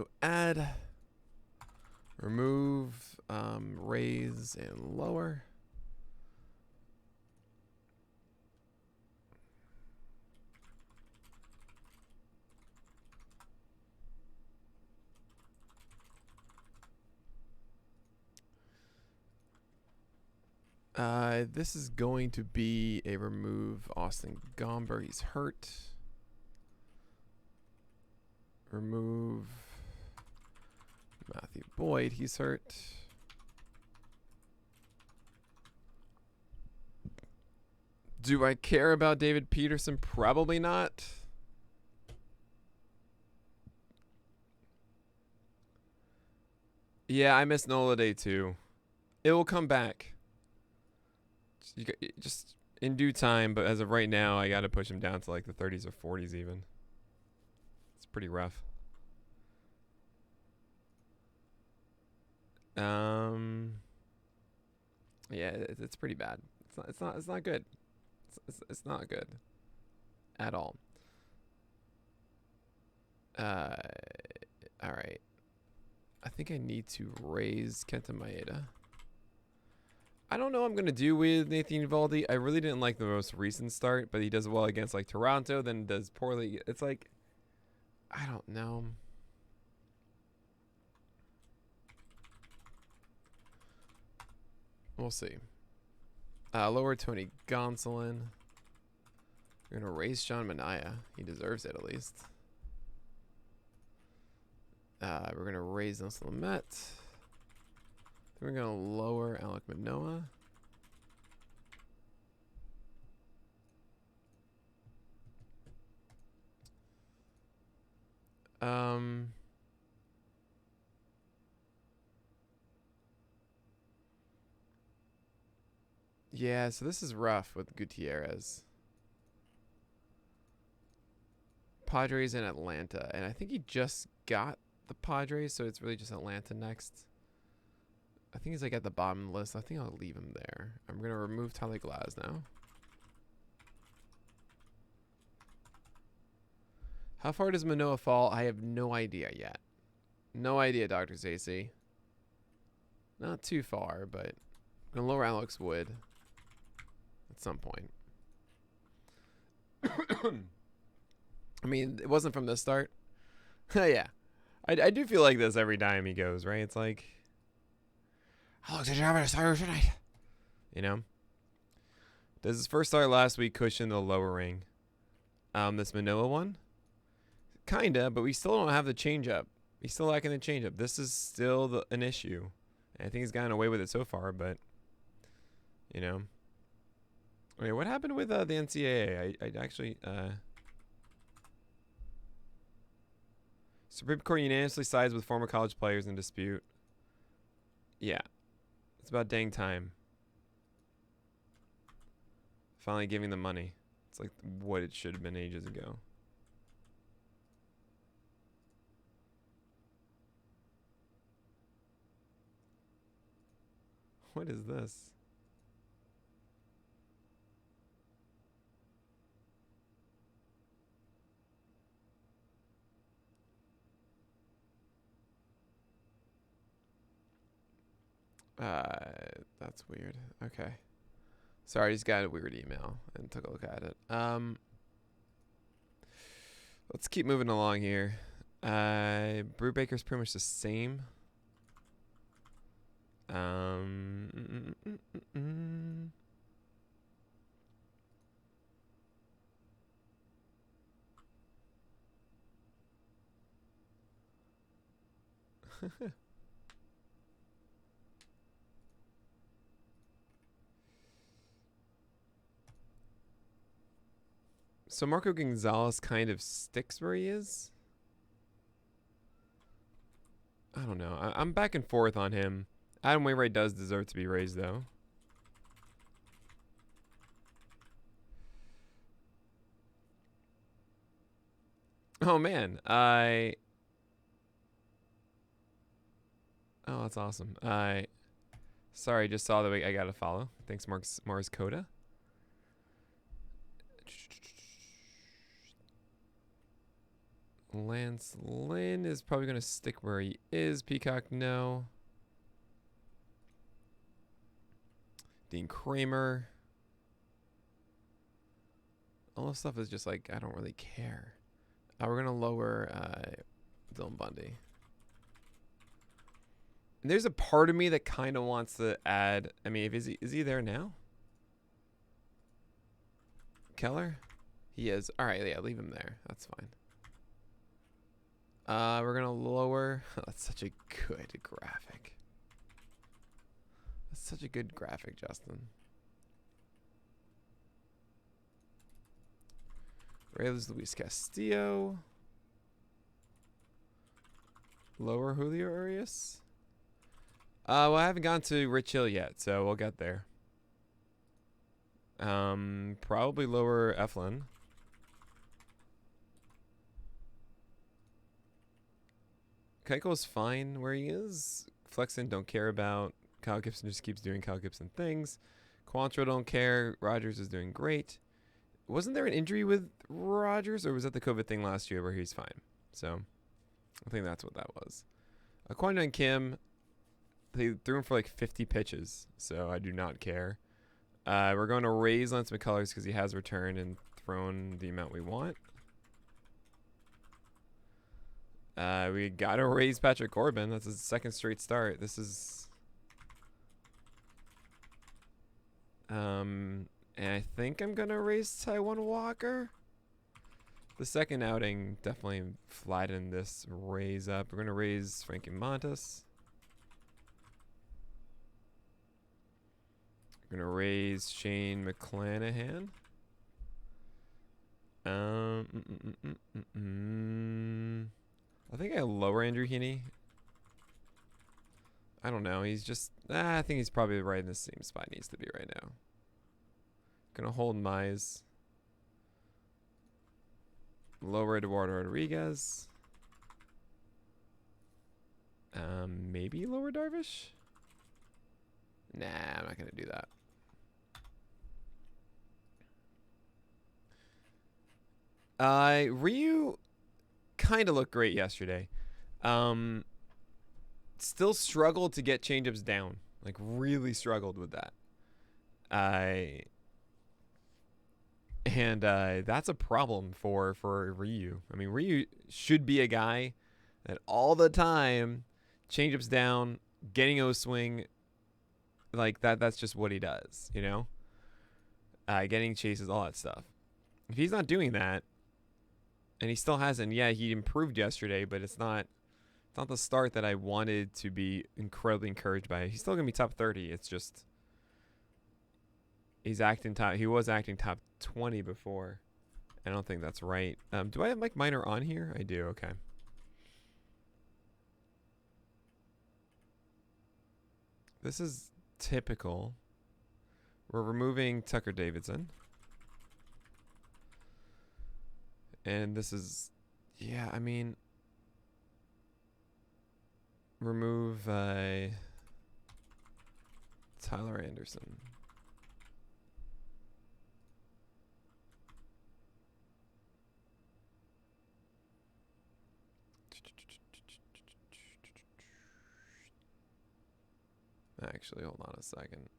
So add, remove, raise, and lower. This is going to be a remove Austin Gomber. He's hurt. Remove Matthew Boyd. He's hurt. Do I care about David Peterson? Probably not. Yeah, I miss Nola Day too. It will come back. Just in due time, but as of right now, I got to push him down to like the 30s or 40s even. It's pretty rough. Yeah, it's pretty bad. It's not good. It's not good at all. All right. I think I need to raise Kenta Maeda. I don't know what I'm going to do with Nathan Eovaldi. I really didn't like the most recent start, but he does well against like Toronto, then does poorly. It's like, I don't know. We'll see. Lower Tony Gonsolin. We're going to raise Sean Manaea. He deserves it at least. We're going to raise Nelson Lamet. We're going to lower Alec Manoa. Yeah, so this is rough with Gutierrez. Padres and Atlanta. And I think he just got the Padres, so it's really just Atlanta next. I think he's like at the bottom of the list. I think I'll leave him there. I'm going to remove Tyler Glass now. How far does Manoa fall? I have no idea yet. No idea, Dr. Stacy. Not too far, but I'm going to lower Alex Wood at some point. I mean, it wasn't from the start. Yeah. I do feel like this every time he goes, right? It's like, Alex, did you have a start tonight? You know? Does his first start last week cushion the lowering? This Manoa one? Kinda, but we still don't have the changeup. He's still lacking the changeup. This is still an issue. I think he's gotten away with it so far, but, you know. Wait, what happened with the NCAA? I actually... Supreme Court unanimously sides with former college players in dispute. Yeah. It's about dang time. Finally giving them money. It's like what it should have been ages ago. What is this? That's weird. Okay. Sorry, I just got a weird email and took a look at it. Let's keep moving along here. Brubaker's pretty much the same. So Marco Gonzalez kind of sticks where he is. I don't know. I'm back and forth on him. Adam Wainwright does deserve to be raised, though. Oh, man. Oh, that's awesome. Sorry, just saw that I got to follow. Thanks, Mars Coda. Lance Lynn is probably going to stick where he is. Peacock, no. Dean Kramer. All this stuff is just like, I don't really care. We're going to lower Dylan Bundy. And there's a part of me that kind of wants to add. I mean, is he there now? Keller? He is. All right, yeah, leave him there. That's fine. We're going to lower. That's such a good graphic. That's such a good graphic, Justin. Rails Luis Castillo. Lower Julio Urias. Well, I haven't gone to Rich Hill yet, so we'll get there. Probably lower Eflin. Keiko's fine where he is. Flexen don't care about. Kyle Gibson just keeps doing Kyle Gibson things. Quantro don't care. Rogers is doing great. Wasn't there an injury with Rogers, or was that the COVID thing last year where he's fine? So I think that's what that was. Kwon and Kim, they threw him for like 50 pitches, so I do not care. We're going to raise Lance McCullers because he has returned and thrown the amount we want. We got to raise Patrick Corbin. That's his second straight start. This is... and I think I'm going to raise Taiwan Walker. The second outing definitely flattened this raise up. We're going to raise Frankie Montas. We're going to raise Shane McClanahan. I think I lower Andrew Heaney. I don't know. He's just... I think he's probably right in the same spot he needs to be right now. Going to hold Mize. Lower Eduardo Rodriguez. Maybe lower Darvish? Nah, I'm not going to do that. Ryu kind of looked great yesterday. Still struggled to get changeups down. Like, really struggled with that. And that's a problem for Ryu. I mean, Ryu should be a guy that all the time, changeups down, getting O swing, like that's just what he does, you know? Getting chases, all that stuff. If he's not doing that, and he still hasn't, yeah, he improved yesterday, but it's not the start that I wanted to be incredibly encouraged by. He's still going to be top 30. It's just... He was acting top 20 before. I don't think that's right. Do I have Mike Minor on here? I do. Okay. This is typical. We're removing Tucker Davidson. And this is... Yeah, I mean... Remove Tyler Anderson. Actually, hold on a second.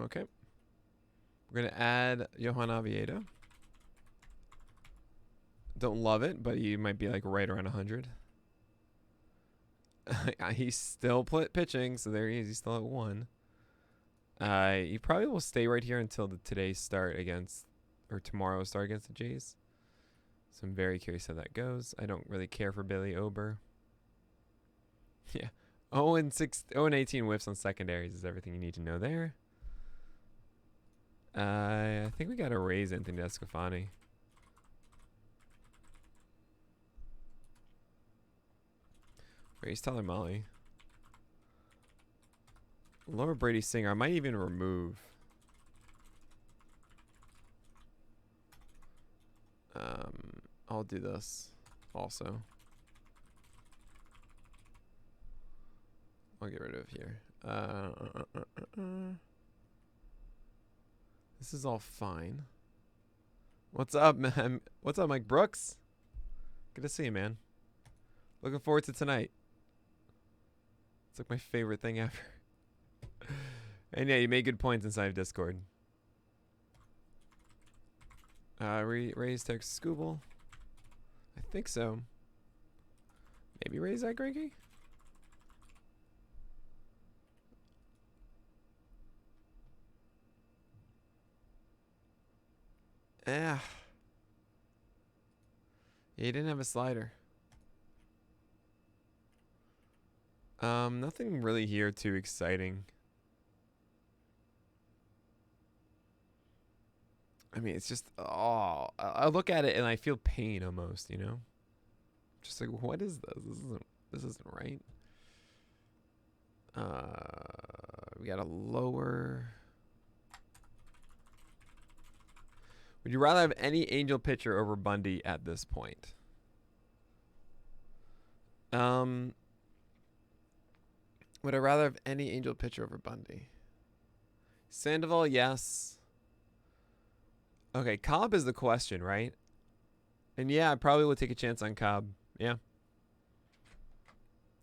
Okay. We're going to add Johan Aviado. Don't love it, but he might be like right around 100. He's still pitching, so there he is. He's still at 1. He probably will stay right here until today's start against, or tomorrow's start against the Jays. So I'm very curious how that goes. I don't really care for Billy Ober. Yeah. 0-18 whiffs on secondaries is everything you need to know there. I think we got to raise Anthony Descafani. Raise Tyler Molly. Lower Brady Singer. I might even remove. I'll do this also. I'll get rid of here. This is all fine. What's up, man? What's up, Mike Brooks? Good to see you, man. Looking forward to tonight. It's like my favorite thing ever. And yeah, you made good points inside of Discord. Raise text Scooble. I think so. Maybe raise that Grinky? Yeah. He didn't have a slider. Nothing really here too exciting. I mean, it's just, I look at it and I feel pain almost, you know? Just like, what is this? This isn't right. We got a lower. Would you rather have any Angel pitcher over Bundy at this point? Would I rather have any Angel pitcher over Bundy? Sandoval, yes. Okay, Cobb is the question, right? And yeah, I probably would take a chance on Cobb. Yeah.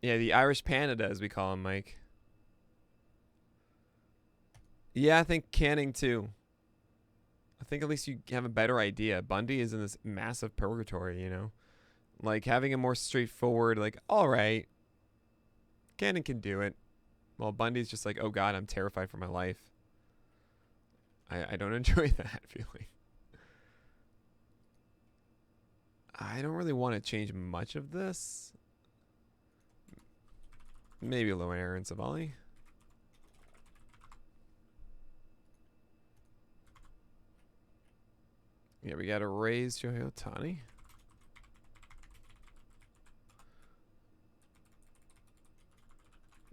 Yeah, the Irish Panda, as we call him, Mike. Yeah, I think Canning too. I think at least you have a better idea. Bundy is in this massive purgatory, you know? Like, having a more straightforward, like, all right, Canning can do it. Well, Bundy's just like, oh, God, I'm terrified for my life. I don't enjoy that feeling. I don't really want to change much of this. Maybe a low Aaron Savali. Yeah, we got to raise Shohei Ohtani.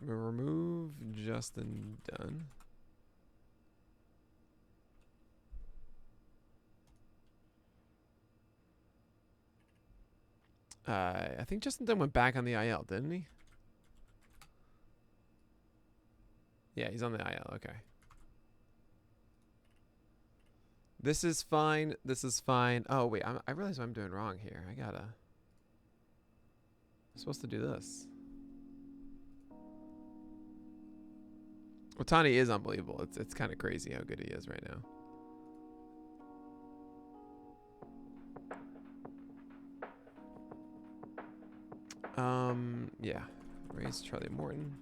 Remove Justin Dunn. I think Justin Dunn went back on the IL, didn't he? Yeah, he's on the IL. Okay. This is fine. This is fine. Oh, wait. I realize what I'm doing wrong here. I'm supposed to do this. Ohtani is unbelievable. It's kind of crazy how good he is right now. Yeah. Raise Charlie Morton.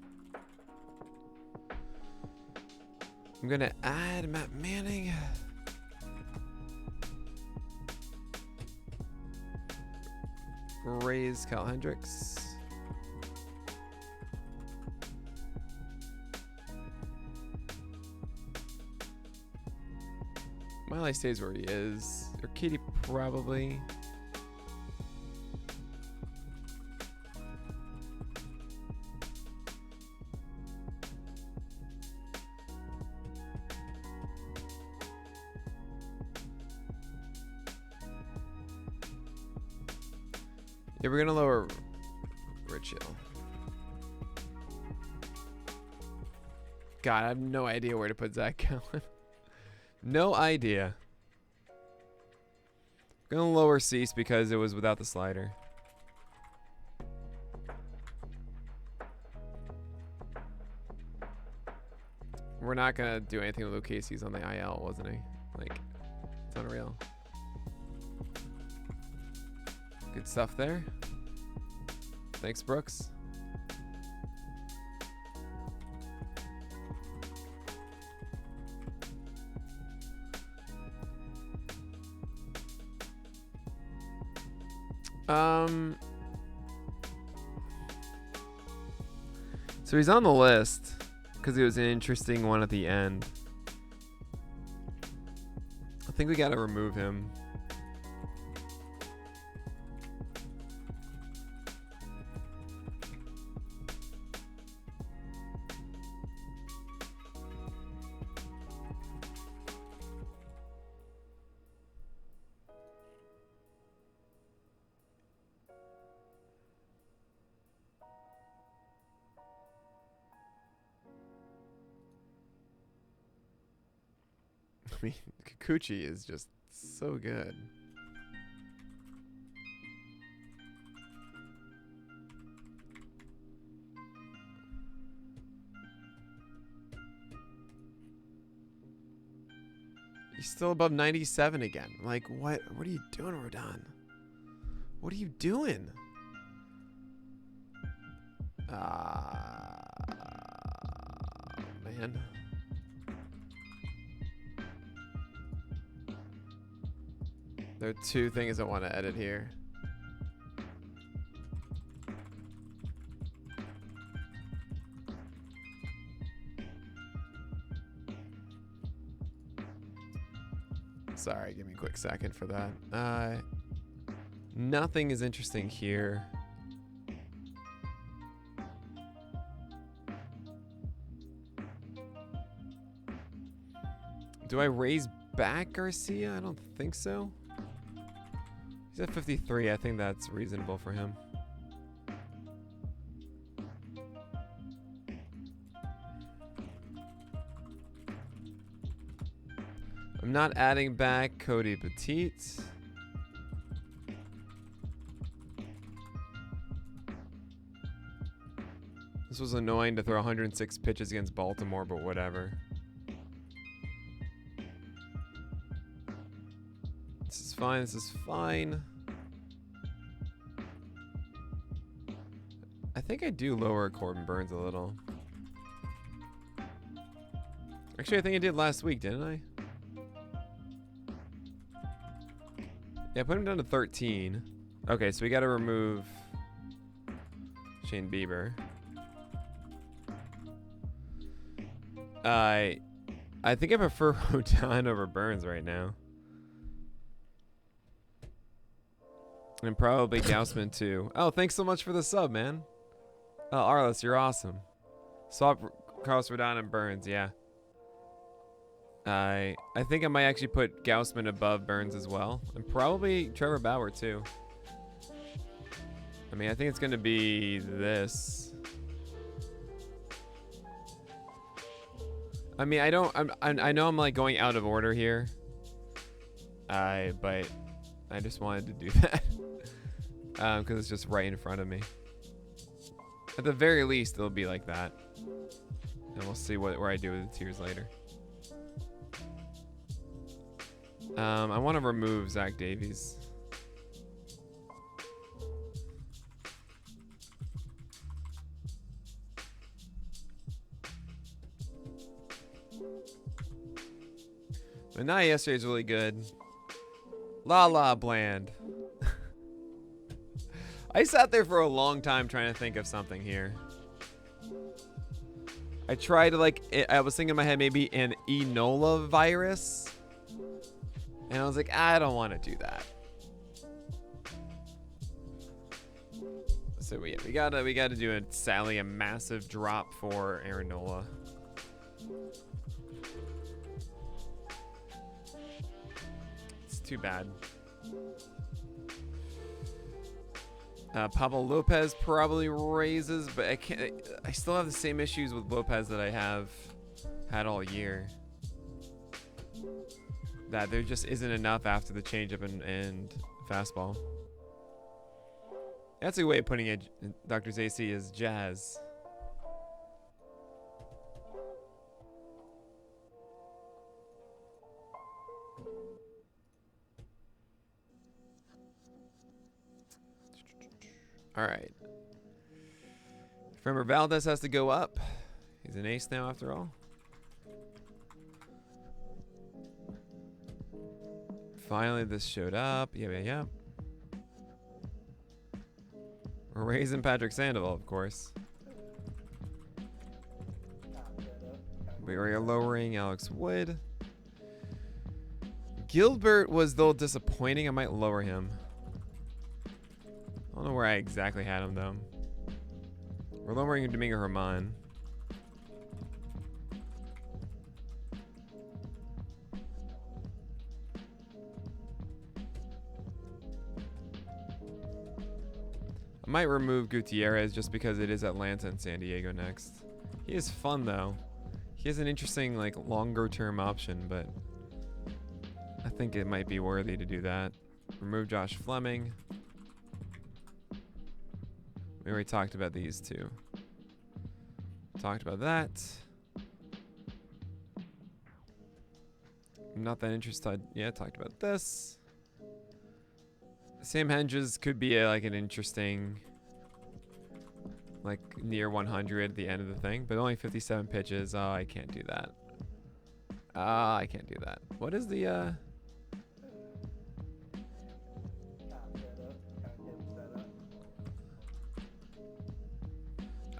I'm gonna add Matt Manning. Raise Kyle Hendricks. Miley stays where he is. Or Kitty probably. Yeah, we're gonna lower Rich Hill. God, I have no idea where to put Zach Gallen. No idea. Gonna lower Cease because it was without the slider. We're not gonna do anything with Luke Casey's on the IL, wasn't he? Like, it's unreal. Good stuff there. Thanks, Brooks. So he's on the list because he was an interesting one at the end. I think we got to remove him. mean, Kikuchi is just so good. He's still above 97 again. Like, what are you doing, Rodon? What are you doing? Man. There are two things I want to edit here. Sorry, give me a quick second for that. Nothing is interesting here. Do I raise back Garcia? I don't think so. He's at 53. I think that's reasonable for him. I'm not adding back Cody Petit. This was annoying to throw 106 pitches against Baltimore, but whatever. This is fine. This is fine. I think I do lower Corbin Burns a little. Actually, I think I did last week, didn't I? Yeah, put him down to 13. Okay, so we got to remove Shane Bieber. I think I prefer Rodon over Burns right now. And probably Gaussman too. Oh, thanks so much for the sub, man. Oh, Arliss, you're awesome. Swap Carlos Rodon and Burns, yeah. I think I might actually put Gaussman above Burns as well. And probably Trevor Bauer too. I mean, I think it's going to be this. I mean, I know I'm like going out of order here. But I just wanted to do that. Because it's just right in front of me. At the very least, it'll be like that. And we'll see where I do with the tiers later. I want to remove Zach Davies. But not yesterday's really good. La La Bland. I sat there for a long time trying to think of something here. I tried to I was thinking in my head maybe an Enola virus. And I was like, I don't want to do that. So we gotta do a massive drop for Aaron Nola. It's too bad. Pablo Lopez probably raises, but I still have the same issues with Lopez that I have had all year. That there just isn't enough after the changeup and fastball. That's a way of putting it. Dr. Zacy is jazz. All right. Remember, Valdez has to go up. He's an ace now, after all. Finally, this showed up. Yeah. We're raising Patrick Sandoval, of course. We are lowering Alex Wood. Gilbert was a little disappointing. I might lower him. I don't know where I exactly had him, though. We're lowering Domingo Herman. I might remove Gutierrez just because it is Atlanta and San Diego next. He is fun, though. He has an interesting, longer-term option, but think it might be worthy to do that. Remove Josh Fleming. We already talked about these two. Talked about that. I'm not that interested. Yeah, talked about this. Sam Hedges could be like an interesting, like near 100 at the end of the thing, but only 57 pitches. Oh, I can't do that. I can't do that. What is the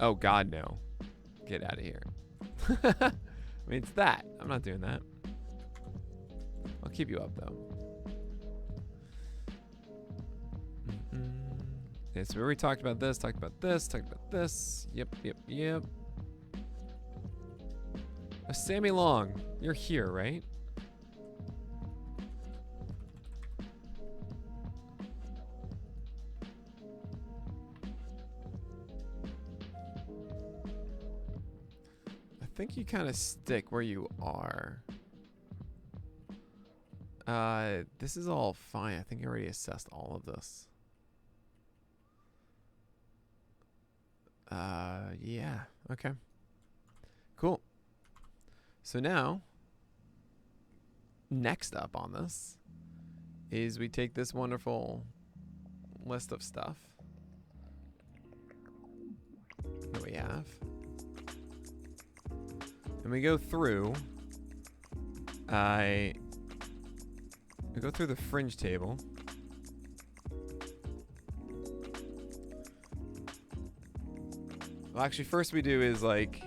Oh God, no. Get out of here. I mean, it's that. I'm not doing that. I'll keep you up though. Okay, so we already talked about this, talked about this, talked about this. Yep. Sammy Long, you're here, right? I think you kind of stick where you are. This is all fine. I think I already assessed all of this. Yeah. Okay. Cool. So now, next up on this is we take this wonderful list of stuff that we have, and we go through. We go through the fringe table. Well, actually, first we do is like,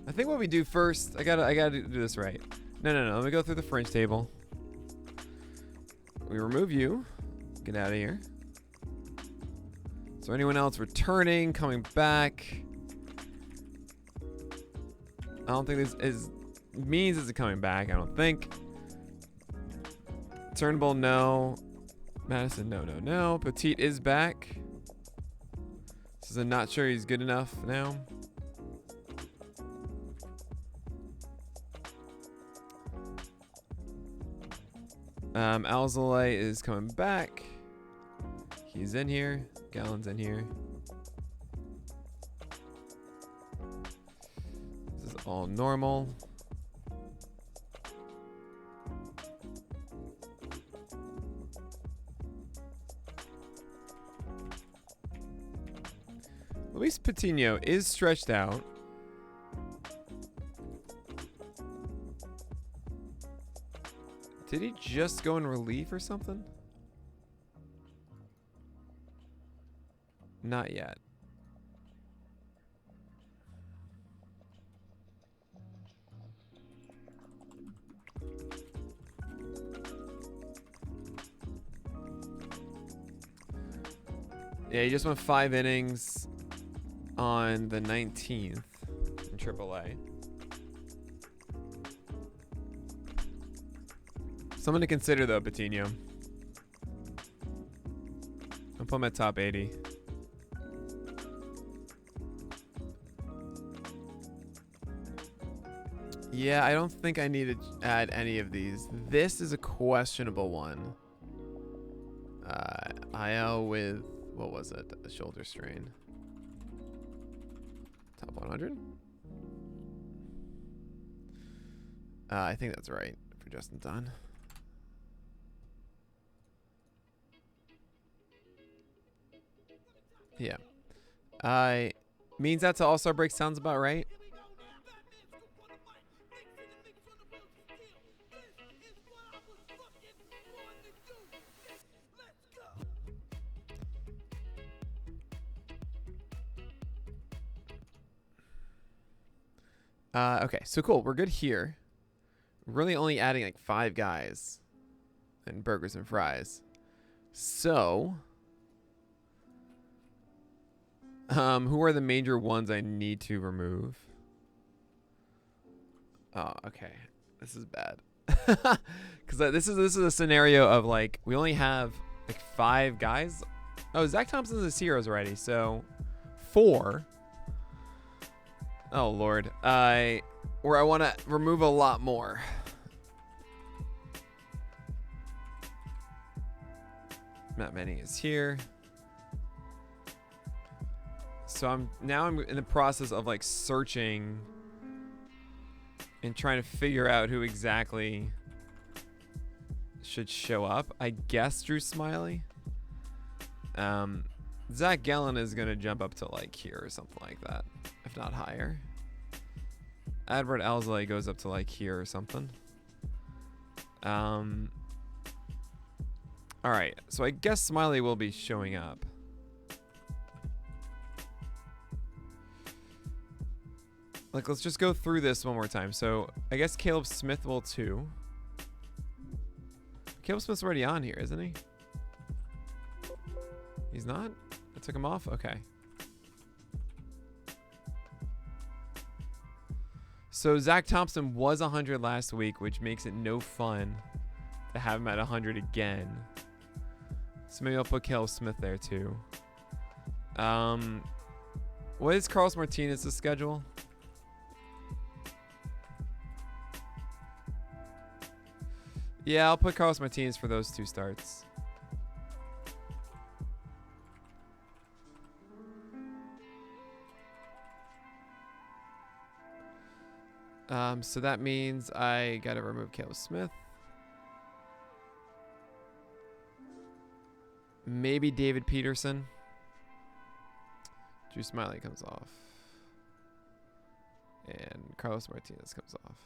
I think what we do first, I gotta do this right. No. Let me go through the fringe table. We remove you. Get out of here. So anyone else returning, coming back? I don't think this means it's coming back. I don't think. Turnbull, no. Madison, no. Petite is back. Says I'm not sure he's good enough now. Alzolay is coming back. He's in here. Gallon's in here. This is all normal. Luis Patino is stretched out. Did he just go in relief or something? Not yet. Yeah, he just went 5 innings on the 19th in AAA. Someone to consider though, Patino. I'll put him at top 80. Yeah, I don't think I need to add any of these. This is a questionable one. IL with, what was it? A shoulder strain. Top 100? I think that's right for Justin Dunn. Yeah. Means that's All-Star break sounds about right. Okay, so cool. We're good here. We're really only adding like 5 guys and burgers and fries. So, who are the major ones I need to remove? Oh, okay. This is bad. Because this is a scenario of like we only have like 5 guys. Oh, Zach Thompson's a Heroes already, so 4. Oh Lord, where I want to remove a lot more. Matt Manning is here. So I'm in the process of like searching and trying to figure out who exactly should show up. I guess Drew Smiley. Zach Gallen is gonna jump up to like here or something like that, if not higher. Edward Elsley goes up to like here or something. All right, so I guess Smiley will be showing up. Like, let's just go through this one more time. So I guess Caleb Smith will too. Caleb Smith's already on here, isn't he? He's not? I took him off? Okay. So Zach Thompson was 100 last week, which makes it no fun to have him at 100 again. So maybe I'll put Caleb Smith there too. What is Carlos Martinez's schedule? Yeah, I'll put Carlos Martinez for those two starts. So that means I gotta remove Caleb Smith. Maybe David Peterson. Drew Smiley comes off. And Carlos Martinez comes off.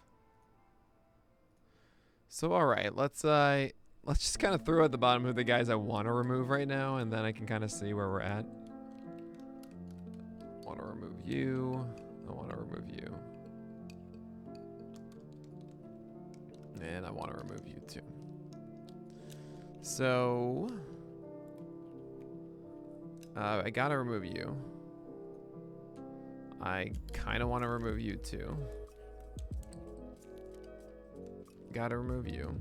So all right, let's just kind of throw at the bottom who the guys I want to remove right now, and then I can kind of see where we're at. I want to remove you. I want to remove you. And I want to remove you too. So I gotta remove you. I kind of want to remove you too. Gotta remove you.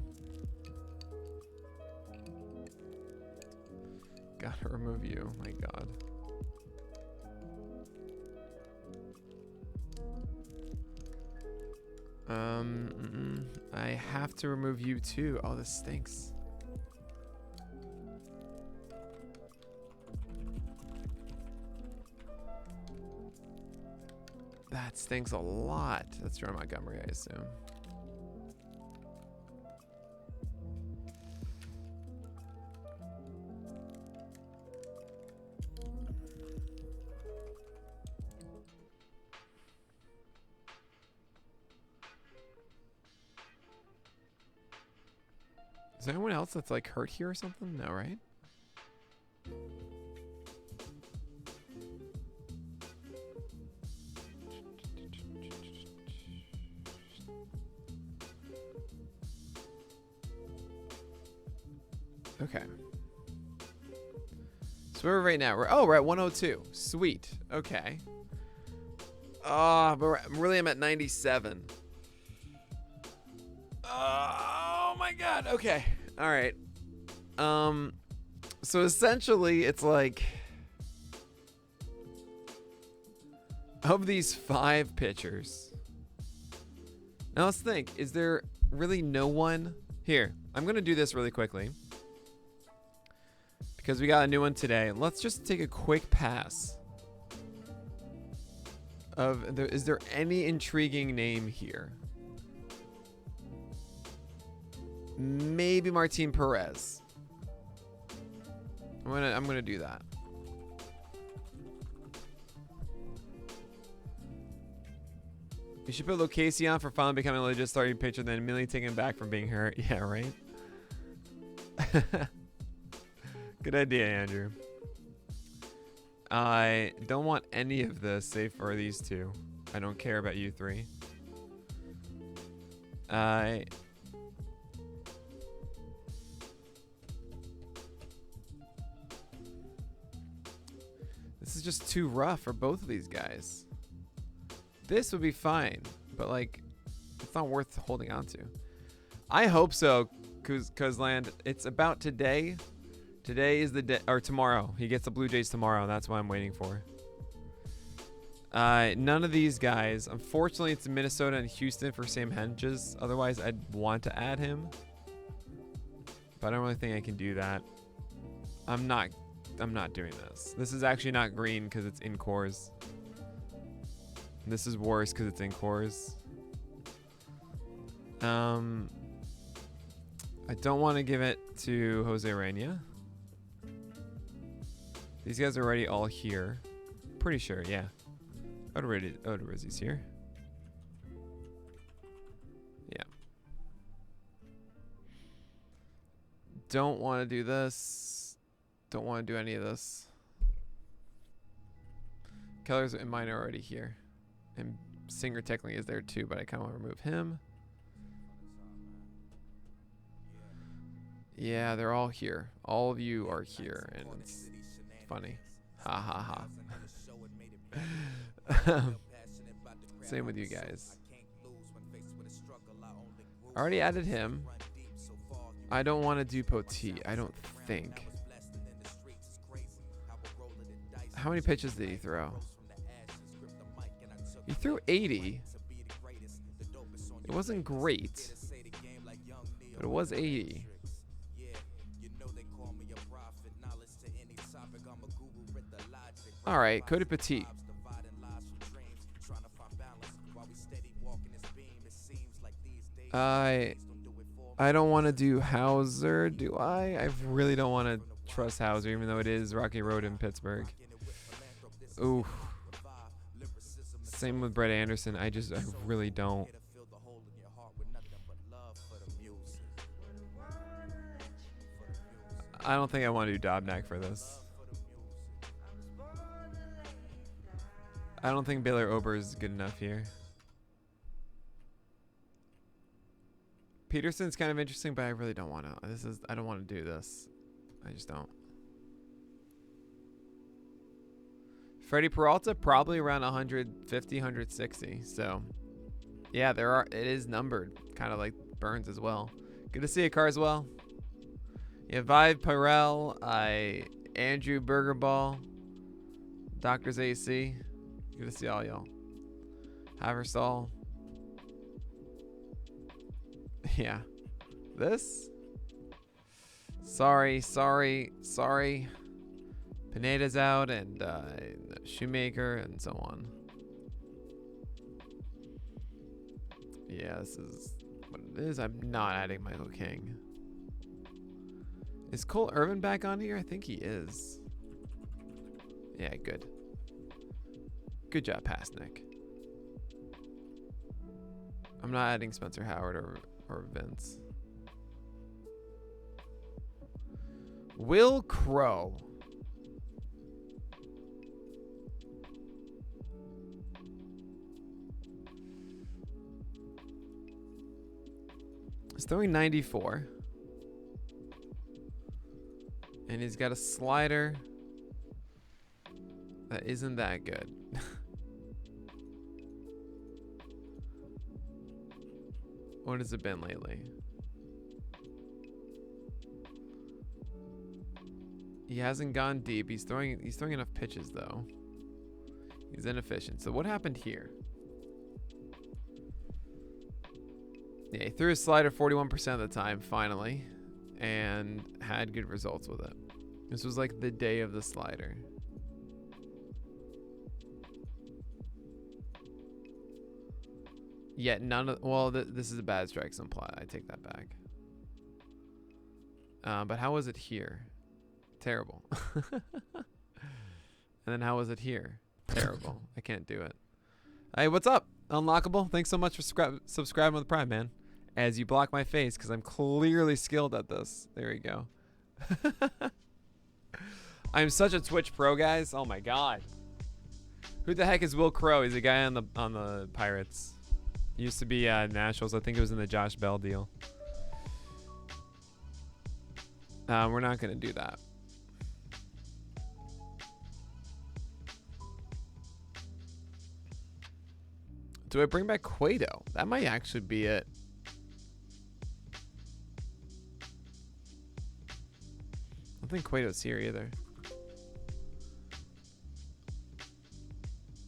Gotta remove you. My God. I have to remove you too. Oh, this stinks. That stinks a lot. That's Jordan Montgomery, I assume. Is there anyone else that's like hurt here or something? No, right? Okay. So where are we right now? We're at 102. Sweet. Okay. But really I'm at 97. Oh my God. Okay. All right. So essentially it's like of these 5 pitchers. Now let's think, is there really no one here? I'm going to do this really quickly because we got a new one today. Let's just take a quick pass of is there any intriguing name here? Maybe Martin Perez. I'm gonna do that. You should put Lucchesi on for finally becoming a legit starting pitcher, then immediately taking him back from being hurt. Yeah, right. Good idea, Andrew. I don't want any of this save for these two. I don't care about you 3. This is just too rough for both of these guys. This would be fine, but like, it's not worth holding on to. I hope so, cause Land, it's about today. Today is the day, or tomorrow. He gets the Blue Jays tomorrow. That's what I'm waiting for. None of these guys. Unfortunately, it's Minnesota and Houston for Sam Hedges. Otherwise, I'd want to add him, but I don't really think I can do that. I'm not doing this. This is actually not green because it's in cores. This is worse because it's in cores. I don't want to give it to Jose Reina. These guys are already all here. Pretty sure, yeah. Odorizzi's here. Yeah. Don't want to do this. Don't want to do any of this. Keller's and mine are already here. And Singer technically is there too, but I kind of want to remove him. Yeah, they're all here. All of you are here, and it's funny. Ha ha ha. Same with you guys. I already added him. I don't want to do Poti, I don't think. How many pitches did he throw? He threw 80. It wasn't great, but it was 80. All right, Cody Petit. I don't want to do Hauser, do I? I really don't want to trust Hauser, even though it is Rocky Road in Pittsburgh. Ooh. Same with Brett Anderson. I really don't. I don't think I want to do Dobnak for this. I don't think Baylor Ober is good enough here. Peterson's kind of interesting, but I really don't want to. I don't want to do this. I just don't. Freddie Peralta probably around 150, 160. So, yeah, it is numbered, kind of like Burns as well. Good to see you, Carswell. Yeah, Vive Pirel, Andrew Burgerball, Doctors AC. Good to see all y'all. Haversall. Yeah. This? Sorry. Pineda's out, and Shoemaker, and so on. Yeah, this is what it is. I'm not adding Michael King. Is Cole Irvin back on here? I think he is. Yeah, good. Good job, pass, Nick. I'm not adding Spencer Howard or Vince. Will Crow. He's throwing 94. And he's got a slider that isn't that good. What has it been lately? He hasn't gone deep. He's throwing enough pitches though. He's inefficient. So what happened here? Yeah, he threw his slider 41% of the time finally, and had good results with it. This was like the day of the slider. Yet none of, well, this is a bad strike zone plot. I take that back. But how was it here? Terrible. And then how was it here? Terrible. I can't do it. Hey, what's up? Unlockable. Thanks so much for subscribing with Prime, man. As you block my face, because I'm clearly skilled at this. There we go. I'm such a Twitch pro, guys. Oh my god. Who the heck is Will Crow? He's a guy on the Pirates. He used to be Nationals. I think it was in the Josh Bell deal. We're not gonna do that. Do I bring back Cueto? That might actually be it. I don't think Cueto's here either.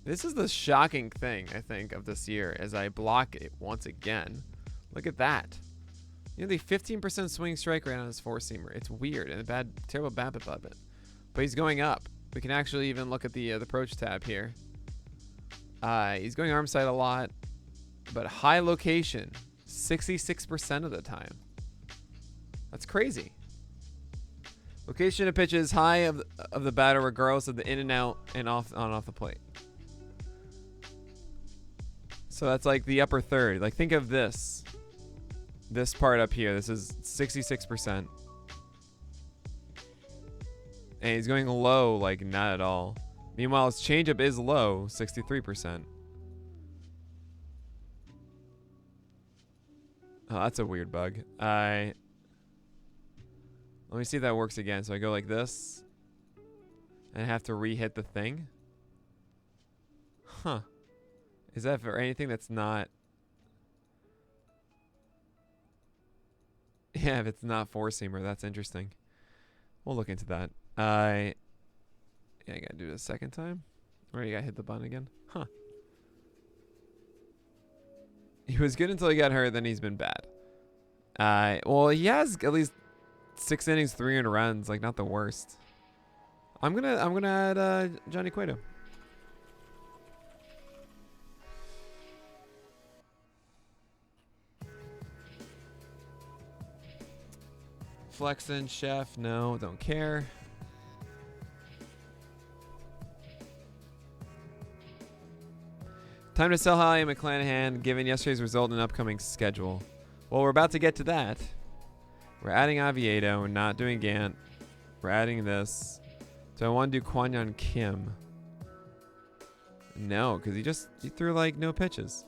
This is the shocking thing, I think, of this year as I block it once again. Look at that. Nearly 15% swing strike rate on his four-seamer. It's weird and a terrible BABIP of it. But he's going up. We can actually even look at the approach tab here. He's going arm side a lot, but high location, 66% of the time. That's crazy. Location of pitches high of the batter, regardless of the in and out and off the plate. So that's like the upper third. Like think of this part up here. This is 66%. And he's going low, like not at all. Meanwhile, his changeup is low, 63%. Oh, that's a weird bug. Let me see if that works again. So I go like this. And I have to re-hit the thing. Huh. Is that for anything that's not... Yeah, if it's not four-seamer, that's interesting. We'll look into that. Yeah, I gotta do it a second time. Or you gotta hit the button again. Huh. He was good until he got hurt, then he's been bad. Well, he has at least 6 innings, 300 runs. Like, not the worst. I'm gonna add Johnny Cueto. Flexen, Chef, no, don't care. Time to sell high McClanahan, given yesterday's result and upcoming schedule. Well, we're about to get to that. We're adding Aviado. We're not doing Gant. We're adding this. Do I want to do Kwon Kim? No, because he threw like no pitches.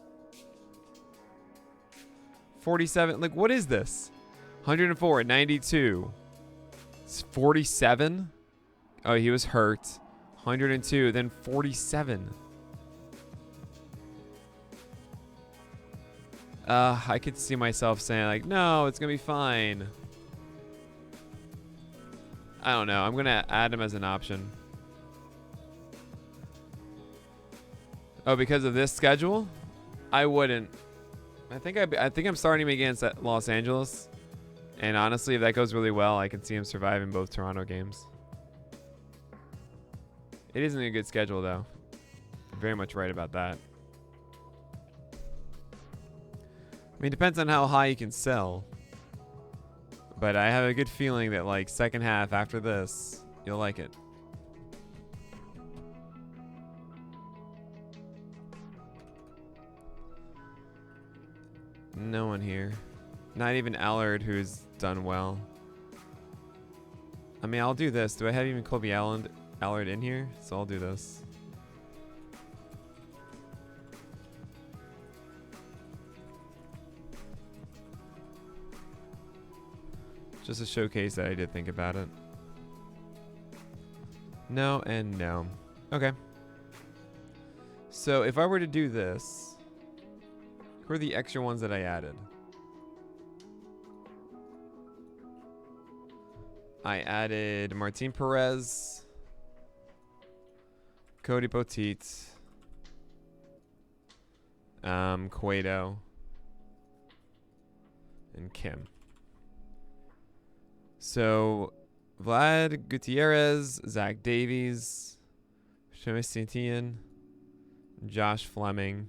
47. Like, what is this? 104, 92. It's 47. Oh, he was hurt. 102, then 47. I could see myself saying like, no, it's gonna be fine. I don't know. I'm gonna add him as an option. Oh, because of this schedule, I wouldn't. I think I'm starting him against Los Angeles, and honestly, if that goes really well, I can see him surviving both Toronto games. It isn't a good schedule though. You're very much right about that. I mean, it depends on how high you can sell. But I have a good feeling that, like, second half after this, you'll like it. No one here. Not even Allard, who's done well. I mean, I'll do this. Do I have even Colby Allard in here? So I'll do this. Just to showcase that I did think about it. No and no. Okay. So if I were to do this, who are the extra ones that I added? I added Martin Perez, Cody Poteet, Cueto, and Kim. So, Vlad Gutierrez, Zach Davies, Shemus Santian, Josh Fleming,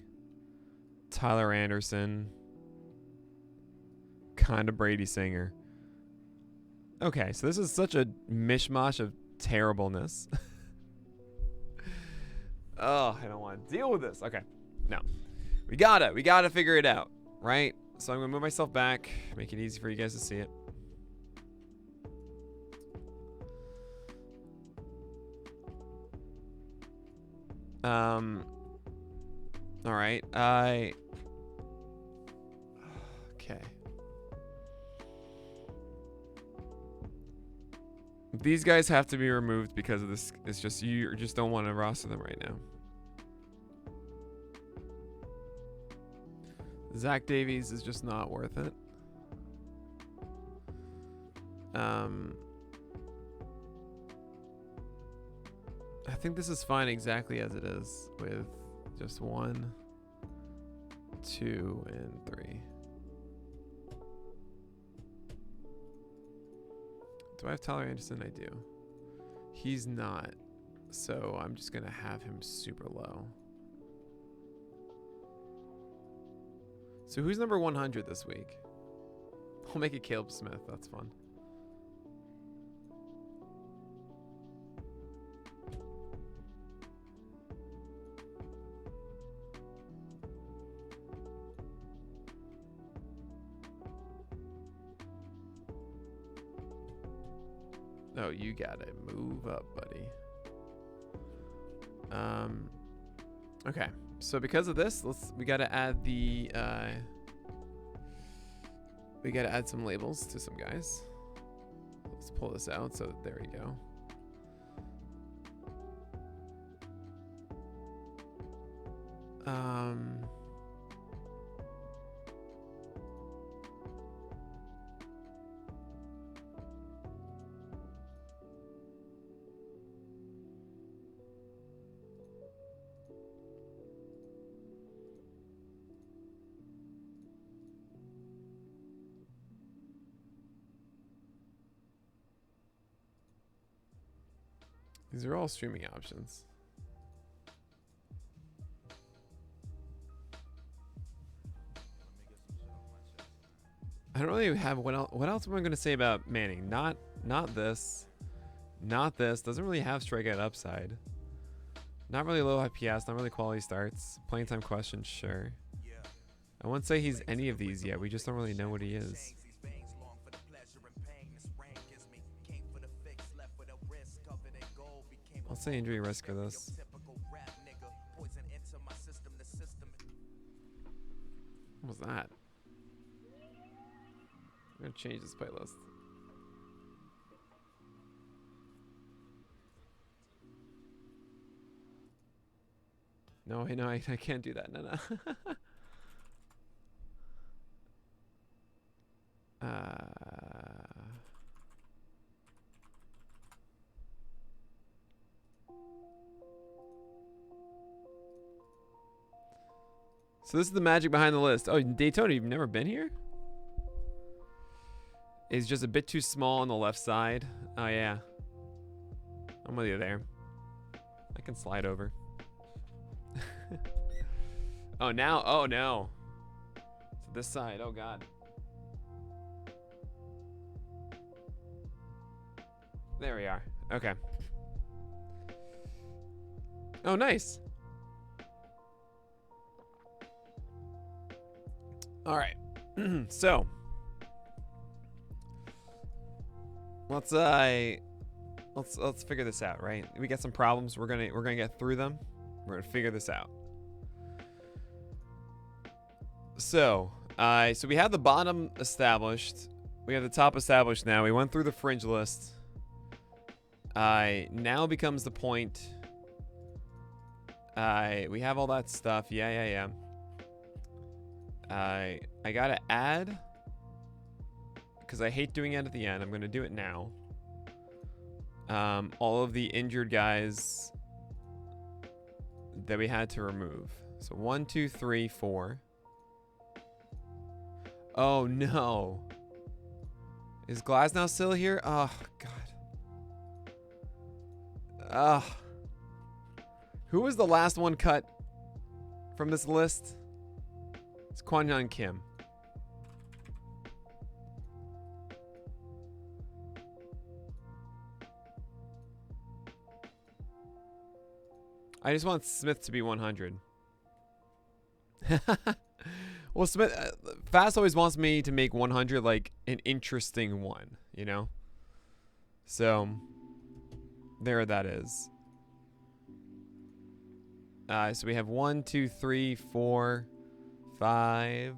Tyler Anderson, kinda Brady Singer. Okay, so this is such a mishmash of terribleness. Oh, I don't want to deal with this. Okay, no. We gotta figure it out, right? So I'm gonna move myself back, make it easy for you guys to see it. All right. Okay. These guys have to be removed because of this. It's just you just don't want to roster them right now. Zach Davies is just not worth it. I think this is fine exactly as it is with just 1, 2, and 3. Do I have Tyler Anderson? I do. He's not. So I'm just going to have him super low. So who's number 100 this week? I'll make it Caleb Smith. That's fun. Oh, you gotta move up, buddy. Okay. So because of this, we gotta add the we gotta add some labels to some guys. Let's pull this out. So there we go. These are all streaming options. I don't really have what else am I going to say about Manning? Not this. Not this. Doesn't really have strikeout upside. Not really low IPS, not really quality starts. Playing time question, sure. I wouldn't say he's any of these yet. We just don't really know what he is. I'll say injury risk for this. What was that? I'm gonna change this playlist. No, I can't do that. No. So this is the magic behind the list. Oh, Daytona, you've never been here? It's just a bit too small on the left side. Oh, yeah. I'm with you there. I can slide over. Oh, now? Oh, no. So this side. Oh, God. There we are. Okay. Oh, nice. All right. So let's figure this out, right? We got some problems. We're gonna get through them. We're gonna figure this out. So so we have the bottom established. We have the top established now. We went through the fringe list. Now becomes the point. We have all that stuff. Yeah. I gotta add, because I hate doing it at the end. I'm gonna do it now. All of the injured guys that we had to remove. So 1, 2, 3, 4. Oh no. Is Glasnow still here? Oh God. Who was the last one cut from this list? It's Kwon Kim. I just want Smith to be 100. Well, Smith, Fast always wants me to make 100 like an interesting one, you know? So, there that is. So we have 1, 2, 3, 4, 5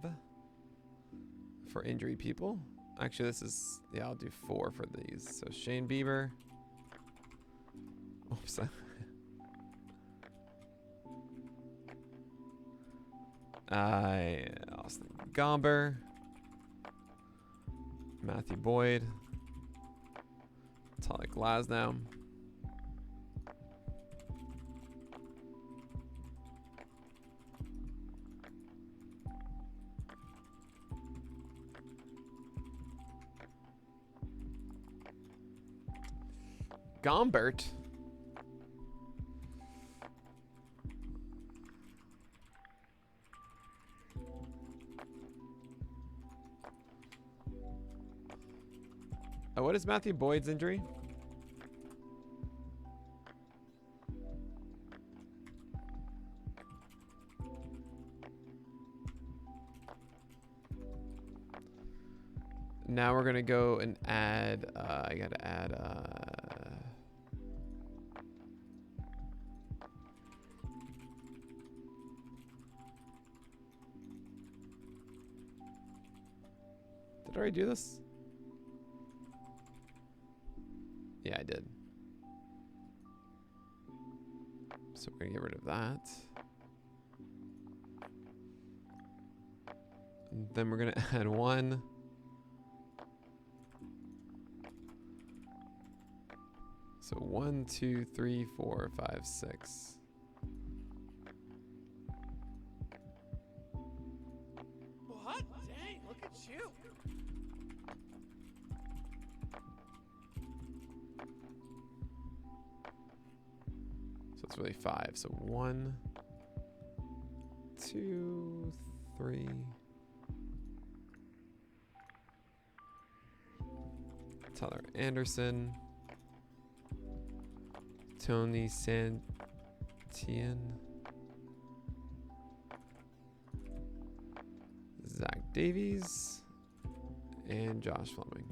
for injury people. Actually, this is, yeah, I'll do 4 for these. So Shane Bieber. Oops. Austin Gomber. Matthew Boyd. Tyler Glasnow. Gombert. Oh, what is Matthew Boyd's injury? Now we're gonna go and add, I gotta add, did I already do this? Yeah, I did. So we're gonna get rid of that. And then we're gonna add one. So 1, 2, 3, 4, 5, 6. What? Dang, look at you. So it's really 5. So 1, 2, 3. Tyler Anderson. Tony Santian. Zach Davies. And Josh Fleming.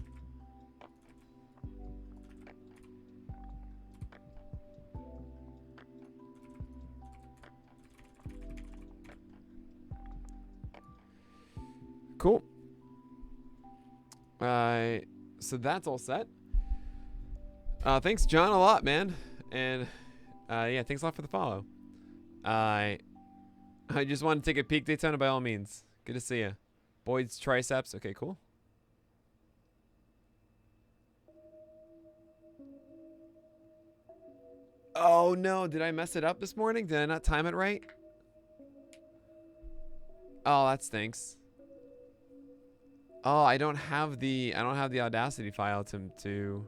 Cool. So that's all set. Thanks, John, a lot, man. And yeah, thanks a lot for the follow. I just wanted to take a peek, Daytona, by all means. Good to see you. Boyd's triceps. Okay, cool. Oh no, did I mess it up this morning? Did I not time it right? Oh, that stinks. Oh, I don't have the Audacity file to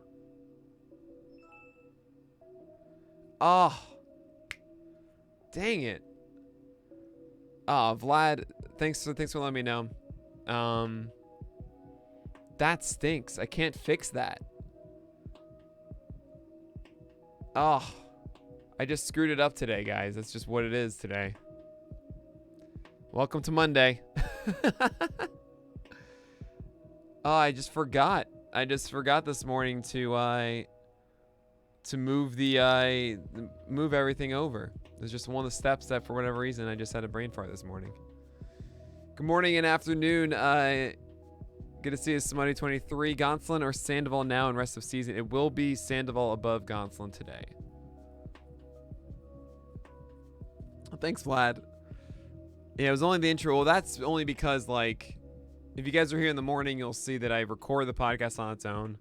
Oh. Dang it. Oh, Vlad, thanks for letting me know. That stinks. I can't fix that. Oh. I just screwed it up today, guys. That's just what it is today. Welcome to Monday. Oh, I just forgot. I just forgot this morning to move the move everything over. There's just one of the steps that for whatever reason I just had a brain fart this morning. Good morning and afternoon. Good to see you, Smutty 23. Gonsolin or Sandoval now and rest of season? It will be Sandoval above Gonsolin today. Thanks, Vlad. Yeah, it was only the intro. Well, that's only because, like, if you guys are here in the morning, you'll see that I record the podcast on its own,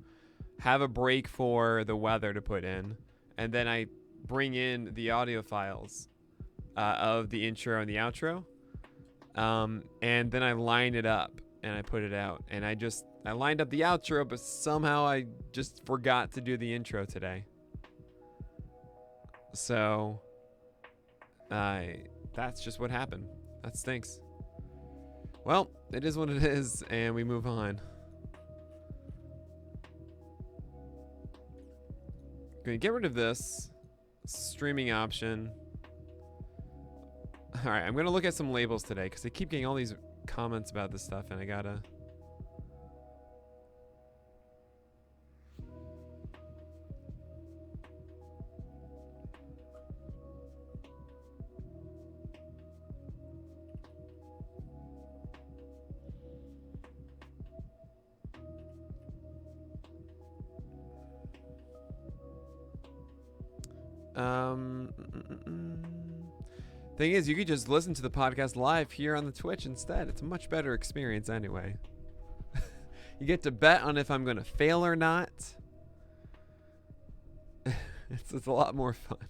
have a break for the weather to put in, and then I bring in the audio files of the intro and the outro, and then I line it up and I put it out. And I lined up the outro, but somehow I just forgot to do the intro today. So that's just what happened. That stinks. Well, it is what it is, and we move on. Gonna get rid of this streaming option. All right, I'm gonna look at some labels today because I keep getting all these comments about this stuff, and I gotta. Thing is, you could just listen to the podcast live here on the Twitch instead. It's a much better experience anyway. You get to bet on if I'm going to fail or not. It's a lot more fun.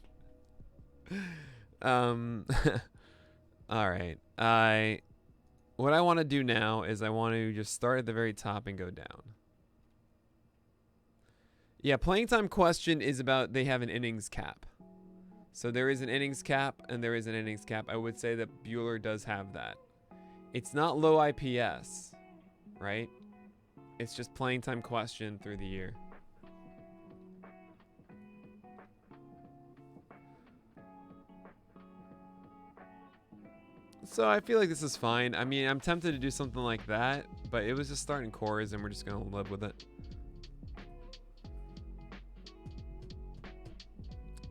All right. What I want to do now is I want to just start at the very top and go down. Yeah, playing time question is about they have an innings cap. So there is an innings cap and there is an innings cap. I would say that Bueller does have that. It's not low IPS, right? It's just playing time question through the year. So I feel like this is fine. I mean, I'm tempted to do something like that, but it was just starting cores and we're just going to live with it.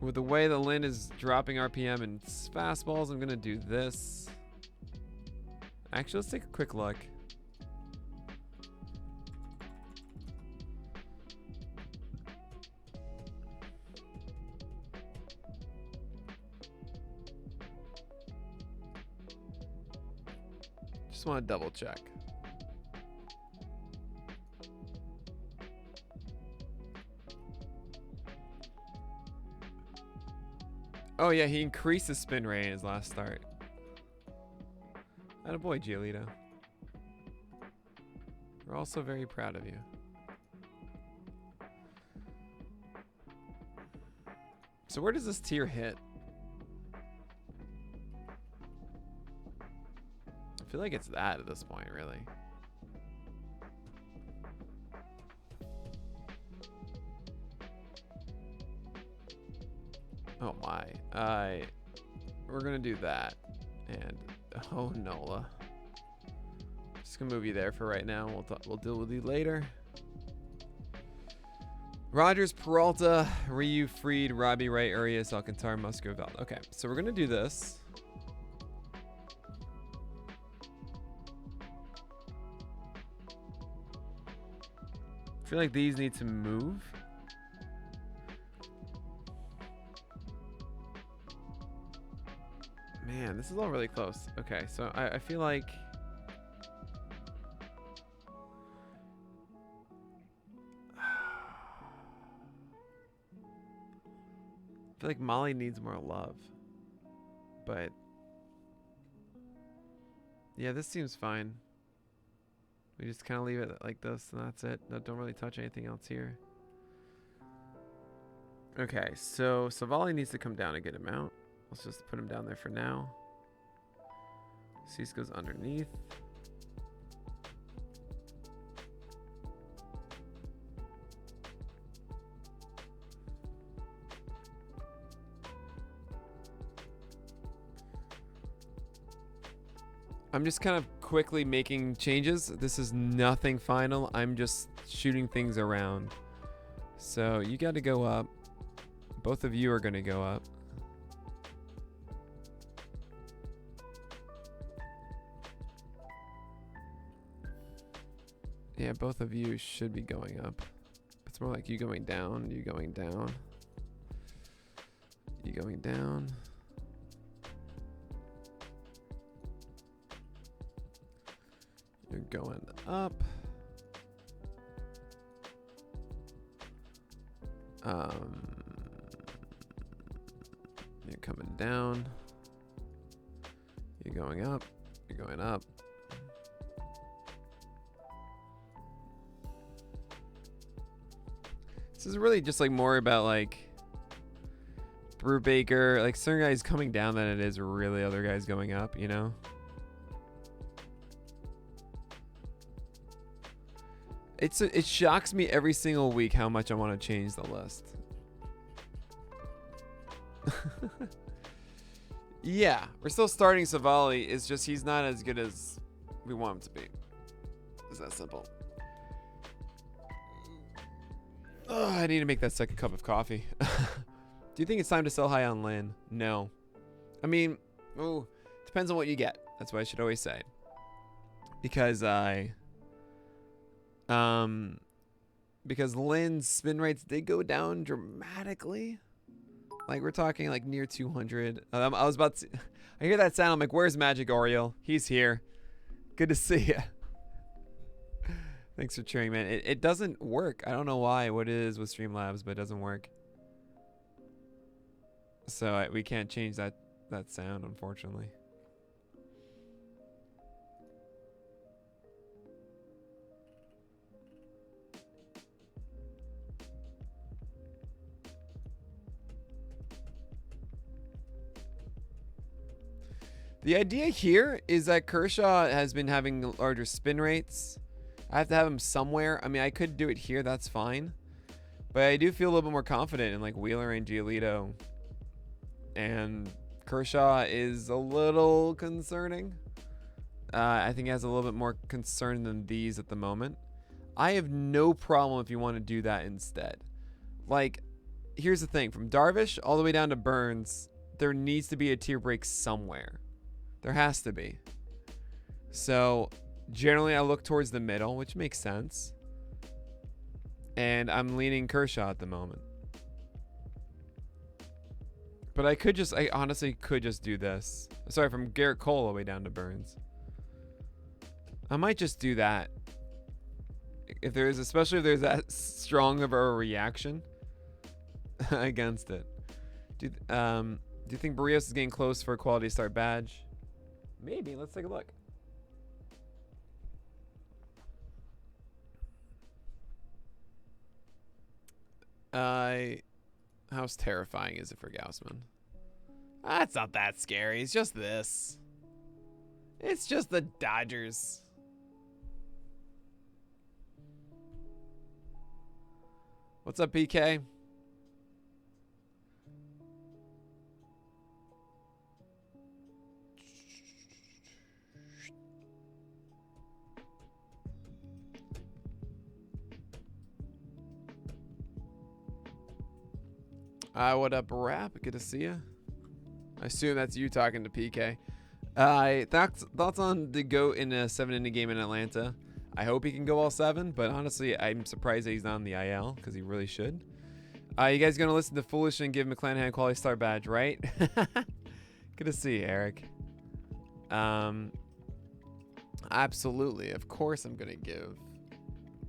With the way the Lin is dropping RPM and fastballs, I'm going to do this. Actually, let's take a quick look. Just want to double check. Oh yeah, he increased his spin rate in his last start. Attaboy, Giolito. We're also very proud of you. So where does this tier hit? I feel like it's that at this point, really. Oh my. We're gonna do that. And oh Nola. Just gonna move you there for right now. We'll deal with you later. Rogers, Peralta, Ryu, Freed, Robbie, Ray, Urias, Alcantara, Musgrove, Val. Okay, so we're gonna do this. I feel like these need to move. Man, this is all really close. Okay, so I feel like Molly needs more love. But yeah, this seems fine. We just kind of leave it like this and that's it. Don't really touch anything else here. Okay, so Savali needs to come down a good amount. Let's just put him down there for now. Cease goes underneath. I'm just kind of quickly making changes. This is nothing final. I'm just shooting things around. So you got to go up. Both of you are going to go up. Yeah, both of you should be going up. It's more like you going down, you going down, you going down. You're going up. You're coming down. You're going up. You're going up. This is really just like more about like Brubaker, like certain guys coming down than it is really other guys going up, you know? It shocks me every single week how much I want to change the list. Yeah, we're still starting Savali. It's just he's not as good as we want him to be. It's that simple. Oh, I need to make that second cup of coffee. Do you think it's time to sell high on Lin? No. I mean, depends on what you get. That's what I should always say. Because because Lin's spin rates did go down dramatically. Like we're talking like near 200. I was about to, I hear that sound. I'm like, where's Magic Oriole? He's here. Good to see you. Thanks for cheering, man. It doesn't work. I don't know why, what it is with Streamlabs, but it doesn't work. So we can't change that sound, unfortunately. The idea here is that Kershaw has been having larger spin rates. I have to have him somewhere. I mean, I could do it here. That's fine. But I do feel a little bit more confident in like Wheeler and Giolito. And Kershaw is a little concerning. I think he has a little bit more concern than these at the moment. I have no problem if you want to do that instead. Like, here's the thing. From Darvish all the way down to Burns, there needs to be a tier break somewhere. There has to be. So, generally, I look towards the middle, which makes sense. And I'm leaning Kershaw at the moment. But I honestly could just do this. Sorry, from Garrett Cole all the way down to Burns. I might just do that. Especially if there's that strong of a reaction against it. Do you think Brios is getting close for a quality start badge? Maybe. Let's take a look. How terrifying is it for Gaussman? It's not that scary. It's just this. It's just the Dodgers. What's up, PK? What up, Rap? Good to see you. I assume that's you talking to PK. Thoughts on the GOAT in a 7-inning game in Atlanta? I hope he can go all 7, but honestly, I'm surprised that he's not on the IL because he really should. You guys gonna listen to Foolish and give McClanahan a quality start badge, right? Good to see you, Eric. Absolutely. Of course I'm gonna give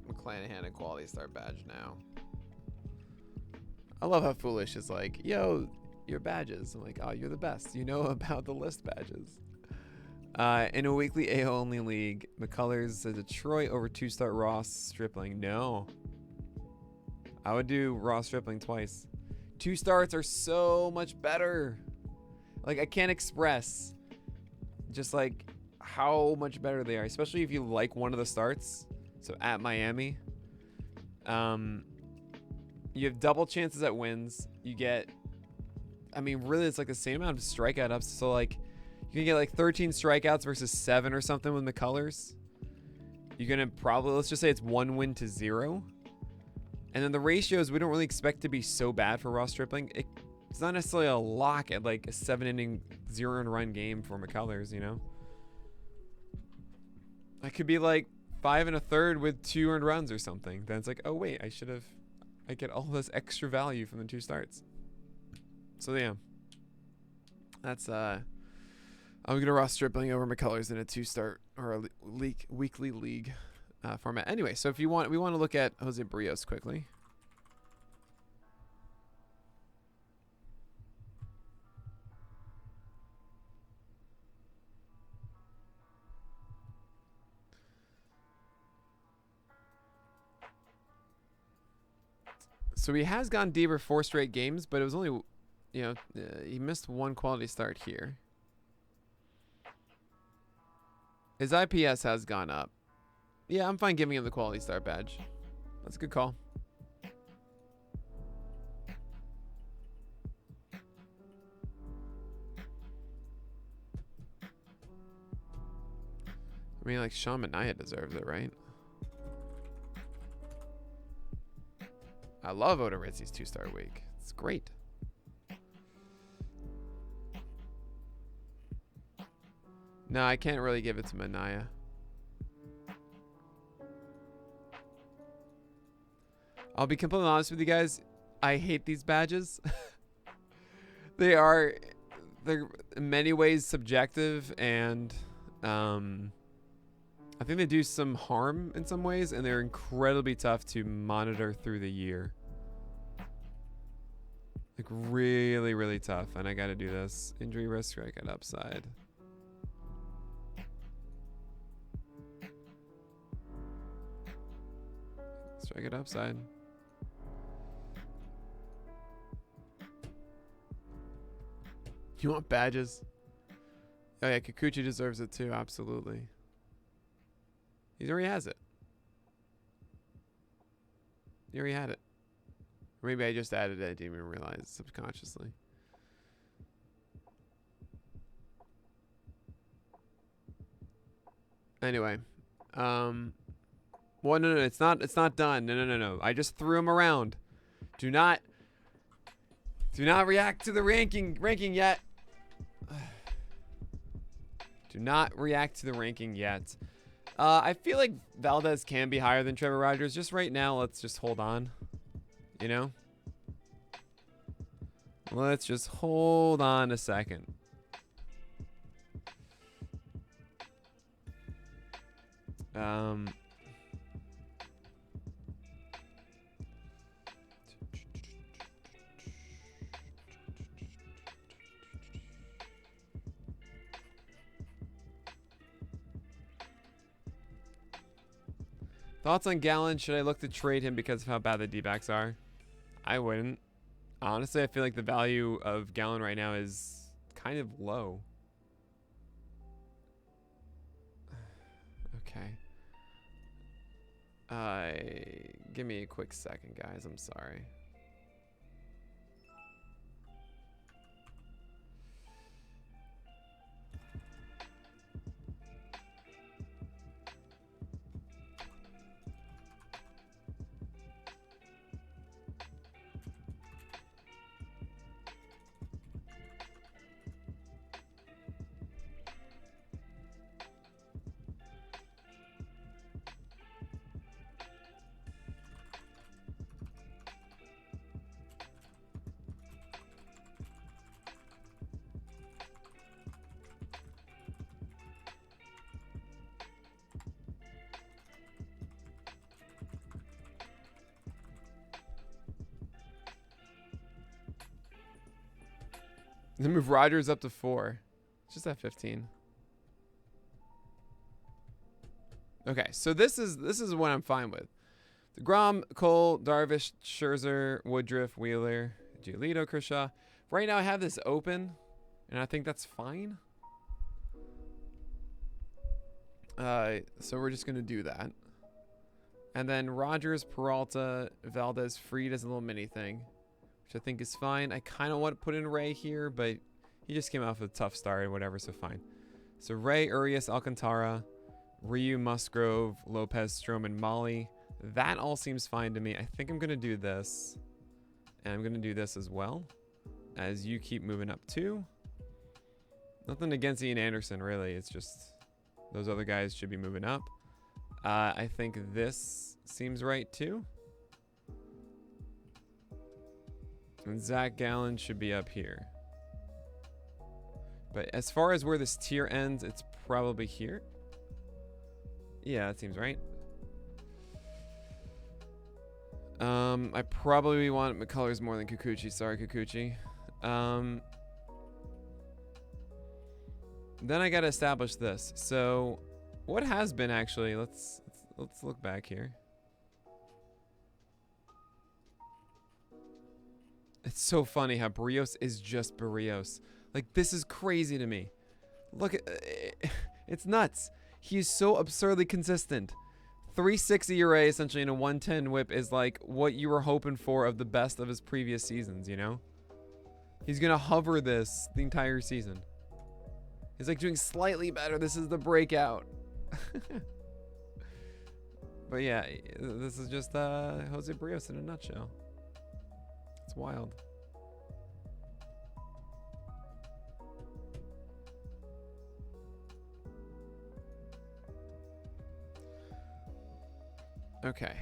McClanahan a quality start badge now. I love how Foolish is like, yo, your badges. I'm like, oh, you're the best. You know about the list badges. In a weekly AO only league, McCullers says Detroit over 2-start Ross Stripling. No. I would do Ross Stripling twice. 2 starts are so much better. Like, I can't express just like how much better they are, especially if you like one of the starts. So at Miami, you have double chances at wins. You get, I mean, really, it's like the same amount of strikeout ups. So like, you can get like 13 strikeouts versus 7 or something with McCullers. You're gonna probably, let's just say it's 1 win to 0. And then the ratios we don't really expect to be so bad for Ross Stripling. It's not necessarily a lock at like a 7-inning 0-run game for McCullers, you know? I could be like 5 1/3 with 2 earned runs or something. Then it's like, oh wait, I get all this extra value from the 2 starts. So yeah, that's I'm gonna Ross Stripling over McCullers in a 2-start or a weekly league format. Anyway, so if you want, we want to look at Jose Brios quickly. So he has gone deeper 4 straight games, but it was only, he missed 1 quality start here. His IPS has gone up. Yeah, I'm fine giving him the quality start badge. That's a good call. I mean, like, Sean Manaea deserves it, right? I love Odorizzi's 2-star week. It's great. No, I can't really give it to Manaea. I'll be completely honest with you guys. I hate these badges. They're in many ways subjective, and I think they do some harm in some ways, and they're incredibly tough to monitor through the year. Like, really, really tough. And I got to do this. Injury risk, strikeout upside. Strikeout upside. You want badges? Oh yeah, Kikuchi deserves it too. Absolutely. He already has it. He already had it. Or maybe I just added it. I didn't even realize subconsciously. Anyway, well, no, it's not done. No. I just threw him around. Do not react to the ranking yet. Do not react to the ranking yet. I feel like Valdez can be higher than Trevor Rogers. Just right now, let's just hold on. You know? Let's just hold on a second. Thoughts on Gallon? Should I look to trade him because of how bad the D-backs are? I wouldn't. Honestly, I feel like the value of Gallon right now is kind of low. Okay. Give me a quick second, guys. I'm sorry. Then move Rogers up to 4. Just at 15. Okay, so this is what I'm fine with. DeGrom, Cole, Darvish, Scherzer, Woodruff, Wheeler, Giolito, Kershaw. Right now I have this open, and I think that's fine. So we're just gonna do that. And then Rogers, Peralta, Valdez, Fried as a little mini thing, which I think is fine. I kind of want to put in Ray here, but he just came off with a tough start or whatever, so fine. So Ray, Urias, Alcantara, Ryu, Musgrove, Lopez, Stroman, Molly. That all seems fine to me. I think I'm going to do this. And I'm going to do this as well, as you keep moving up too. Nothing against Ian Anderson, really. It's just those other guys should be moving up. I think this seems right too. And Zach Gallen should be up here. But as far as where this tier ends, it's probably here. Yeah, that seems right. I probably want McCullers more than Kikuchi. Sorry, Kikuchi. Then I gotta establish this. So, what has been actually? Let's look back here. It's so funny how Brios is just Brios. Like, this is crazy to me. Look at it's nuts. He's so absurdly consistent. 360 ERA essentially and a 110 whip is like what you were hoping for of the best of his previous seasons, you know? He's gonna hover this the entire season. He's like doing slightly better. This is the breakout. But yeah, this is just Jose Brios in a nutshell. It's wild. Okay.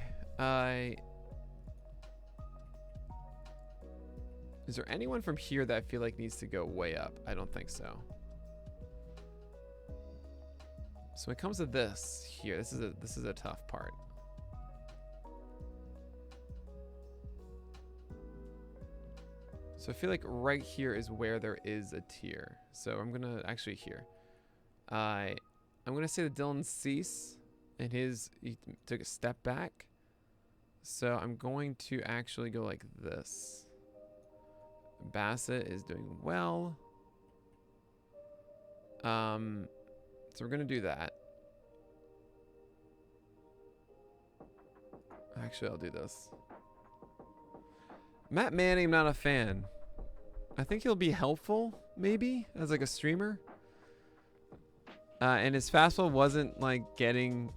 Is there anyone from here that I feel like needs to go way up? I don't think so. So when it comes to this here, this is a tough part. So I feel like right here is where there is a tier. So I'm gonna actually here. I'm gonna say that Dylan Cease and he took a step back. So I'm going to actually go like this. Bassett is doing well. So we're gonna do that. Actually, I'll do this. Matt Manning, I'm not a fan. I think he'll be helpful, maybe, as like a streamer. And his fastball wasn't like getting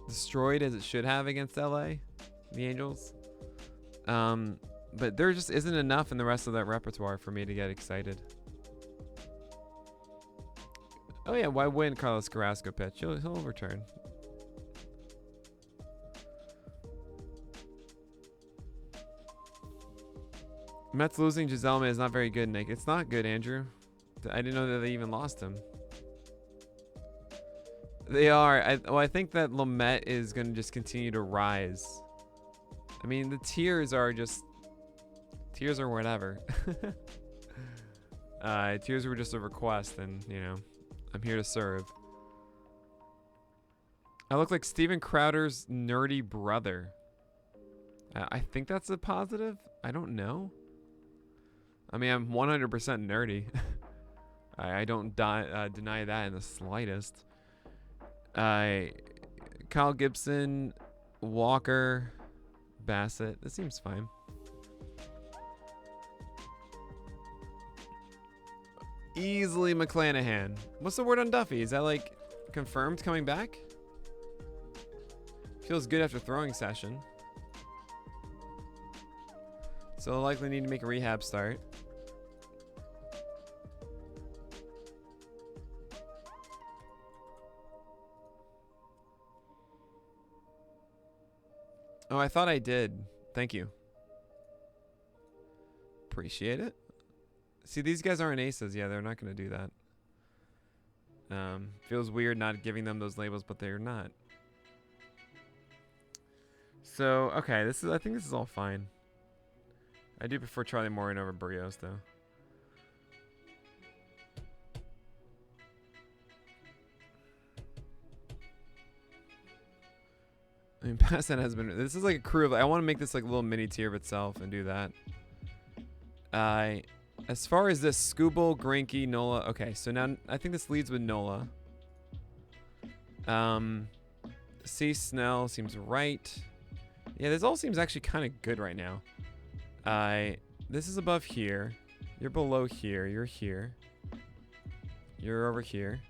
destroyed as it should have against LA, the Angels. But there just isn't enough in the rest of that repertoire for me to get excited. Oh yeah, why wouldn't Carlos Carrasco pitch? He'll return. Mets losing Giselme is not very good, Nick. It's not good, Andrew. I didn't know that they even lost him. They are. I think that Lamet is going to just continue to rise. I mean, the tiers are just... Tiers are whatever. Tiers were just a request, and, you know, I'm here to serve. I look like Steven Crowder's nerdy brother. I think that's a positive. I don't know. I mean, I'm 100% nerdy. I don't deny that in the slightest. Kyle Gibson, Walker, Bassett. This seems fine. Easily McClanahan. What's the word on Duffy? Is that like confirmed coming back? Feels good after throwing session. So I'll likely need to make a rehab start. Oh, I thought I did. Thank you. Appreciate it. See, these guys aren't aces. Yeah, they're not going to do that. Feels weird not giving them those labels, but they're not. So, okay, I think this is all fine. I do prefer Charlie Morton over Brios, though. I mean, past that has been... This is like a crew of... I want to make this like a little mini tier of itself and do that. As far as this, Scooble, Greinke, Nola... Okay, so now I think this leads with Nola. C. Snell seems right. Yeah, this all seems actually kind of good right now. This is above here. You're below here. You're here. You're over here.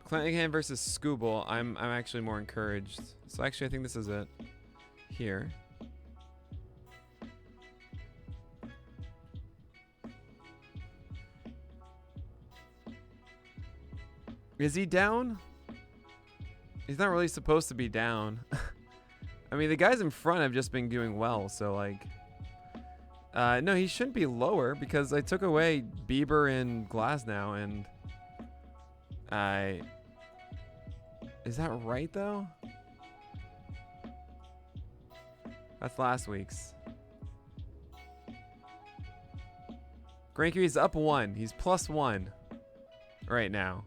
Clannigan versus Scooble. I'm actually more encouraged. So actually, I think this is it. Here. Is he down? He's not really supposed to be down. I mean, the guys in front have just been doing well, so like... no, he shouldn't be lower because I took away Bieber and Glasnow, and... Is that right, though? That's last week's. Greinke is up 1. He's +1 right now.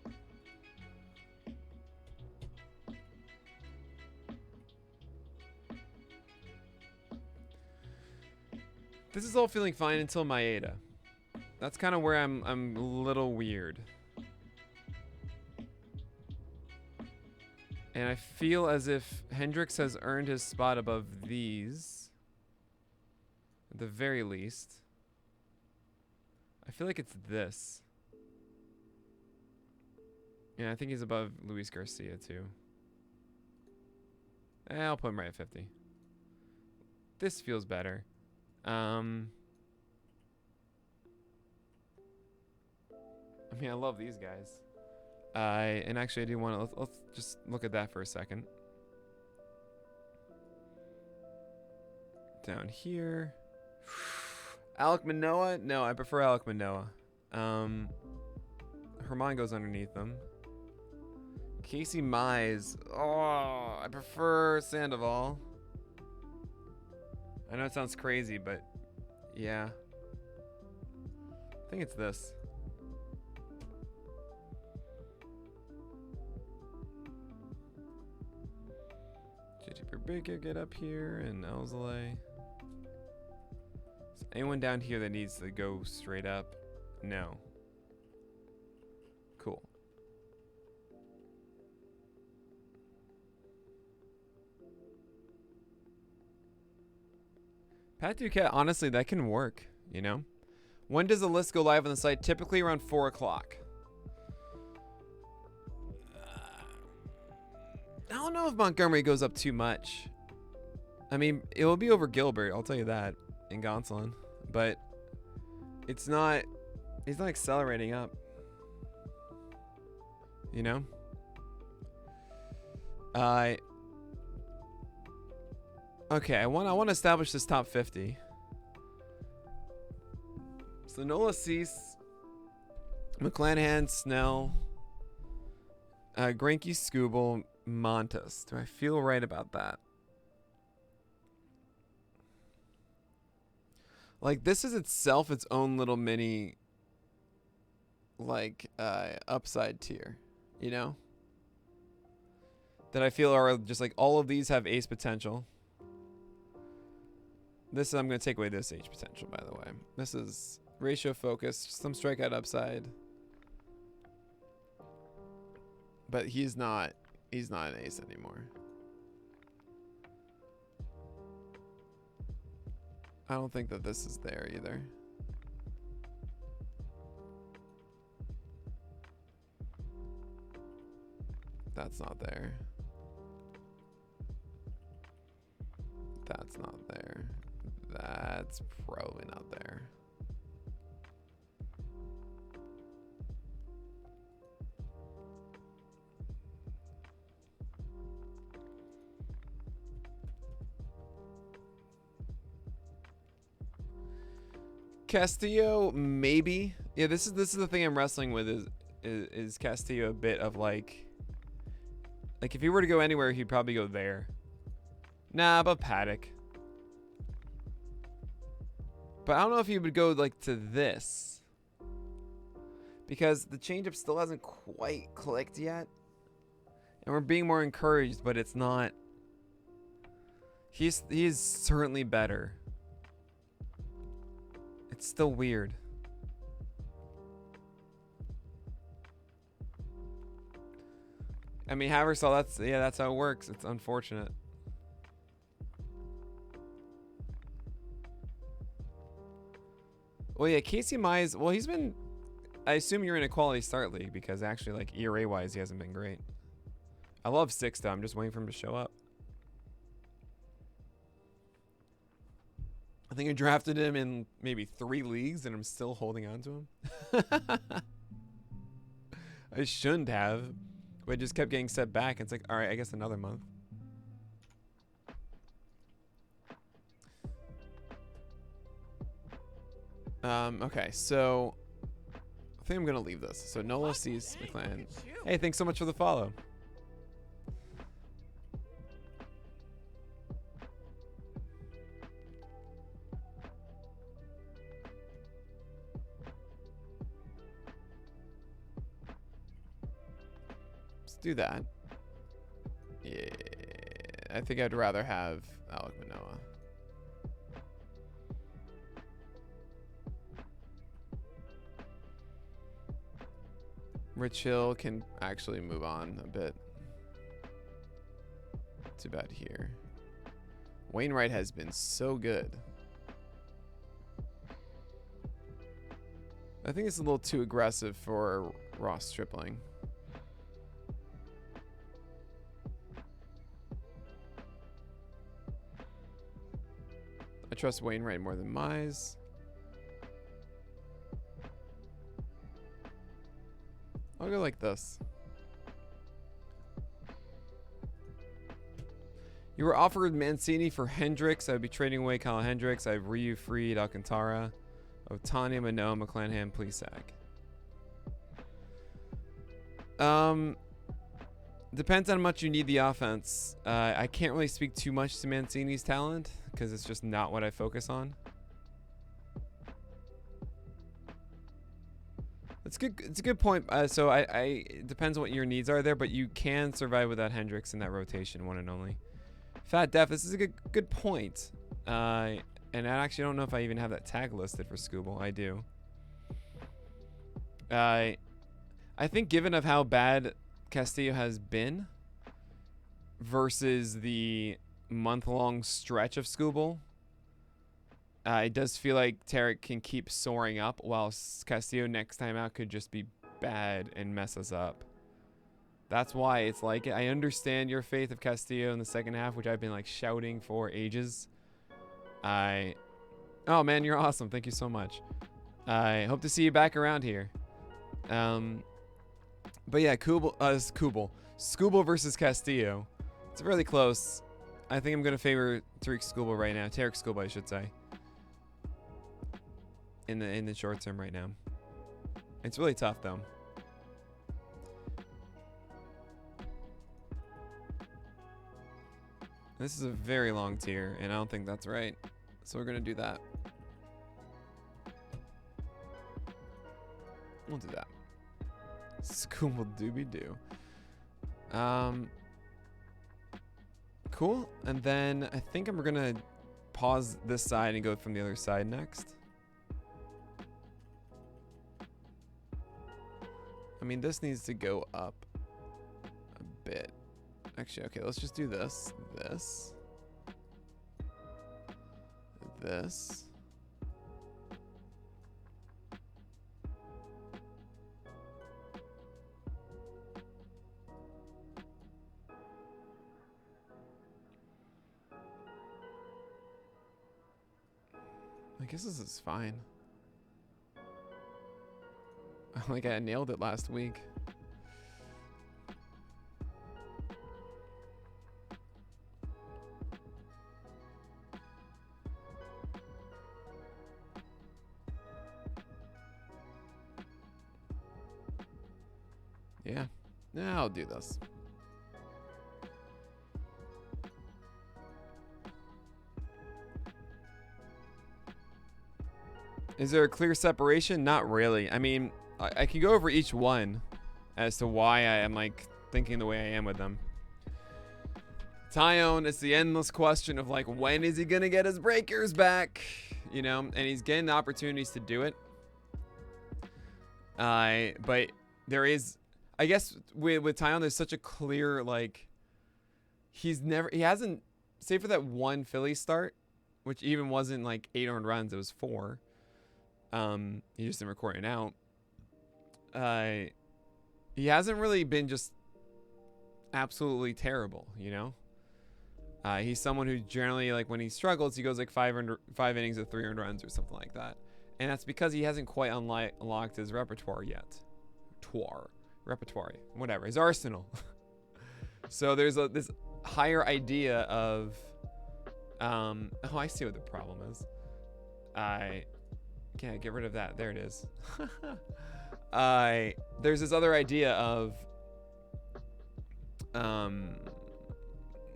This is all feeling fine until Maeda. That's kind of where I'm a little weird. And I feel as if Hendricks has earned his spot above these. At the very least. I feel like it's this. Yeah, I think he's above Luis Garcia too. I'll put him right at 50. This feels better. I mean, I love these guys. And actually, I do want to... Let's just look at that for a second. Down here. Alek Manoah? No, I prefer Alek Manoah. Herman goes underneath them. Casey Mize. Oh, I prefer Sandoval. I know it sounds crazy, but yeah. I think it's this. JT Baker get up here, and Elzalay. Is anyone down here that needs to go straight up? No. Pat Duquette, honestly, that can work, you know? When does the list go live on the site? Typically around 4 o'clock. I don't know if Montgomery goes up too much. I mean, it will be over Gilbert, I'll tell you that, in Gonsolin. But it's not, he's not accelerating up. You know? Okay, I want to establish this top 50. So Nola Cease, McClanahan, Snell, Greinke, Skubal, Montes. Do I feel right about that? Like, this is itself its own little mini, like, upside tier, you know? That I feel are just like, all of these have ace potential. This, I'm going to take away this ace potential, by the way. This is ratio focused, some strikeout upside. But he's not an ace anymore. I don't think that this is there either. That's not there. That's not there. That's probably not there. Castillo, maybe. Yeah, this is the thing I'm wrestling with is Castillo a bit of like if he were to go anywhere, he'd probably go there. Nah, but Paddock. But I don't know if he would go like to this. Because the changeup still hasn't quite clicked yet. And we're being more encouraged, but it's not. He's certainly better. It's still weird. I mean, Haversall, that's how it works. It's unfortunate. Well, yeah, Casey Mize, well, he's been, I assume you're in a quality start league because actually, like, ERA-wise, he hasn't been great. I love Sixto. I'm just waiting for him to show up. I think I drafted him in maybe 3 leagues, and I'm still holding on to him. I shouldn't have, but it just kept getting set back. It's like, all right, I guess another month. Okay, so I think I'm gonna leave this. So Nola Cease, McClan. Hey, thanks so much for the follow. Let's do that. Yeah, I think I'd rather have Alec Manoah. Rich Hill can actually move on a bit. Too bad here. Wainwright has been so good. I think it's a little too aggressive for Ross Stripling. I trust Wainwright more than Mize. I'll go like this. You were offered Mancini for Hendricks. I would be trading away Kyle Hendricks. I have Ryu, Fried, Alcantara, Otani, Manoah, McClanahan, Plesac. Depends on how much you need the offense. I can't really speak too much to Mancini's talent because it's just not what I focus on. It's good. It's a good point. So it depends on what your needs are there, but you can survive without Hendricks in that rotation, one and only. Fat Def, this is a good point. And I actually don't know if I even have that tag listed for Skubal. I do. I think given of how bad Castillo has been versus the month-long stretch of Skubal, It does feel like Tarek can keep soaring up, while Castillo next time out could just be bad and mess us up. That's why it's like it. I understand your faith of Castillo in the second half, which I've been like shouting for ages. Oh man, you're awesome. Thank you so much. I hope to see you back around here. But yeah, Skubal versus Castillo. It's really close. I think I'm gonna favor Tarek Skubal right now. Tarek Skubal, I should say. In the short term right now. It's really tough though. This is a very long tier, and I don't think that's right. So we're gonna do that. We'll do that. School doobie doo. Cool. And then I think I'm gonna pause this side and go from the other side next. I mean, this needs to go up a bit. Actually, okay, let's just do this. This. I guess this is fine. Like I nailed it last week. Yeah, I'll do this. Is there a clear separation? Not really. I mean, I can go over each one as to why I am like thinking the way I am with them. Tyone, it's the endless question of like, when is he gonna get his breakers back? You know, and he's getting the opportunities to do it. But there is, I guess with Tyone, there's such a clear like, he hasn't, save for that one Philly start, which even wasn't like 8 earned runs, it was 4. He just didn't record it out. He hasn't really been just absolutely terrible, you know? He's someone who generally, like, when he struggles, he goes like 5 innings of 3 earned runs or something like that. And that's because he hasn't quite unlocked his repertoire yet. Repertoire, whatever, his arsenal. So there's this higher idea of, oh, I see what the problem is. I can't get rid of that. There it is. There's this other idea of,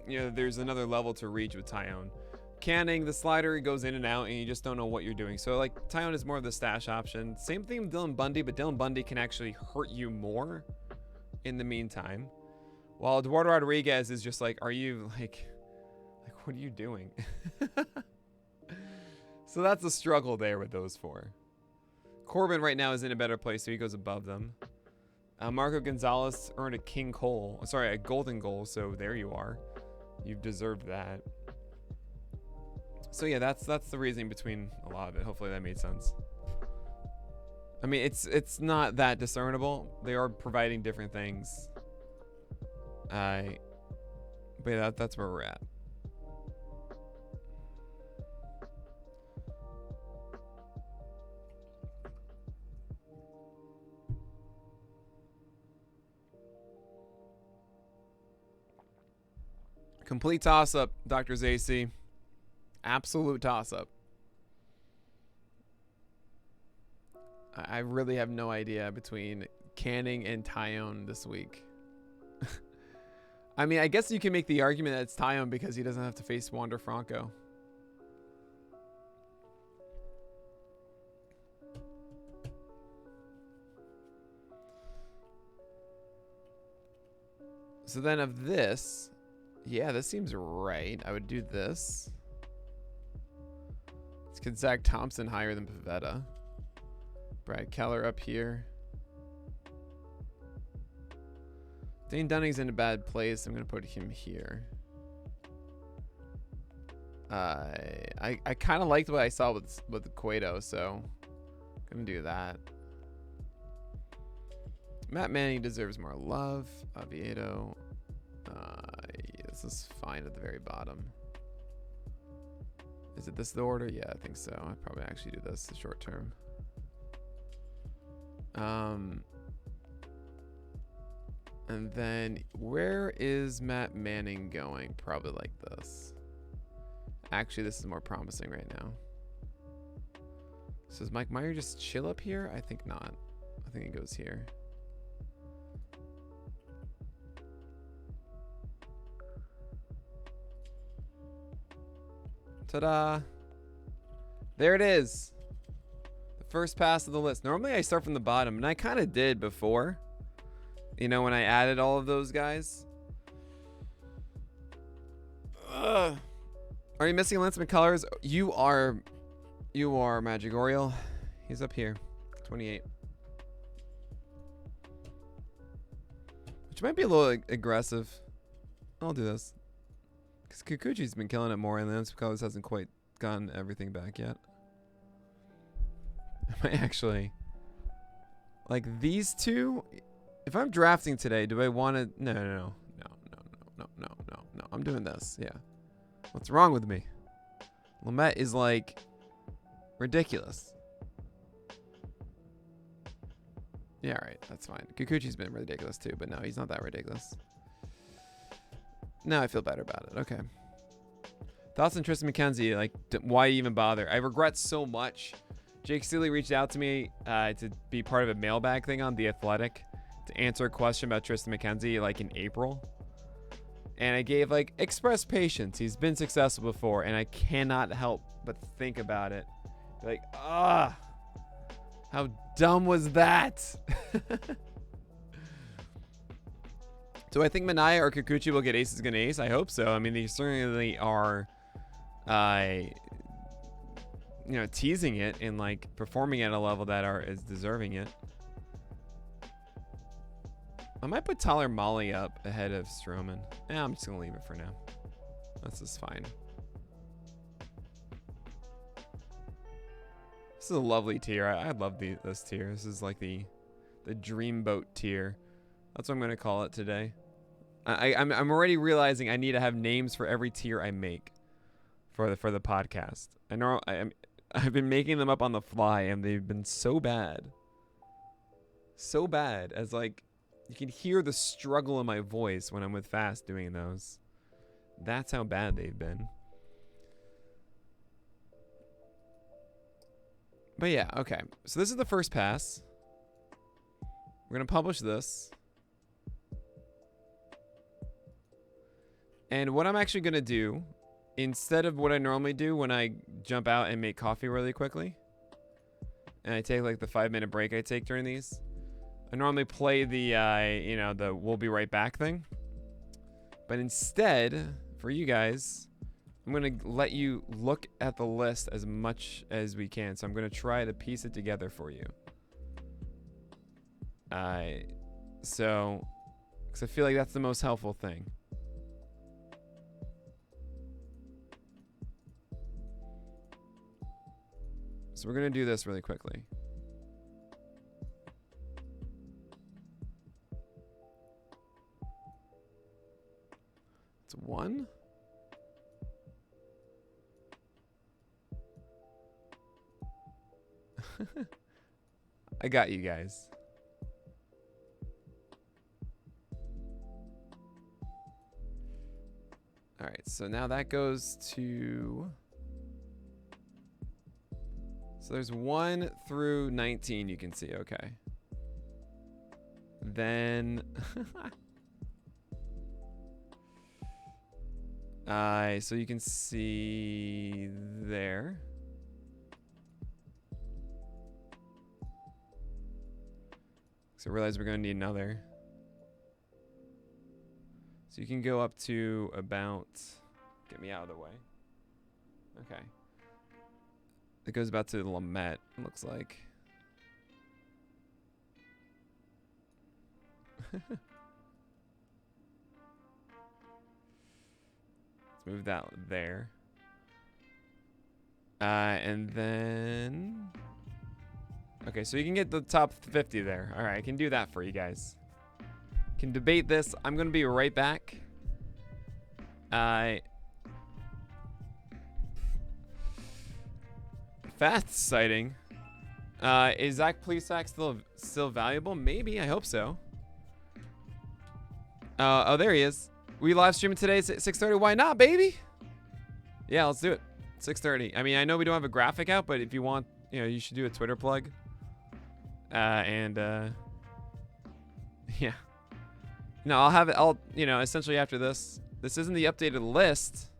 you know, there's another level to reach with Tyone. Canning, the slider goes in and out, and you just don't know what you're doing. So, like, Tyone is more of the stash option. Same thing with Dylan Bundy, but Dylan Bundy can actually hurt you more in the meantime. While Eduardo Rodriguez is just like, are you, like what are you doing? So that's a struggle there with those 4. Corbin right now is in a better place, so he goes above them. Marco Gonzalez earned a golden goal, so there you are. You've deserved that. So yeah, that's the reasoning between a lot of it. Hopefully that made sense. I mean, it's not that discernible. They are providing different things. But yeah, that's where we're at. Complete toss-up, Dr. Zacy. Absolute toss-up. I really have no idea between Canning and Tyone this week. I mean, I guess you can make the argument that it's Tyone because he doesn't have to face Wander Franco. So then of this, yeah, this seems right. I would do this. Let's get Zach Thompson higher than Pivetta. Brad Keller up here. Dane Dunning's in a bad place. I'm going to put him here. I kind of liked what I saw with Cueto, so gonna do that. Matt Manning deserves more love. Aviado. Yeah, this is fine at the very bottom. Is it this the order? Yeah, I think so. I'd probably actually do this the short term. And then where is Matt Manning going? Probably like this. Actually, this is more promising right now. So does Mike Meyer just chill up here? I think not. I think it goes here. Ta-da! There it is. The first pass of the list. Normally I start from the bottom, and I kind of did before. You know, when I added all of those guys. Ugh. Are you missing Lance McCullers? You are Magic Oriole. He's up here. 28. Which might be a little aggressive. I'll do this. Because Kikuchi's been killing it more, and Lance McCullers hasn't quite gotten everything back yet. I might actually... Like, these two... If I'm drafting today, do I want to... No. I'm doing this, yeah. What's wrong with me? Lamette is, like, ridiculous. Yeah, alright, that's fine. Kikuchi's been ridiculous, too, but no, he's not that ridiculous. Now I feel better about it. Okay. Thoughts on Tristan McKenzie? Like, why even bother? I regret so much. Jake Steele reached out to me to be part of a mailbag thing on The Athletic to answer a question about Tristan McKenzie, like, in April. And I gave, like, express patience. He's been successful before, and I cannot help but think about it. Like, how dumb was that? Do I think Minaya or Kikuchi will get aces gonna ace? I hope so. I mean, they certainly are, teasing it and, like, performing at a level that is deserving it. I might put Tyler Molly up ahead of Stroman. Yeah, I'm just gonna leave it for now. This is fine. This is a lovely tier. I love this tier. This is like the Dreamboat tier. That's what I'm gonna call it today. I'm already realizing I need to have names for every tier I make for the podcast. I know I've been making them up on the fly, and they've been so bad. So bad, as like you can hear the struggle in my voice when I'm with Fast doing those. That's how bad they've been. But yeah, okay. So this is the first pass. We're going to publish this. And what I'm actually going to do, instead of what I normally do when I jump out and make coffee really quickly, and I take like the 5-minute break I take during these, I normally play the we'll be right back thing. But instead, for you guys, I'm going to let you look at the list as much as we can. So I'm going to try to piece it together for you. Because I feel like that's the most helpful thing. So we're going to do this really quickly. It's 1. I got you guys. All right, so now that goes to... So there's 1 through 19 you can see, okay. Then... so you can see there. So I realize we're going to need another. So you can go up to about... Get me out of the way. Okay. It goes about to the Lamette, it looks like. Let's move that there. And then... Okay, so you can get the top 50 there. All right, I can do that for you guys. Can debate this. I'm going to be right back. Fast sighting. Is Zach Plesac still valuable? Maybe. I hope so. Oh, there he is. We live streaming today at 6:30. Why not, baby? Yeah, let's do it. 6:30. I mean, I know we don't have a graphic out, but if you want, you should do a Twitter plug. Yeah. No, I'll have it. Essentially after this. This isn't the updated list.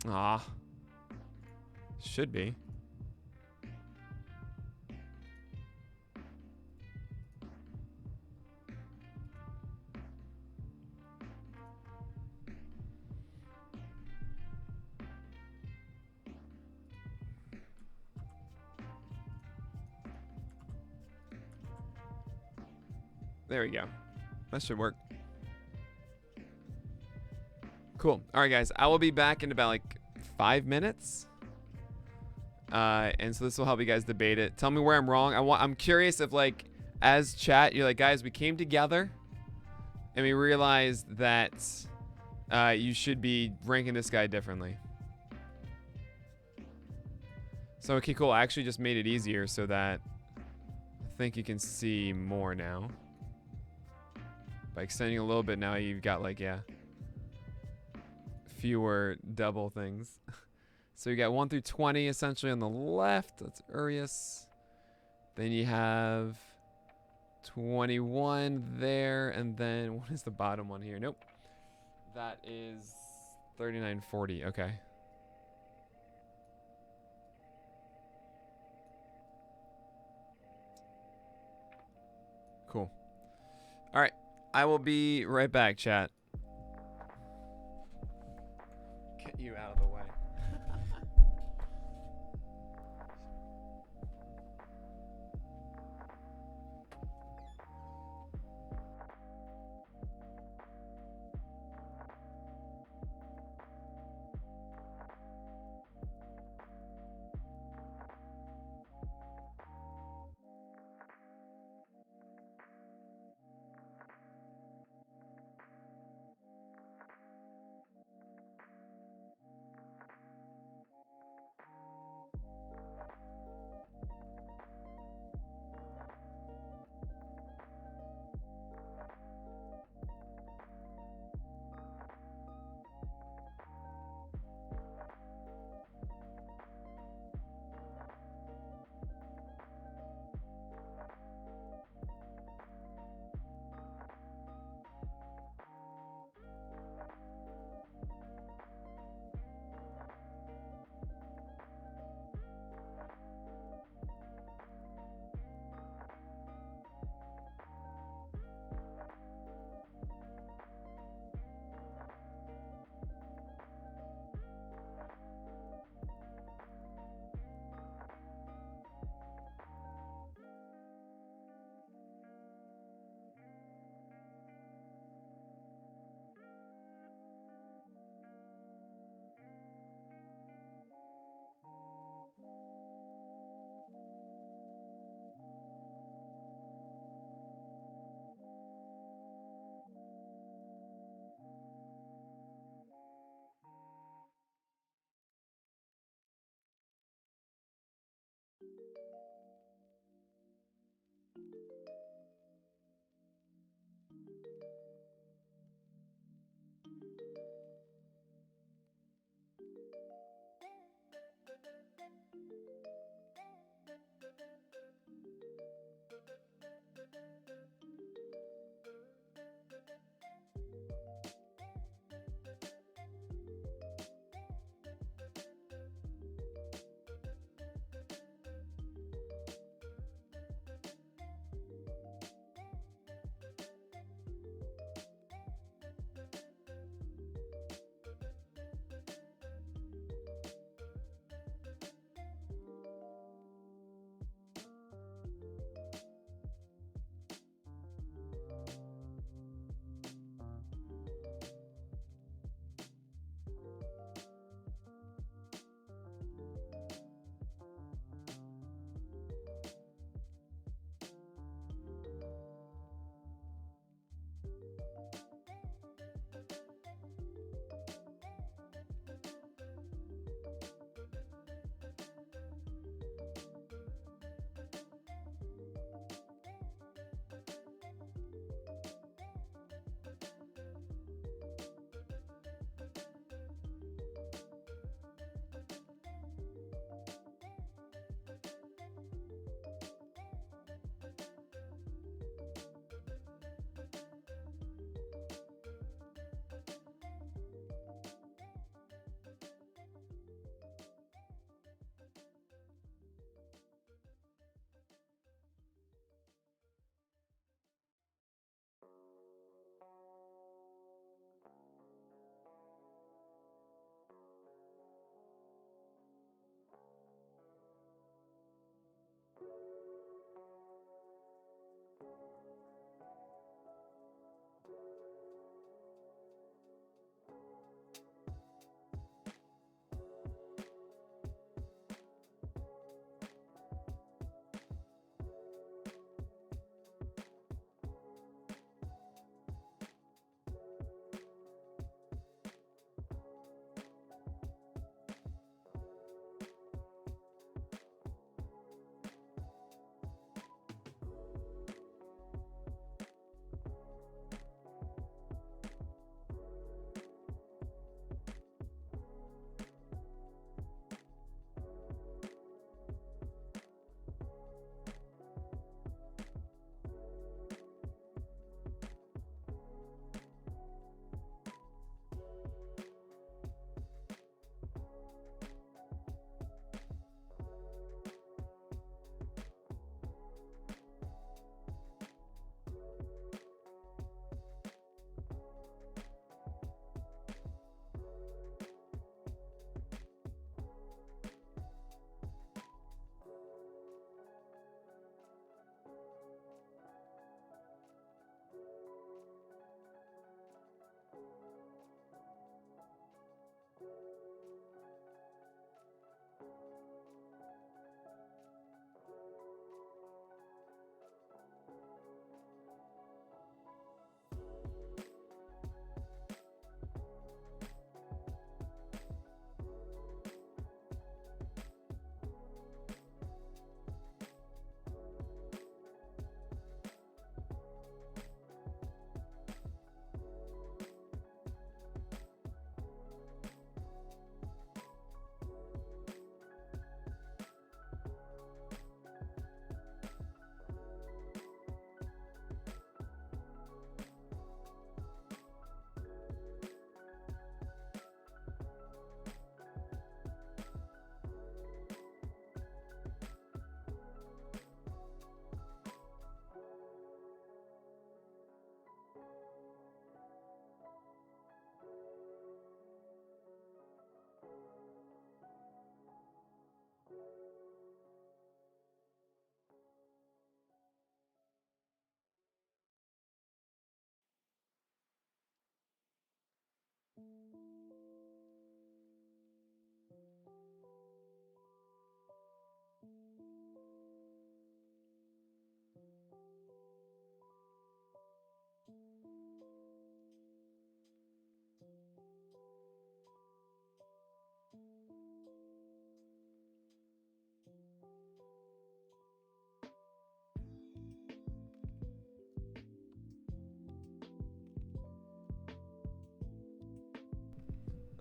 Ah. Should be. There we go. That should work. Cool. All right, guys. I will be back in about like 5 minutes. And so this will help you guys debate it. Tell me where I'm wrong. I'm curious if, like, as chat, you're like, guys, we came together and we realized that you should be ranking this guy differently. So, okay, cool. I actually just made it easier so that I think you can see more now. By extending a little bit now, you've got, like, yeah, fewer double things. So you got 1 through 20 essentially on the left. That's Urias. Then you have 21 there. And then what is the bottom one here? Nope. That is 3940. Okay. Cool. All right. I will be right back, chat. Get you out of the way.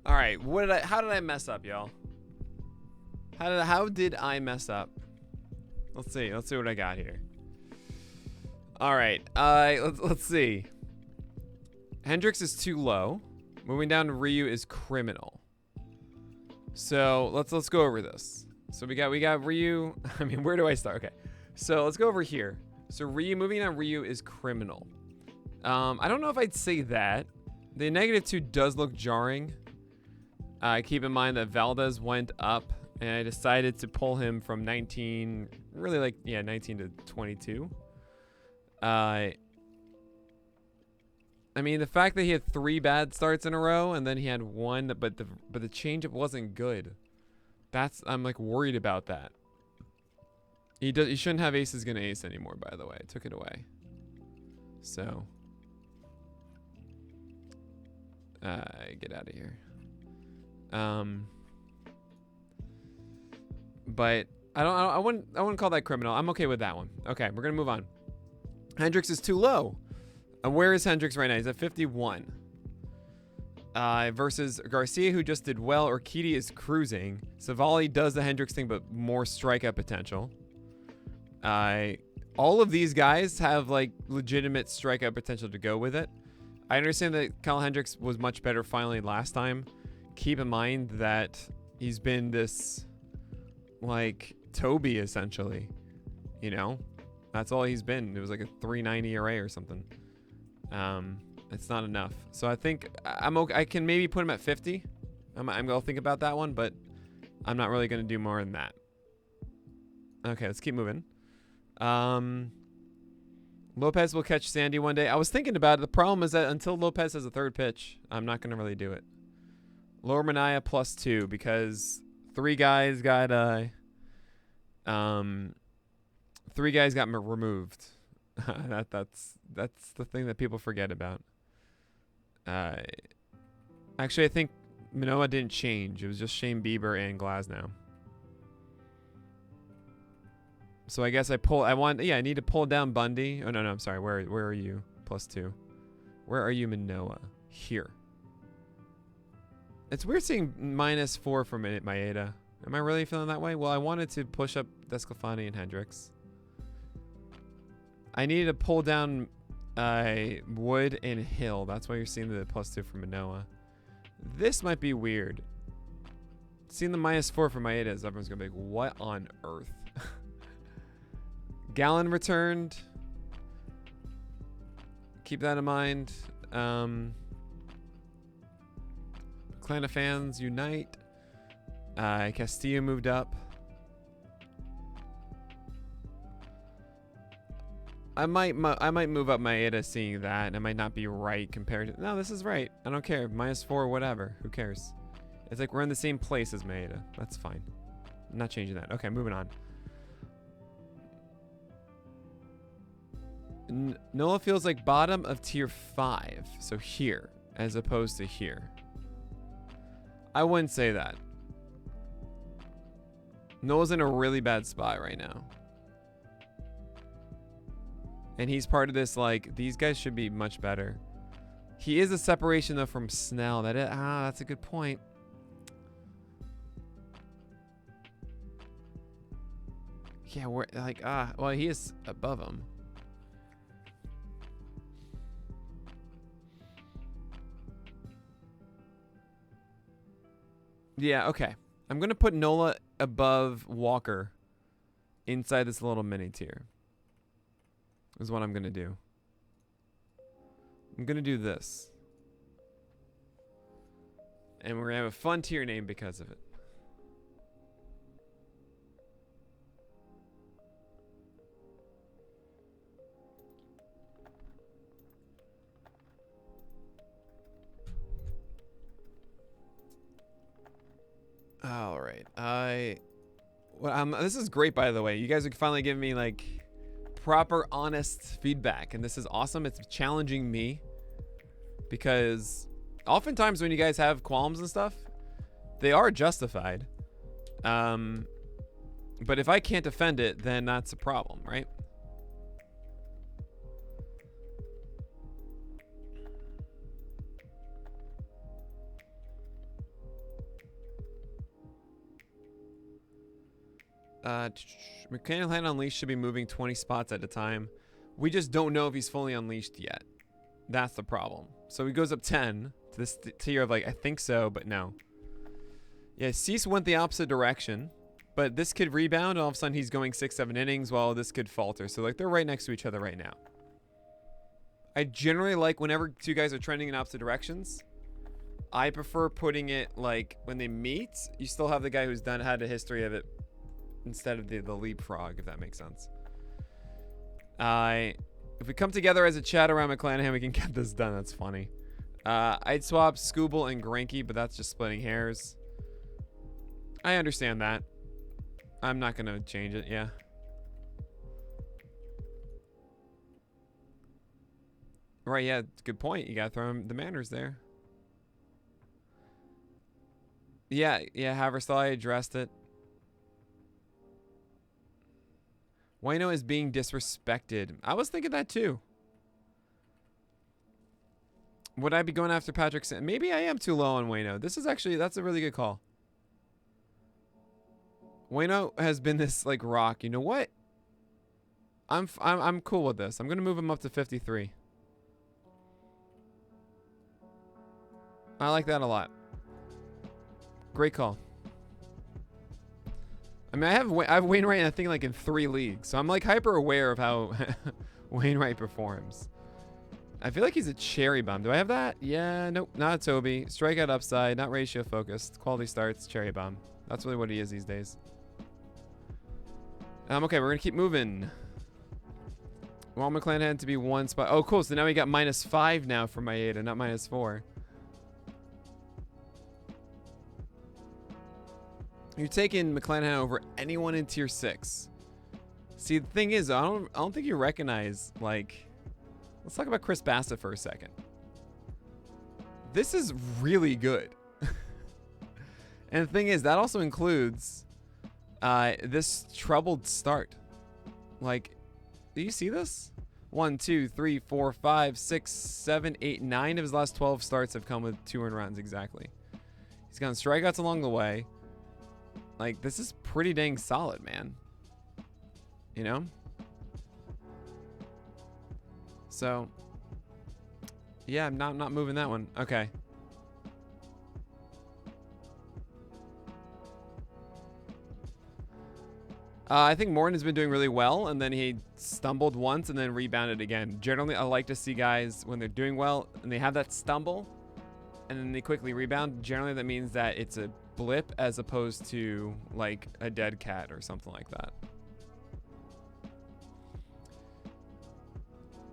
All right, how did I mess up, y'all? How did I mess up? Let's see what I got here. All right, let's see. Hendrix is too low. Moving down to Ryu is criminal. So let's go over this. So we got Ryu. I mean, where do I start? Okay, so let's go over here. So Ryu, moving down Ryu is criminal. I don't know if I'd say that. The -2 does look jarring. Keep in mind that Valdez went up, and I decided to pull him from 19, really 19 to 22. I mean, the fact that he had 3 bad starts in a row, and then he had 1, but the changeup wasn't good. I'm like worried about that. He shouldn't have aces gonna ace anymore. By the way, I took it away. So, get out of here. But I wouldn't call that criminal. I'm okay with that one. Okay, we're gonna move on. Hendrix is too low. Where is Hendrix right now? He's at 51. Versus Garcia, who just did well. Urquidy is cruising. Savali does the Hendrix thing, but more strikeout potential. All of these guys have like legitimate strikeout potential to go with it. I understand that Kyle Hendricks was much better finally last time. Keep in mind that he's been this like Toby essentially. You know, that's all he's been. It was like a 3.90 ERA or something. It's not enough. So I think I'm okay. I can maybe put him at 50. I'm gonna think about that one, but I'm not really gonna do more than that. Okay, let's keep moving. Lopez will catch Sandy one day. I was thinking about it. The problem is that until Lopez has a third pitch, I'm not gonna really do it. Lower Manaya +2 because 3 guys got removed. That's the thing that people forget about. Actually, I think Manoa didn't change. It was just Shane Bieber and Glasnow. So I guess I need to pull down Bundy. Oh no, I'm sorry. Where are you? +2. Where are you, Manoa? Here. It's weird seeing -4 for Maeda. Am I really feeling that way? Well, I wanted to push up Desclafani and Hendricks. I needed to pull down Wood and Hill. That's why you're seeing the +2 for Manoa. This might be weird. Seeing the -4 for Maeda is everyone's gonna be like, what on earth? Gallon returned. Keep that in mind. Clan of Fans unite. Castillo moved up. I might move up Maeda seeing that, and it might not be right compared to... No, this is right. I don't care. -4, whatever. Who cares? It's like we're in the same place as Maeda. That's fine. I'm not changing that. Okay, moving on. Nola feels like bottom of tier 5. So here, as opposed to here. I wouldn't say that. Nola's in a really bad spot right now. And he's part of this, like, these guys should be much better. He is a separation, though, from Snell. That's a good point. Yeah, we're like, well, he is above him. Yeah, okay. I'm going to put Nola above Walker inside this little mini tier. Is what I'm going to do. I'm going to do this. And we're going to have a fun tier name because of it. All right. This is great, by the way. You guys are finally giving me like proper, honest feedback, and this is awesome. It's challenging me because oftentimes when you guys have qualms and stuff, they are justified. But if I can't defend it, then that's a problem, right? McClanahan Unleashed should be moving 20 spots at a time. We just don't know if he's fully unleashed yet. That's the problem. So he goes up 10 to this tier of like, I think so, but no. Yeah, Cease went the opposite direction. But this could rebound, and all of a sudden he's going 6-7 innings, while this could falter. So like they're right next to each other right now. I generally like whenever two guys are trending in opposite directions. I prefer putting it like when they meet, you still have the guy who's had a history of it instead of the leapfrog, if that makes sense. If we come together as a chat around McClanahan, we can get this done. That's funny. I'd swap Scooble and Greinke, but that's just splitting hairs. I understand that. I'm not going to change it, yeah. Right, yeah, good point. You got to throw him the manners there. Yeah, Haversaw, I addressed it. Waino is being disrespected. I was thinking that too. Would I be going after Patrick? Maybe I am too low on Waino. This is actually, that's a really good call. Waino has been this like rock. You know what? I'm cool with this. I'm gonna move him up to 53. I like that a lot. Great call. I mean, I have Wainwright, I think, like in 3 leagues, so I'm like hyper aware of how Wainwright performs. I feel like he's a cherry bomb. Do I have that? Yeah, nope, not a Toby. Strikeout upside, not ratio focused. Quality starts, cherry bomb. That's really what he is these days. Okay, we're gonna keep moving. Want McClanahan to be 1 spot. Oh, cool. So now we got -5 now for Maeda, not -4. You're taking McClanahan over anyone in tier 6. See, the thing is, I don't think you recognize, like, let's talk about Chris Bassett for a second. This is really good. And the thing is, that also includes this troubled start. Like, do you see this? 1, 2, 3, 4, 5, 6, 7, 8, 9 of his last 12 starts have come with 2 earned runs exactly. He's gotten strikeouts along the way. Like, this is pretty dang solid, man. You know? So, yeah, I'm not moving that one. Okay. I think Morton has been doing really well, and then he stumbled once and then rebounded again. Generally, I like to see guys, when they're doing well and they have that stumble and then they quickly rebound, generally that means that it's a blip as opposed to like a dead cat or something like that.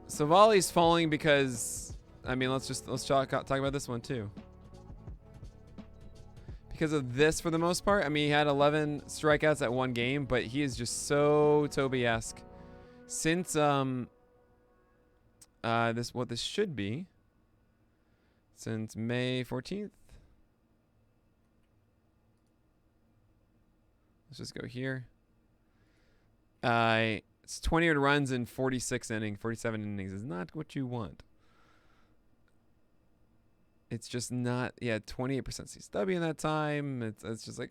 Savali's falling because, I mean, let's talk about this one too. Because of this, for the most part, I mean, he had 11 strikeouts at 1 game, but he is just so Toby-esque. Since this should be since May 14th. Let's just go here. It's 20 earned runs in 47 innings is not what you want. It's just not, yeah, 28% CSW in that time. It's just like,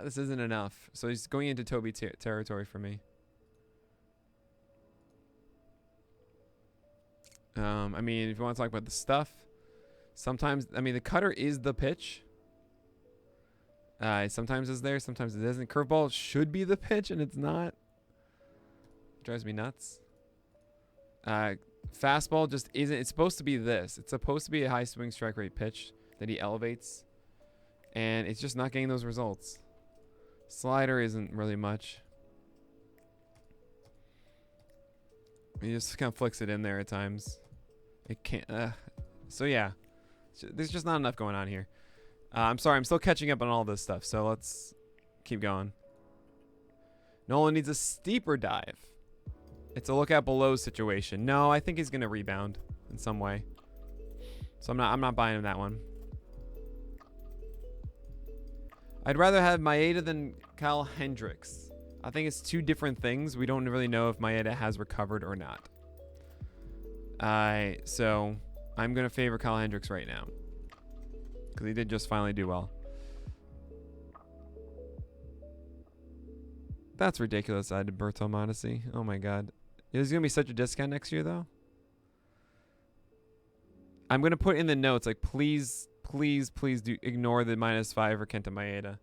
this isn't enough. So he's going into Toby territory for me. I mean, if you want to talk about the stuff, sometimes, I mean, the cutter is the pitch. Sometimes it's there, sometimes it isn't. Curveball should be the pitch, and it's not. It drives me nuts. Fastball just isn't. It's supposed to be this. It's supposed to be a high swing strike rate pitch that he elevates, and it's just not getting those results. Slider isn't really much. He just kind of flicks it in there at times. It can't. So yeah, there's just not enough going on here. I'm sorry, I'm still catching up on all this stuff. So let's keep going. Nolan needs a steeper dive. It's a look out below situation. No, I think he's gonna rebound in some way. So I'm not buying that one. I'd rather have Maeda than Kyle Hendricks. I think it's 2 different things. We don't really know if Maeda has recovered or not. So I'm gonna favor Kyle Hendricks right now because he did just finally do well. That's ridiculous. I did Berto Mondesi. Oh my god. There's gonna be such a discount next year though. I'm gonna put in the notes like please do ignore the -5 for Kenta Maeda.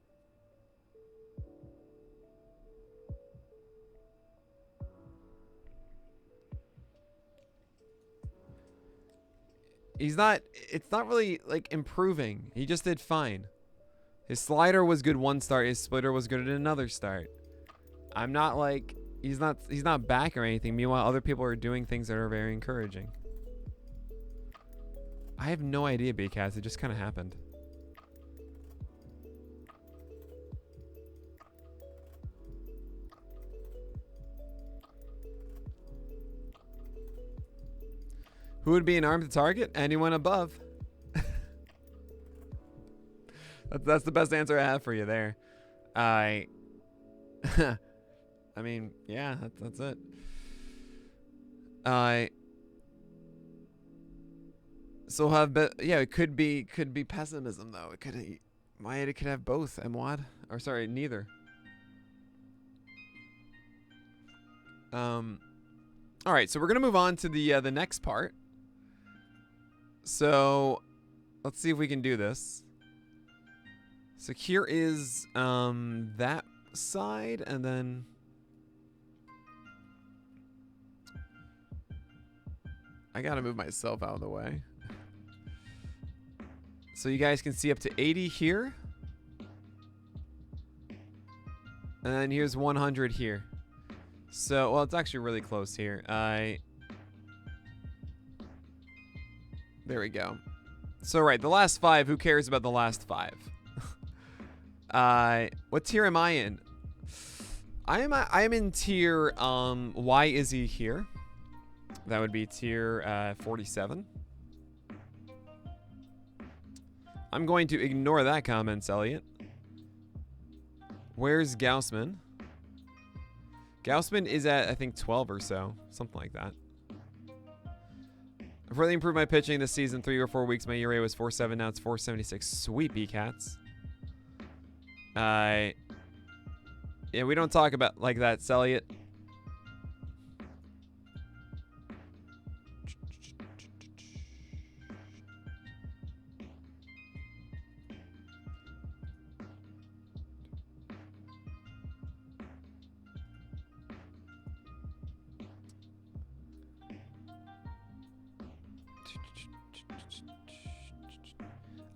It's not really like improving. He just did fine. His slider was good one start, his splitter was good at another start. I'm not like he's not back or anything. Meanwhile, other people are doing things that are very encouraging. I have no idea, BCats. It just kind of happened. Who would be an arm to target? Anyone above. That's the best answer I have for you there. I mean, yeah, that's it. So it could be pessimism though. It could have both. Mwad, or sorry, neither. All right, so we're gonna move on to the next part. So let's see if we can do this. So here is that side, and then I gotta move myself out of the way. So you guys can see up to 80 here. And then here's 100 here. So, well, it's actually really close here. There we go. So, right, the last 5. Who cares about the last 5? What tier am I in? I'm in tier, why is he here? That would be tier 47. I'm going to ignore that comment, Elliot. Where's Gaussman? Gaussman is at, I think, 12 or so. Something like that. I've really improved my pitching this season. 3 or 4 weeks, my ERA was 4.7. Now it's 4.76. Sweet B-Cats. Yeah, we don't talk about like that, Elliot.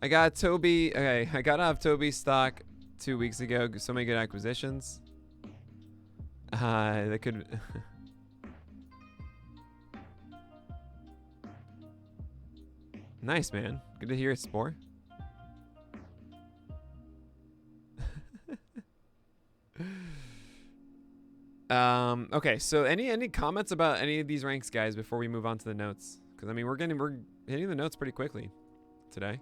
I got Toby. Okay, I got off Toby stock 2 weeks ago. So many good acquisitions. That could. Nice, man. Good to hear it, Spore. Okay, so any comments about any of these ranks, guys, before we move on to the notes? Because I mean, we're hitting the notes pretty quickly today.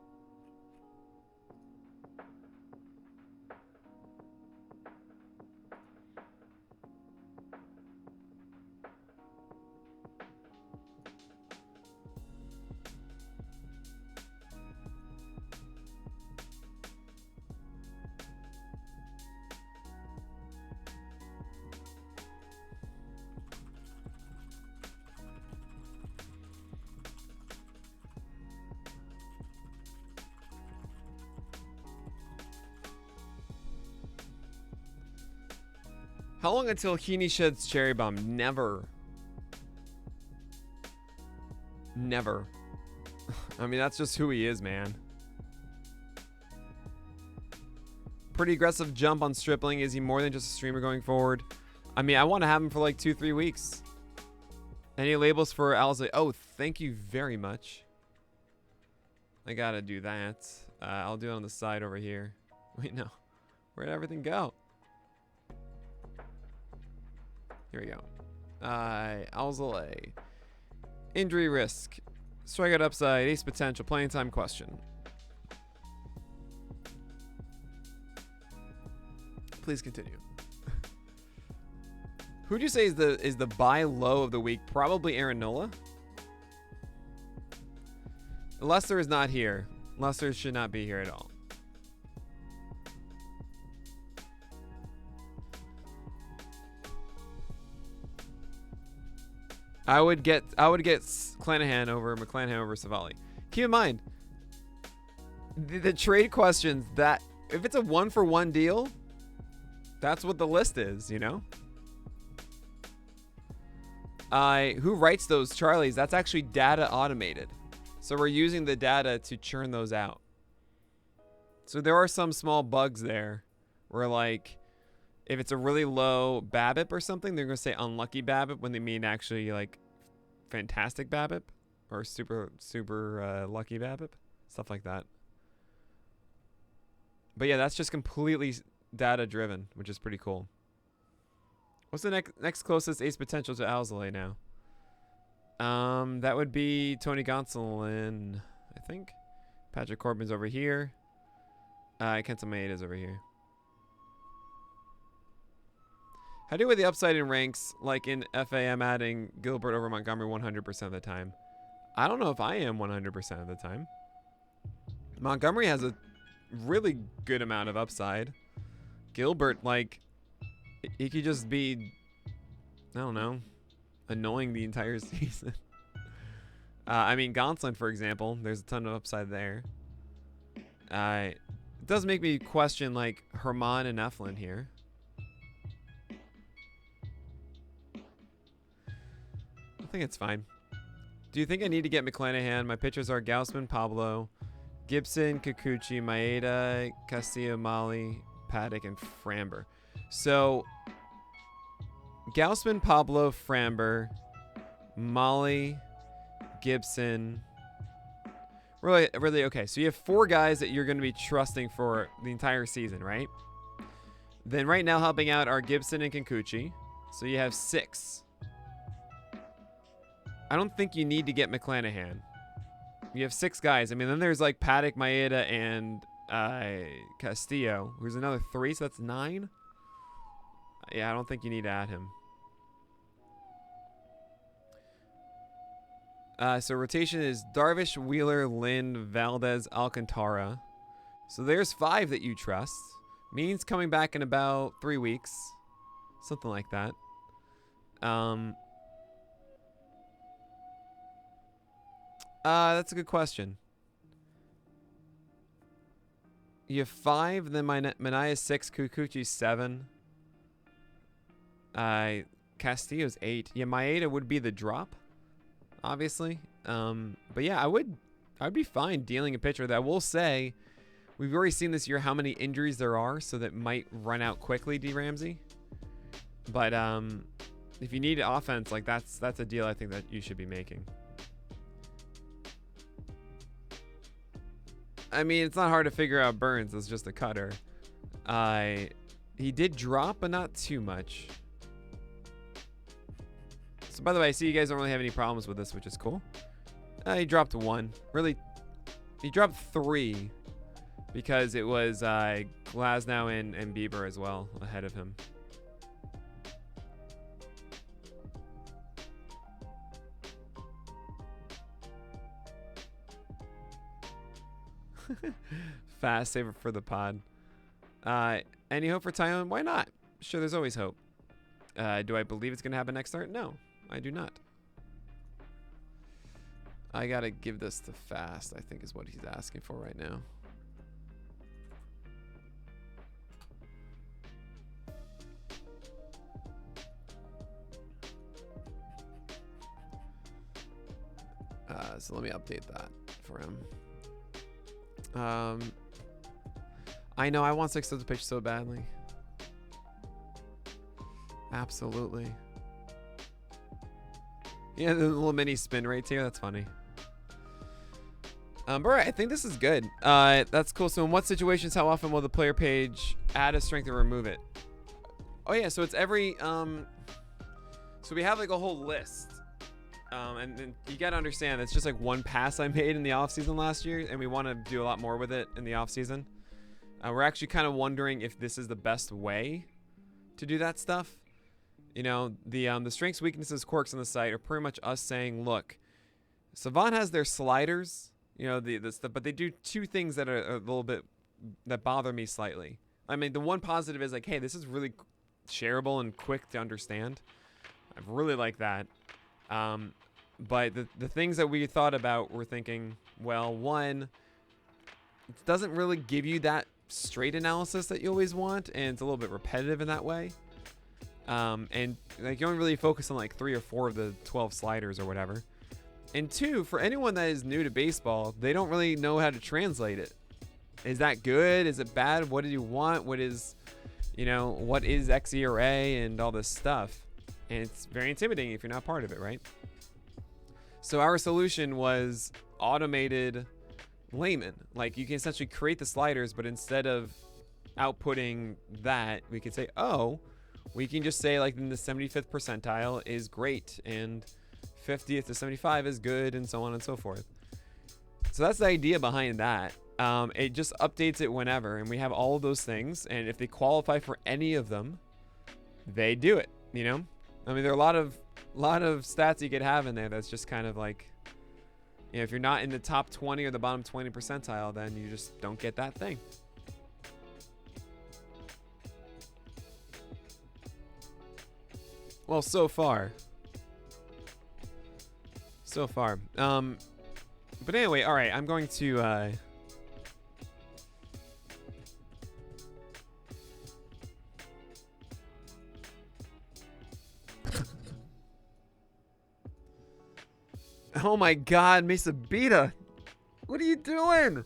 How long until Heaney sheds Cherry Bomb? Never. Never. I mean, that's just who he is, man. Pretty aggressive jump on Stripling. Is he more than just a streamer going forward? I mean, I want to have him for like 2-3 weeks. Any labels for Alza? Oh, thank you very much. I gotta do that. I'll do it on the side over here. Wait, no. Where'd everything go? Here we go. Alzale. Injury risk. Strikeout upside. Ace potential. Playing time question. Please continue. Who'd you say is the buy low of the week? Probably Aaron Nola. Lester is not here. Lester should not be here at all. I would get Clanahan over McClanahan over Savali. Keep in mind, the trade questions, that if it's a 1-for-1 deal, that's what the list is, you know? Who writes those Charlies? That's actually data automated. So we're using the data to churn those out. So there are some small bugs there where, like, if it's a really low BABIP or something, they're going to say unlucky BABIP when they mean actually, like, fantastic BABIP or super lucky BABIP. Stuff like that. But yeah, that's just completely data driven, which is pretty cool. What's the next closest ace potential to Alzolay now? That would be Tony Gonsolin, I think. Patrick Corbin's over here. Kenta Maeda's over here. How do you with the upside in ranks, like in FAM adding Gilbert over Montgomery 100% of the time? I don't know if I am 100% of the time. Montgomery has a really good amount of upside. Gilbert, like, he could just be, I don't know, annoying the entire season. I mean, Gonsolin, for example, there's a ton of upside there. It does make me question, like, Herman and Eflin here. I think it's fine. Do you think I need to get McClanahan? My pitchers are Gausman, Pablo, Gibson, Kikuchi, Maeda, Castillo, Mali, Paddock, and Framber. So, Gausman, Pablo, Framber, Mali, Gibson. Really, okay. So you have 4 guys that you're going to be trusting for the entire season, right? Then right now helping out are Gibson and Kikuchi. So you have 6. I don't think you need to get McClanahan. You have 6 guys. I mean, then there's like Paddock, Maeda, and Castillo, who's another 3, so that's 9. Yeah, I don't think you need to add him. So rotation is Darvish, Wheeler, Lynn, Valdez, Alcantara. So there's 5 that you trust. Means coming back in about 3 weeks. Something like that. That's a good question. You have 5, then Manaya's 6, Kikuchi's 7. Castillo's 8. Yeah, Maeda would be the drop, obviously. But yeah, I'd be fine dealing a pitcher that I will say we've already seen this year how many injuries there are, so that might run out quickly, D. Ramsey. But if you need offense, like that's a deal I think that you should be making. I mean, it's not hard to figure out Burns as just a cutter. He did drop, but not too much. So, by the way, I see you guys don't really have any problems with this, which is cool. He dropped 1. Really, he dropped 3 because it was Glasnow and Bieber as well ahead of him. Fast, save it for the pod. Any hope for Tyone? Why not? Sure, there's always hope. Do I believe it's going to happen next start? No, I do not. I got to give this to Fast, I think is what he's asking for right now. So let me update that for him. I know I want Sixto to pitch so badly. Absolutely. Yeah, the little mini spin rates here. That's funny. But right, I think this is good. That's cool. So in what situations, how often will the player page add a strength and remove it? Oh yeah, so it's every so we have like a whole list. And you got to understand, it's just like one pass I made in the offseason last year, and we want to do a lot more with it in the offseason. We're actually kind of wondering if this is the best way to do that stuff. You know, the strengths, weaknesses, quirks on the site are pretty much us saying, look, Savant has their sliders, you know, the stuff, but they do 2 things that are a little bit, that bother me slightly. I mean, the one positive is like, hey, this is really shareable and quick to understand. I really like that. But the things that we thought about, we're thinking, well, one, it doesn't really give you that straight analysis that you always want, and it's a little bit repetitive in that way. And like you only really focus on like 3 or 4 of the 12 sliders or whatever. And 2, for anyone that is new to baseball, they don't really know how to translate it. Is that good? Is it bad? What do you want? What is, what is XERA and all this stuff? And it's very intimidating if you're not part of it, right? So our solution was automated layman. Like you can essentially create the sliders, but instead of outputting that, we can say, we can just say like in the 75th percentile is great and 50th to 75 is good and so on and so forth. So that's the idea behind that. It just updates it whenever, and we have all of those things, and if they qualify for any of them, they do it, I mean, there are a lot of stats you could have in there that's just kind of like, if you're not in the top 20 or the bottom 20 percentile, then you just don't get that thing. Well, so far. But anyway, all right, I'm going to oh my God, Mesa Beta, what are you doing?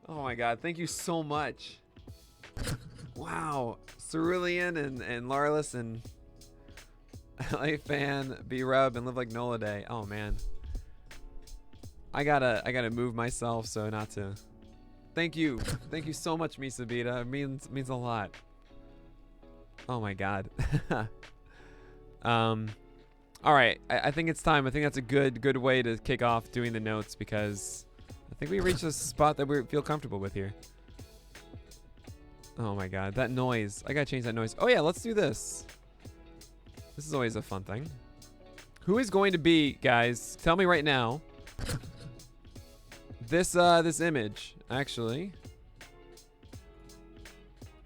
Oh my God, thank you so much. Wow, Cerulean and Larlis and LA Fan, B-Rub, and Live Like Nola Day. Oh man, I gotta move myself so not to. Thank you so much, Misa Beta. It means a lot. Oh my God. All right, I think it's time. I think that's a good way to kick off doing the notes, because I think we reached a spot that we feel comfortable with here. Oh my God, that noise. I gotta change that noise. Oh yeah, let's do this. This is always a fun thing. Who is going to be, guys? Tell me right now. This image, actually.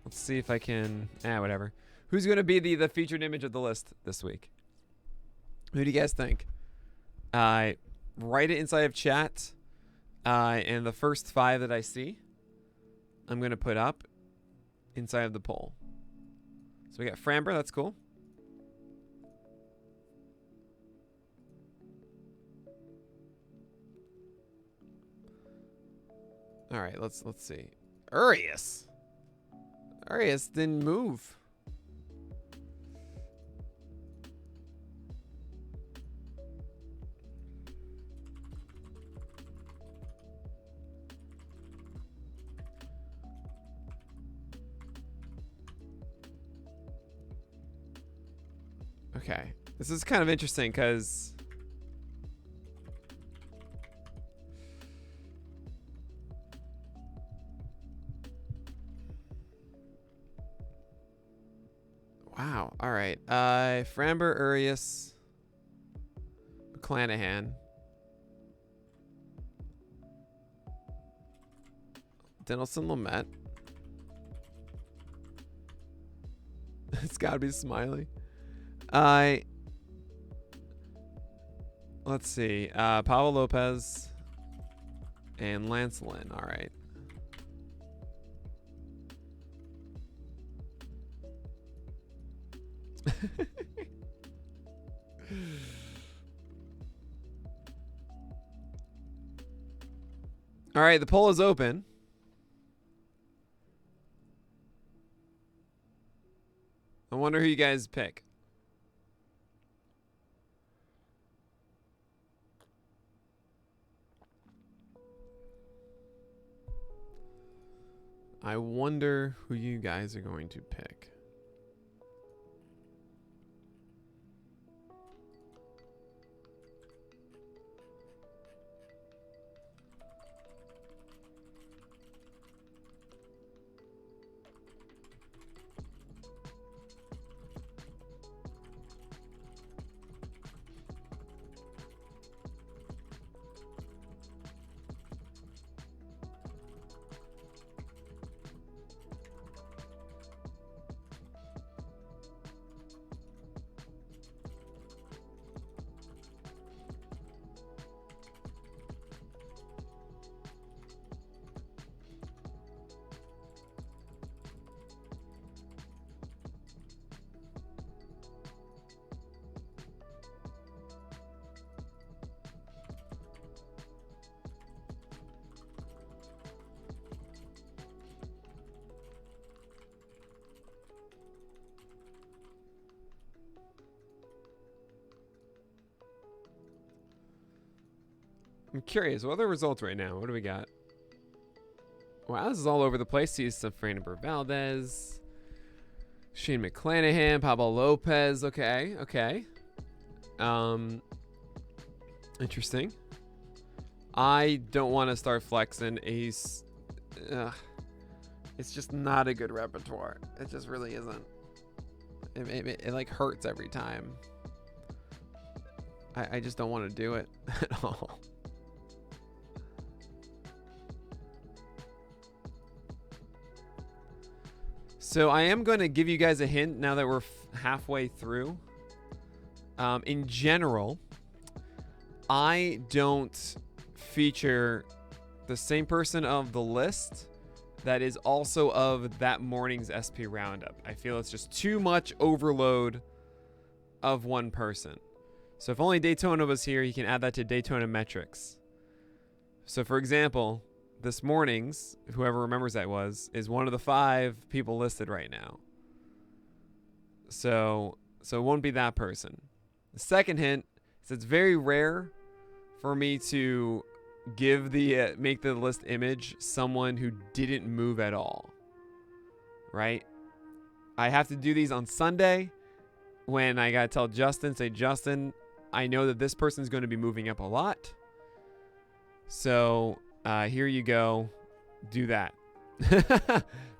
Let's see if I can. Whatever. Who's going to be the featured image of the list this week? Who do you guys think? Write it inside of chat. And the first 5 that I see, I'm going to put up inside of the poll. So we got Framber. That's cool. All right, let's see. Urias didn't move. Okay, this is kind of interesting because wow. All right. Framber, Urias, McClanahan, Dinelson, Lamet. It's gotta be Smiley. Let's see. Pablo Lopez and Lance Lynn. All right. All right, the poll is open. I wonder who you guys pick. I wonder who you guys are going to pick. curious. What are the results right now? What do we got? Wow, this is all over the place. See some Fernando Valdez, Shane McClanahan, Pablo Lopez. Okay. Interesting. I don't want to start flexing Ace. It's just not a good repertoire. It just really isn't. It like hurts every time. I just don't want to do it at all. So I am going to give you guys a hint now that we're halfway through. In general, I don't feature the same person of the list that is also of that morning's SP roundup. I feel it's just too much overload of one person. So if only Daytona was here, you can add that to Daytona metrics. So for example, this morning's, whoever remembers that was, is one of the 5 people listed right now. So it won't be that person. The second hint is it's very rare for me to give the make the list image someone who didn't move at all. Right? I have to do these on Sunday when I gotta tell Justin, say, Justin, I know that this person's going to be moving up a lot. So here you go. Do that.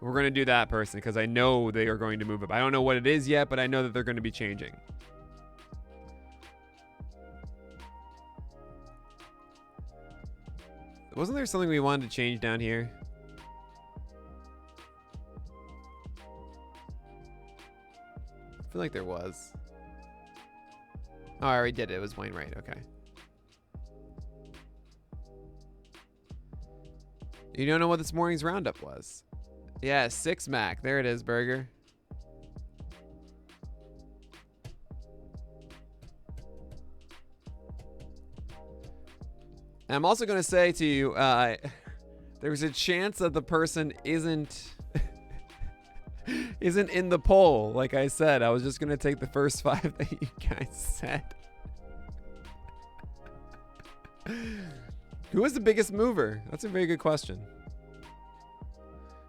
We're going to do that person because I know they are going to move up. I don't know what it is yet, but I know that they're going to be changing. Wasn't there something we wanted to change down here? I feel like there was. Oh, I already did it. It was Wainwright. Okay. You don't know what this morning's roundup was? Yeah, 6 Mac. There it is, Burger. And I'm also going to say to you, there's a chance that the person isn't in the poll. Like I said, I was just going to take the first 5 that you guys said. Who was the biggest mover? That's a very good question.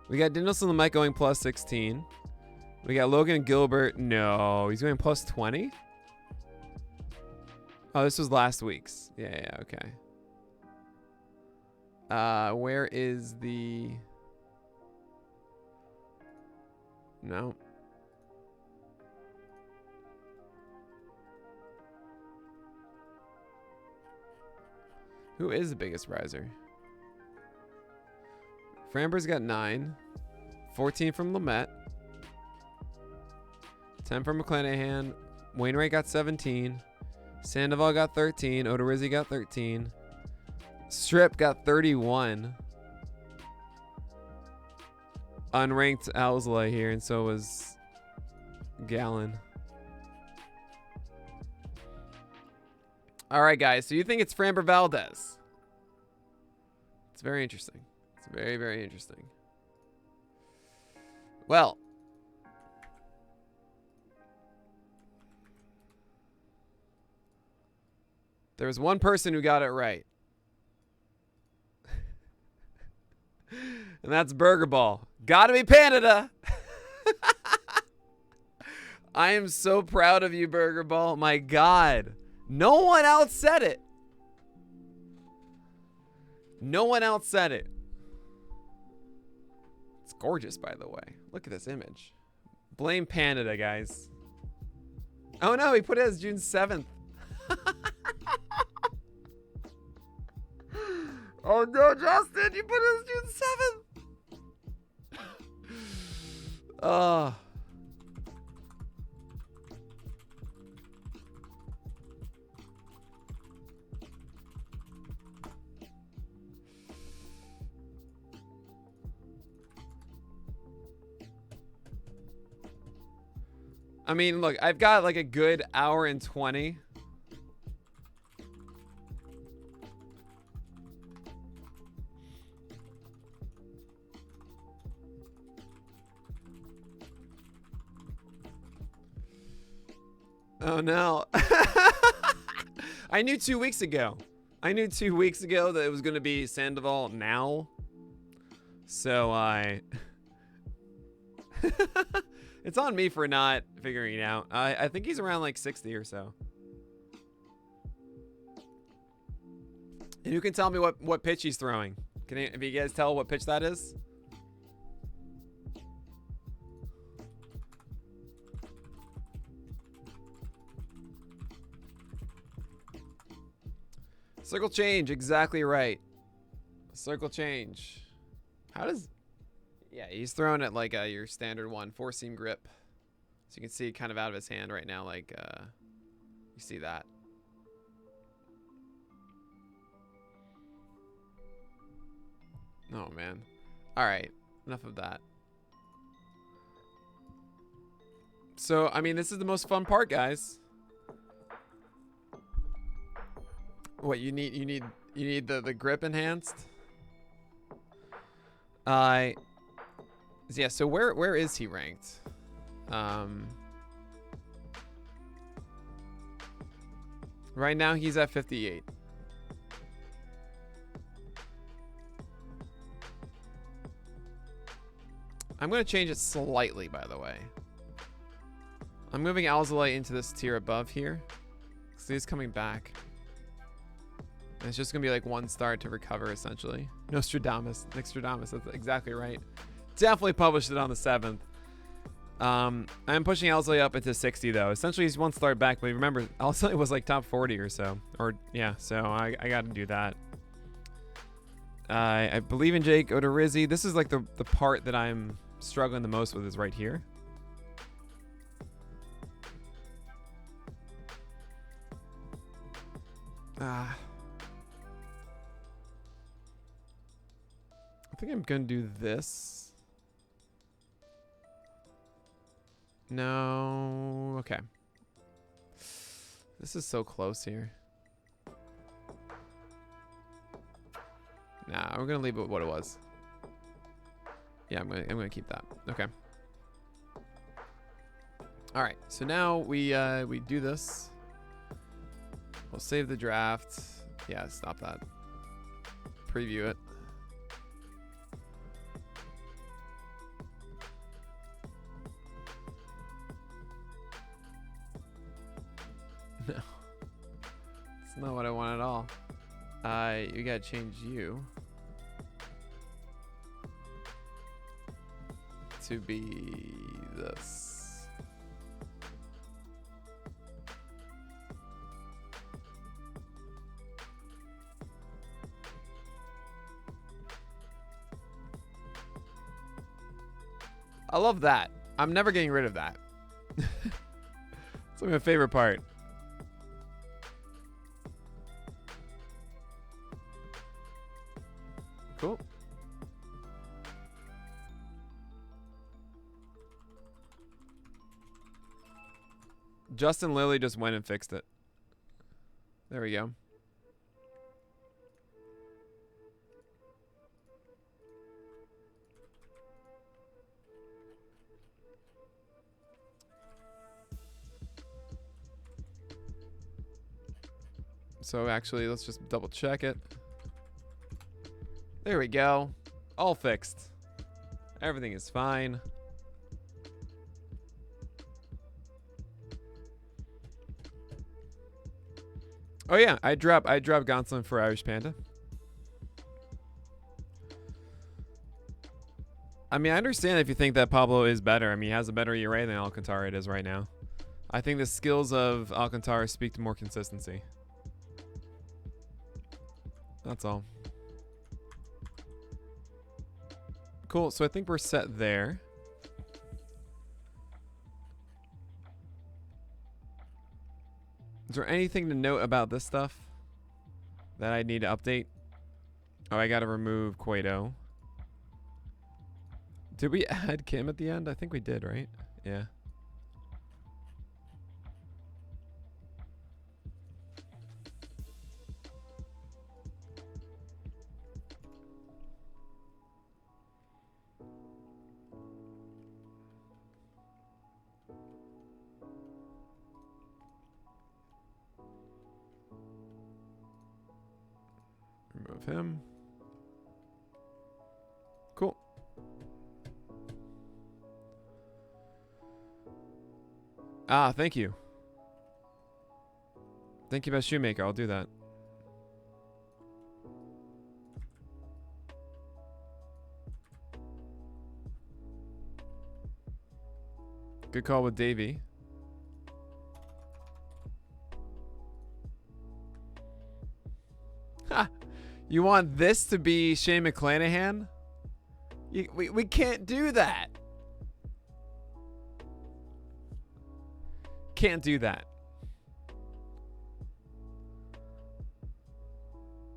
We got Dinelson Lemette going plus 16. We got Logan Gilbert. No, he's going plus 20. Oh, this was last week's. Yeah, okay. Where is the... No. Who is the biggest riser? Framber's got 9. 14 from Lemette. 10 from McClanahan. Wainwright got 17. Sandoval got 13. Odorizzi got 13. Strip got 31. Unranked Alzla here, and so was Gallon. All right, guys. So you think it's Framber Valdez? It's very interesting. It's very, very interesting. Well, there was one person who got it right. And that's Burger Ball. Gotta be Canada. I am so proud of you, Burger Ball. My God. No one else said it. No one else said it. It's gorgeous, by the way. Look at this image. Blame Canada, guys. Oh no, he put it as June 7th. Oh no, Justin, you put it as June 7th. Oh. I mean, look, I've got like a good hour and 20. Oh no. I knew 2 weeks ago. I knew 2 weeks ago that it was going to be Sandoval now. So I... It's on me for not figuring it out. I think he's around like 60 or so. And who can tell me what pitch he's throwing? If you guys tell what pitch that is? Circle change, exactly right. Circle change. How does... Yeah, he's throwing it like your standard one, 4-seam grip. So you can see kind of out of his hand right now, like, you see that. Oh, man. All right, enough of that. So, I mean, this is the most fun part, guys. What you need the grip enhanced? Yeah, so where is he ranked? Right now he's at 58. I'm going to change it slightly, by the way. I'm moving Alzolite into this tier above here. So he's coming back. And it's just going to be like 1 star to recover, essentially. Nostradamus. That's exactly right. Definitely published it on the 7th. I'm pushing Alzolite up into 60, though. Essentially, he's 1 star back. But remember, Alzolite was like top 40 or so. Or, yeah, so I got to do that. I believe in Jake Odorizzi. This is like the part that I'm struggling the most with is right here. I think I'm going to do this. No. Okay. This is so close here. Nah, we're going to leave it what it was. Yeah, I'm gonna keep that. Okay. All right. So now we do this. We'll save the draft. Yeah, stop that. Preview it. No. It's not what I want at all. You gotta change you to be this. I love that. I'm never getting rid of that. It's like my favorite part. Cool. Justin Lilly just went and fixed it. There we go. So actually, let's just double check it. There we go. All fixed. Everything is fine. Oh yeah, I dropped Gonsolin for Irish Panda. I mean, I understand if you think that Pablo is better. I mean, he has a better ERA than Alcantara it is right now. I think the skills of Alcantara speak to more consistency. That's all. Cool, so I think we're set there. Is there anything to note about this stuff that I need to update? Oh, I gotta remove Cueto. Did we add Kim at the end? I think we did, right? Yeah. of him. Cool. Ah, thank you. Thank you, Best Shoemaker. I'll do that. Good call with Davey. Ha! You want this to be Shane McClanahan? We can't do that. Can't do that.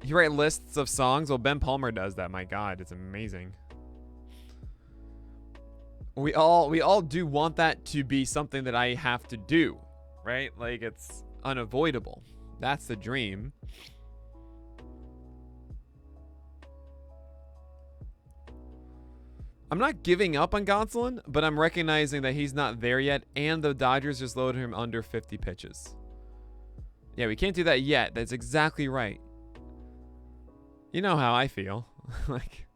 You write lists of songs? Well, Ben Palmer does that. My God, it's amazing. We all do want that to be something that I have to do, right? Like, it's unavoidable. That's the dream. I'm not giving up on Gonsolin, but I'm recognizing that he's not there yet, and the Dodgers just loaded him under 50 pitches. Yeah, we can't do that yet. That's exactly right. You know how I feel. Like,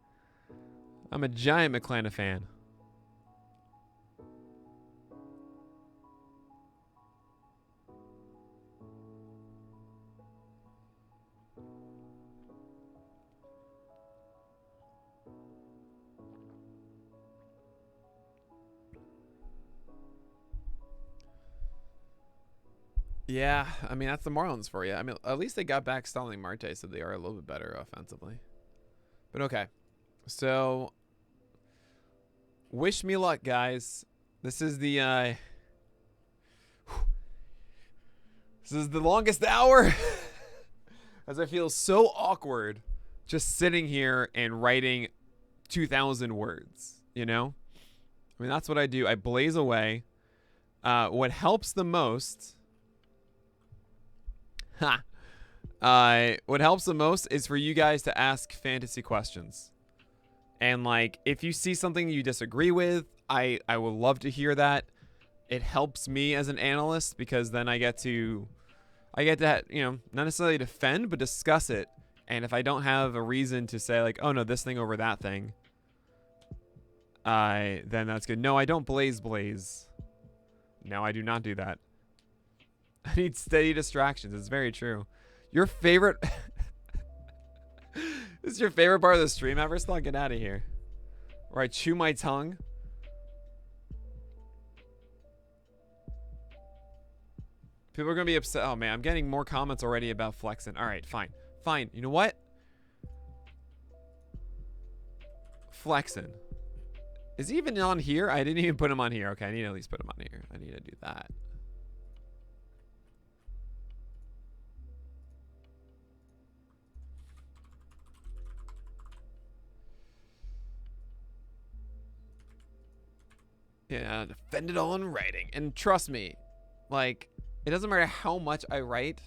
I'm a giant McClanahan fan. Yeah, I mean, that's the Marlins for you. I mean, at least they got back Starling Marte, so they are a little bit better offensively. But okay. So, wish me luck, guys. This is the this is the longest hour. As I feel so awkward just sitting here and writing 2,000 words, you know? I mean, that's what I do. I blaze away. What helps the most... what helps the most is for you guys to ask fantasy questions. And, like, if you see something you disagree with, I would love to hear that. It helps me as an analyst because then I get to, you know, not necessarily defend, but discuss it. And if I don't have a reason to say, like, oh, no, this thing over that thing, then that's good. No, I don't blaze. No, I do not do that. I need steady distractions. It's very true. Your favorite... This is your favorite part of the stream ever? Still, get out of here. Where I chew my tongue. People are going to be upset. Oh, man. I'm getting more comments already about flexing. All right, fine. Fine. You know what? Flexing. Is he even on here? I didn't even put him on here. Okay, I need to at least put him on here. I need to do that. Yeah, defend it all in writing. And trust me, like, it doesn't matter how much I write,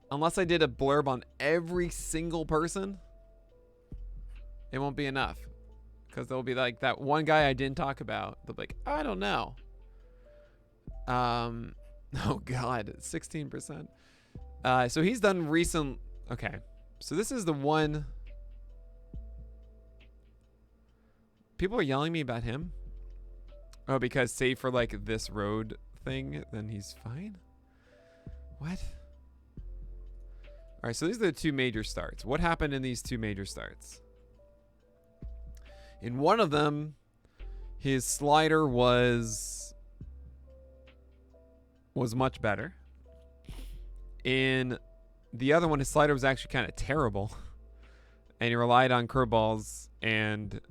unless I did a blurb on every single person, it won't be enough. Because there'll be like that one guy I didn't talk about. They'll be like, I don't know. Oh God, 16%. So he's done recent. Okay, so this is the one. People are yelling at me about him. Oh, because save for like this road thing, then he's fine. What? All right, so these are the two major starts. What happened in these two major starts? In one of them, his slider was much better. In the other one, his slider was actually kind of terrible. And he relied on curveballs and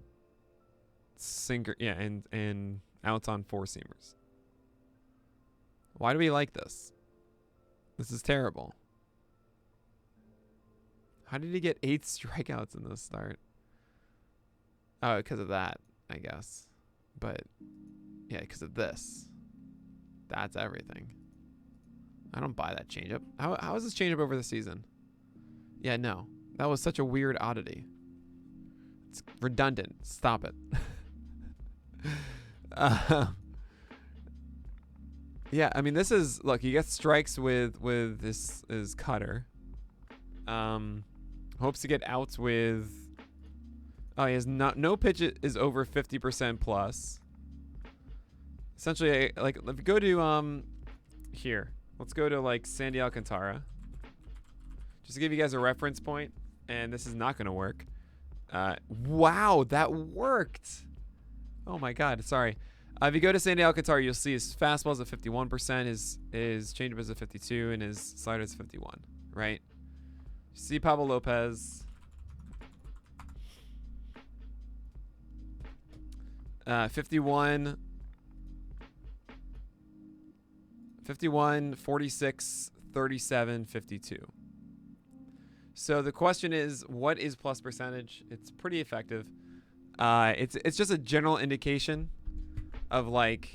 sinker, yeah, and outs on four seamers. Why do we like this? This is terrible. How did he get 8 strikeouts in this start? Oh, because of that, I guess. But, yeah, because of this. That's everything. I don't buy that changeup. How is this changeup over the season? Yeah, no. That was such a weird oddity. It's redundant. Stop it. Yeah, I mean, this is... Look, he gets strikes with his cutter. Hopes to get outs with. Oh, he has no pitch is over 50% plus. Essentially, like, if you go to here, let's go to like Sandy Alcantara. Just to give you guys a reference point, and this is not going to work. Wow, that worked. Oh my God, sorry. If you go to Sandy Alcantara, you'll see his fastball is at 51%, his changeup is at 52, and his slider is 51. Right? See Pablo Lopez. 51, 46, 37, 52. So the question is, what is plus percentage? It's pretty effective. It's just a general indication of like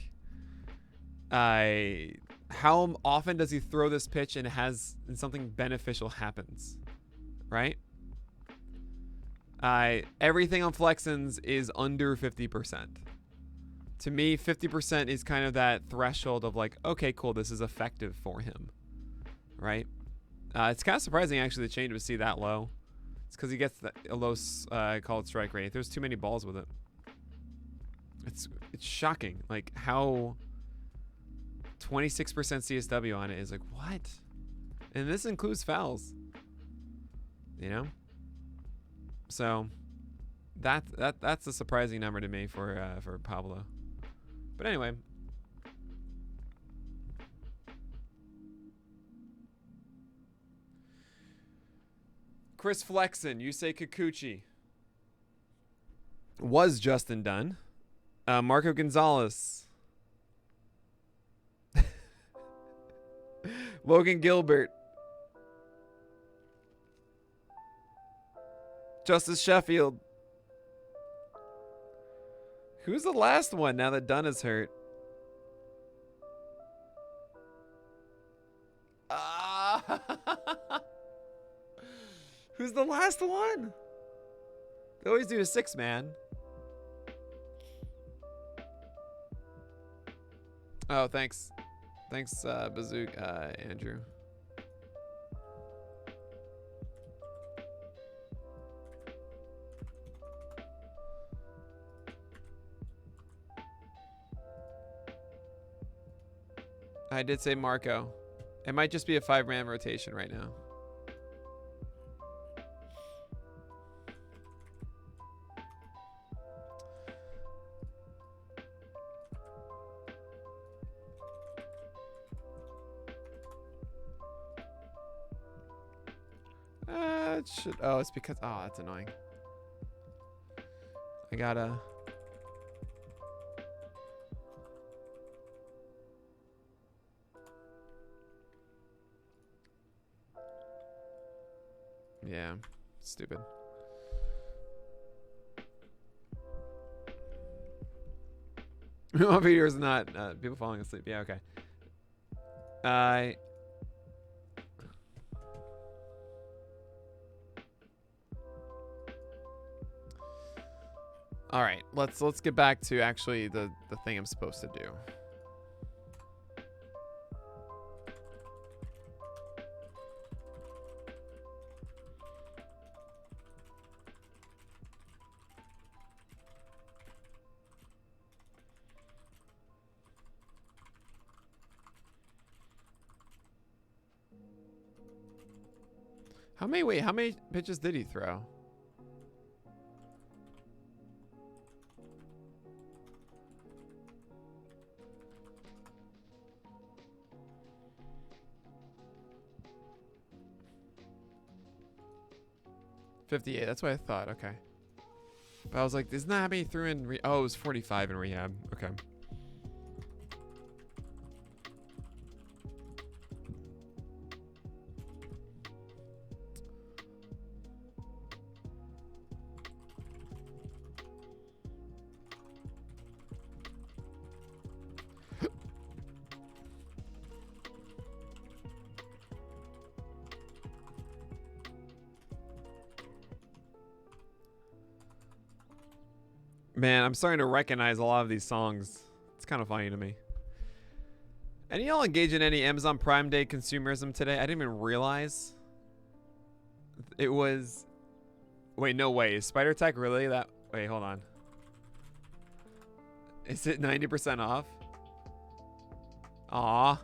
how often does he throw this pitch and something beneficial happens, right? Everything on Flexens is under 50%. To me, 50% is kind of that threshold of like, okay, cool, this is effective for him, right? It's kind of surprising actually the change would see that low. It's because he gets a low called strike rate. There's too many balls with it. It's shocking, like how 26% CSW on it is like what, and this includes fouls. You know, so that's a surprising number to me for Pablo. But anyway. Chris Flexen, you say Kikuchi. Was Justin Dunn. Marco Gonzalez. Logan Gilbert. Justice Sheffield. Who's the last one now that Dunn is hurt? Who's the last one? They always do a 6-man. Oh, thanks. Thanks, Bazook, Andrew. I did say Marco. It might just be a 5-man rotation right now. It should. Oh, it's because. Oh, that's annoying. I gotta. Yeah, stupid. Video is not people falling asleep. Yeah, okay. All right, let's get back to actually the thing I'm supposed to do. How many pitches did he throw? $58. That's what I thought. Okay. But I was like, isn't that how many he threw in? Oh, it was 45 in rehab. Okay. Man, I'm starting to recognize a lot of these songs. It's kind of funny to me. Any of y'all engage in any Amazon Prime Day consumerism today? I didn't even realize it was Wait, no way. Is Spider Tech really that? Wait, hold on. Is it 90% off? Aw.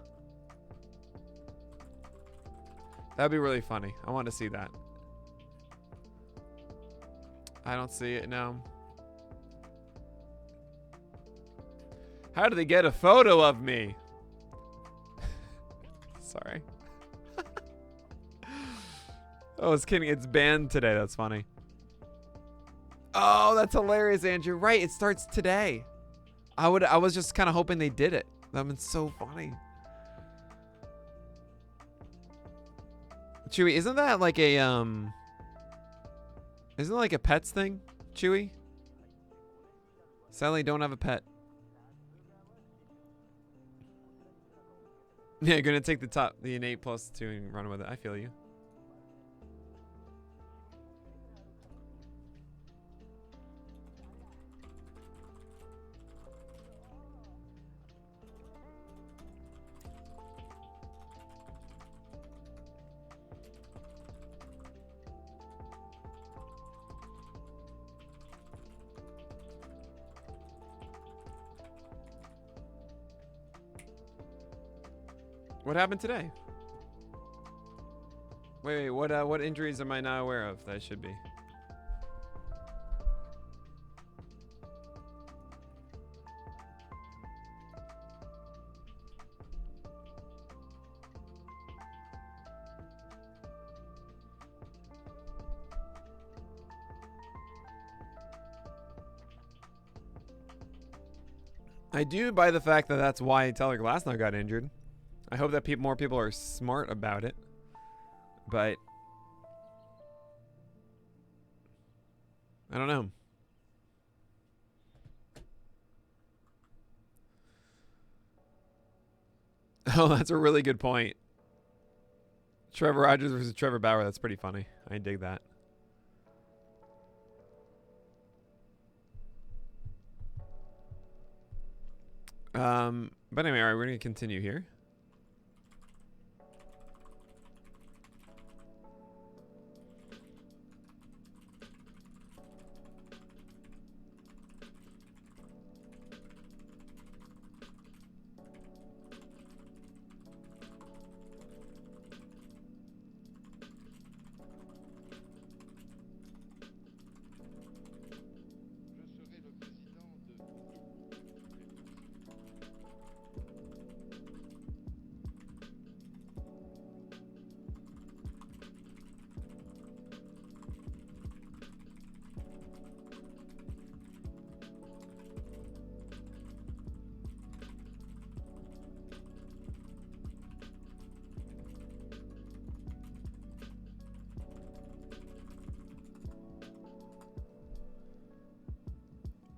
That'd be really funny. I want to see that. I don't see it, no. How did they get a photo of me? Sorry. Oh, I was kidding. It's banned today. That's funny. Oh, that's hilarious, Andrew. Right, it starts today. I was just kind of hoping they did it. That would be so funny. Chewy, isn't that like a isn't it like a pets thing, Chewy? Sadly, don't have a pet. Yeah, gonna take the innate +2 and run with it. I feel you. What happened today? Wait, what injuries am I not aware of that I should be? I do buy the fact that that's why Tyler Glasnow got injured. I hope that more people are smart about it. But I don't know. Oh, that's a really good point. Trevor Rogers versus Trevor Bauer. That's pretty funny. I dig that. But anyway, all right, we're going to continue here.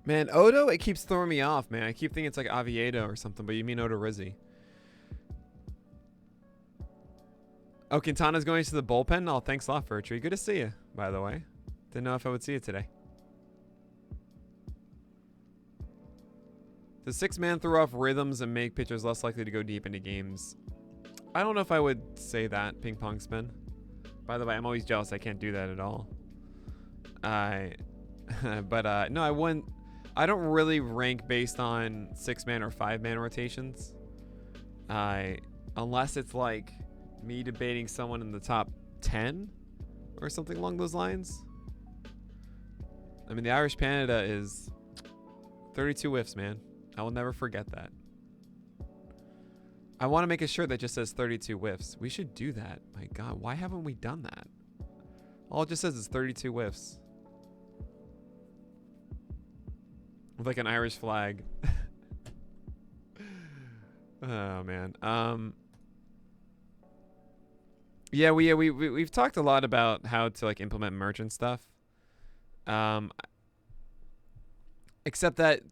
Man, Odo, it keeps throwing me off, man. I keep thinking it's like Aviado or something, but you mean Odo Rizzi. Oh, Quintana's going to the bullpen? Oh, thanks a lot, Furtree. Good to see you, by the way. Didn't know if I would see you today. The 6-man throw off rhythms and make pitchers less likely to go deep into games. I don't know if I would say that, Ping Pong Spin. By the way, I'm always jealous I can't do that at all. But no, I wouldn't. I don't really rank based on 6-man or 5-man rotations. Unless it's like me debating someone in the top 10 or something along those lines. I mean, the Irish Panda is 32 whiffs, man. I will never forget that. I want to make a shirt that just says 32 whiffs. We should do that. My God, why haven't we done that? All it just says is 32 whiffs. With like an Irish flag. Oh man. Yeah, we've talked a lot about how to like implement merch and stuff. Except that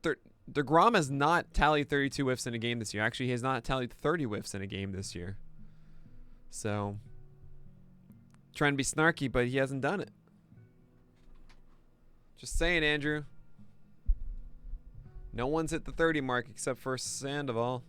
DeGrom has not tallied 32 whiffs in a game this year. Actually, he has not tallied 30 whiffs in a game this year. So, trying to be snarky, but he hasn't done it. Just saying, Andrew. No one's hit the 30 mark except for Sandoval.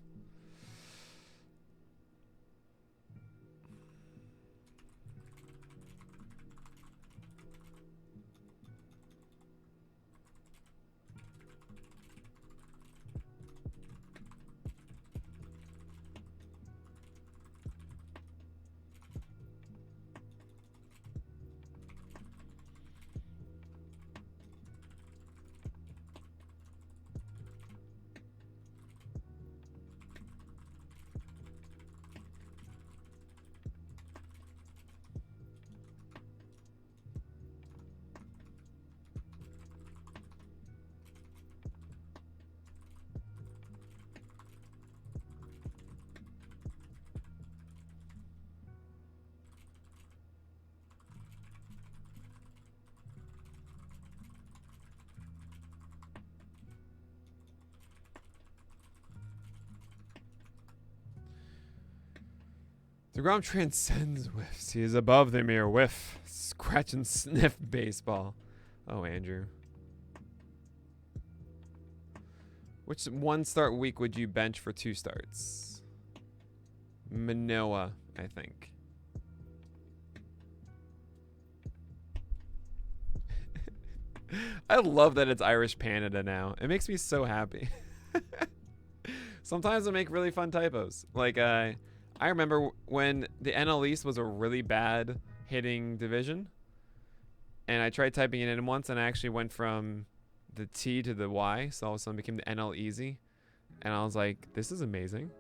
DeGrom transcends whiffs. He is above the mere whiff. Scratch and sniff baseball. Oh, Andrew. Which 1 start week would you bench for 2 starts? Manoa, I think. I love that it's Irish Canada now. It makes me so happy. Sometimes I make really fun typos. Like, I remember when the NL East was a really bad hitting division, and I tried typing it in once, and I actually went from the T to the Y, so all of a sudden it became the NL Easy, and I was like, this is amazing.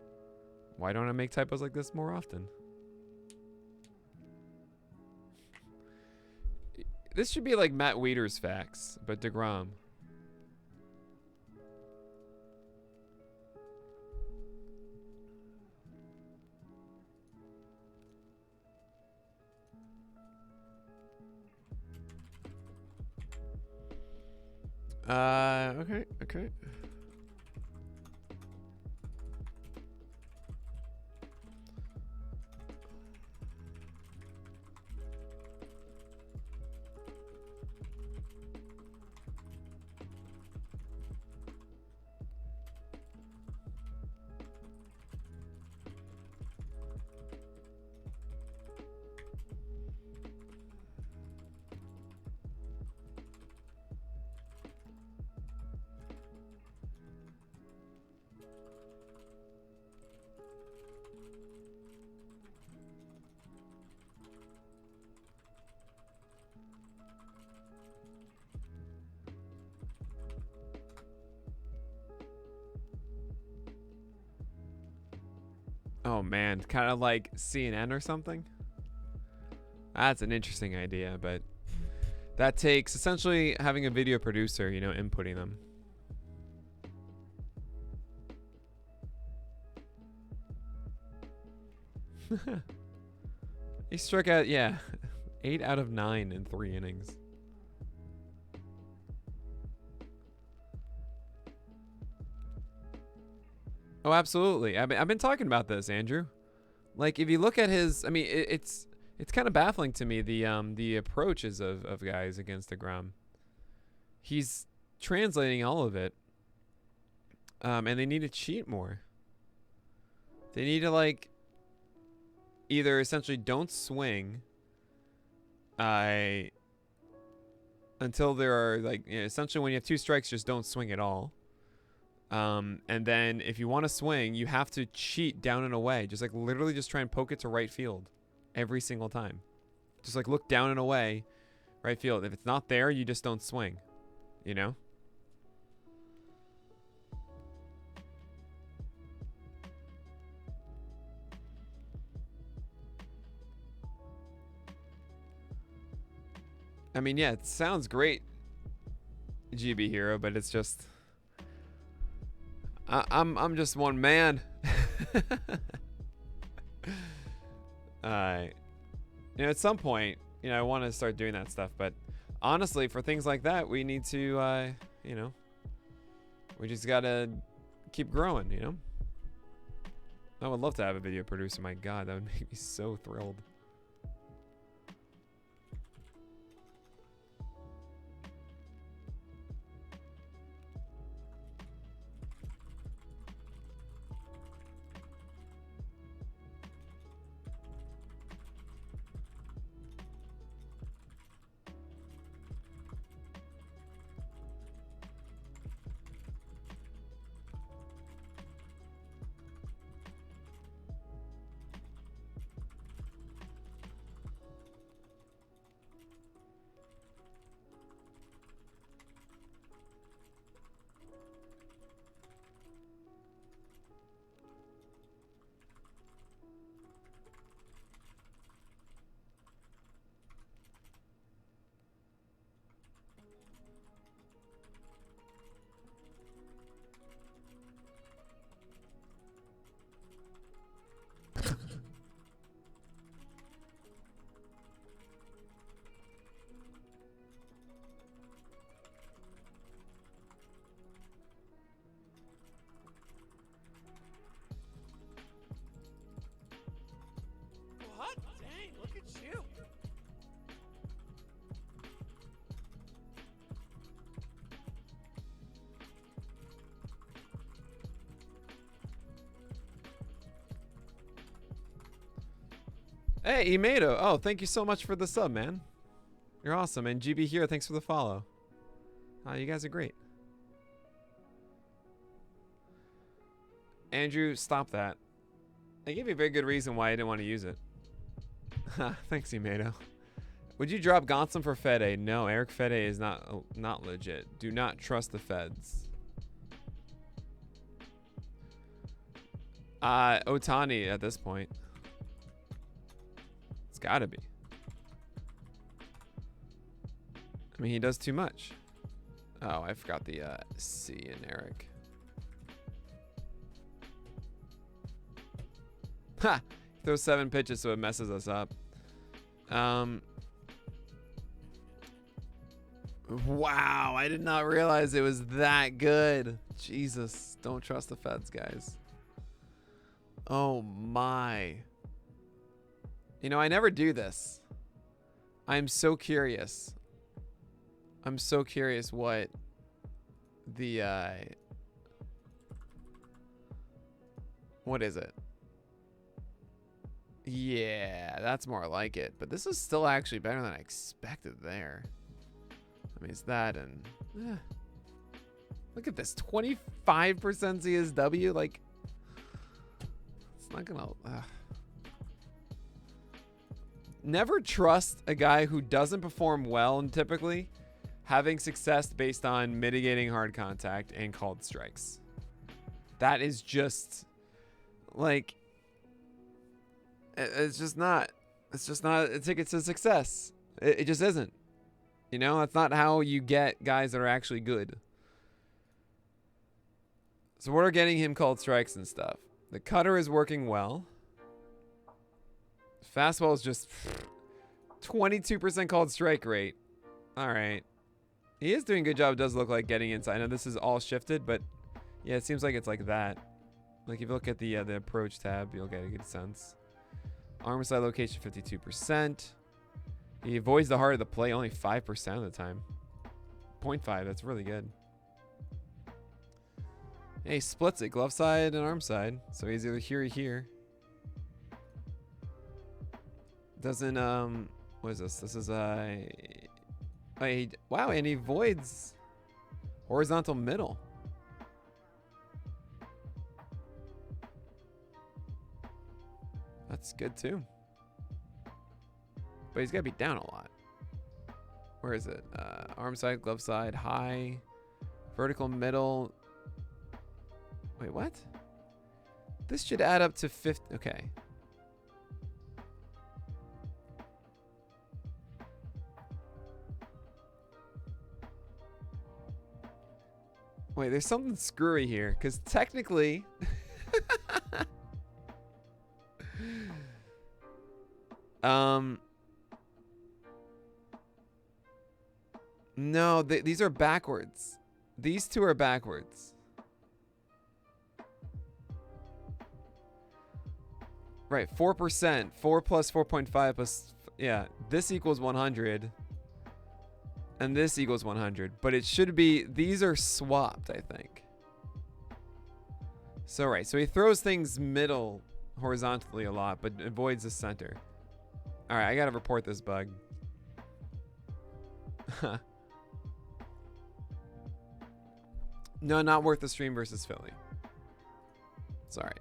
Why don't I make typos like this more often? This should be like Matt Wieters facts, but DeGrom. Okay. Oh man, kind of like CNN or something. That's an interesting idea, but that takes essentially having a video producer, you know, inputting them. He struck out, yeah, 8 out of 9 in 3 innings. Oh, absolutely. I've been talking about this, Andrew. Like, if you look at his, I mean, it's kind of baffling to me, the approaches of guys against DeGrom. He's translating all of it, and they need to cheat more. They need to, like, either essentially don't swing until there are, like, you know, essentially when you have 2 strikes, just don't swing at all. And then if you want to swing, you have to cheat down and away. Just like literally just try and poke it to right field every single time. Just like look down and away, right field. If it's not there, you just don't swing, you know? I mean, yeah, it sounds great, GB Hero, but it's just... I'm just one man. You know, at some point, you know, I want to start doing that stuff, but honestly, for things like that, we need to, you know, we just gotta keep growing, you know? I would love to have a video producer. My God, that would make me so thrilled. Hey, Imedo. Oh, thank you so much for the sub, man. You're awesome. And GB Hero, thanks for the follow. You guys are great. Andrew, stop that. I gave you a very good reason why I didn't want to use it. Thanks, Imedo. Would you drop Gonson for Fede? No, Eric Fede is not legit. Do not trust the feds. Otani at this point. It's gotta be. I mean, he does too much. Oh, I forgot the C in Eric. Ha! He throws 7 pitches so it messes us up. Wow, I did not realize it was that good. Jesus, don't trust the feds, guys. Oh my. You know, I never do this. I'm so curious. I'm so curious what the what is it? Yeah, that's more like it. But this is still actually better than I expected there. I mean, it's that and look at this, 25% CSW. Like, it's not gonna. Never trust a guy who doesn't perform well and typically having success based on mitigating hard contact and called strikes. That is just like, it's just not a ticket to success. It just isn't. You know, that's not how you get guys that are actually good. So we're getting him called strikes and stuff. The cutter is working well. Fastball is just 22% called strike rate. All right. He is doing a good job. It does look like getting inside. I know this is all shifted, but yeah, it seems like it's like that. Like if you look at the approach tab, you'll get a good sense. Arm side location 52%. He avoids the heart of the play only 5% of the time. 0.5, that's really good. Hey, he splits it, glove side and arm side. So he's either here or here. Doesn't what is this? This is wow, and he voids horizontal middle. That's good too. But he's got to be down a lot. Where is it? Arm side, glove side, high, vertical middle. Wait, what? This should add up to 50. Okay. Wait, there's something screwy here. Because technically... No, these are backwards. These two are backwards. Right, 4%. 4 plus 4.5 plus... Yeah, this equals 100. And this equals 100. But it should be... These are swapped, I think. So, right. So he throws things middle horizontally a lot, but avoids the center. Alright, I gotta report this bug. No, not worth the stream versus Philly. Sorry.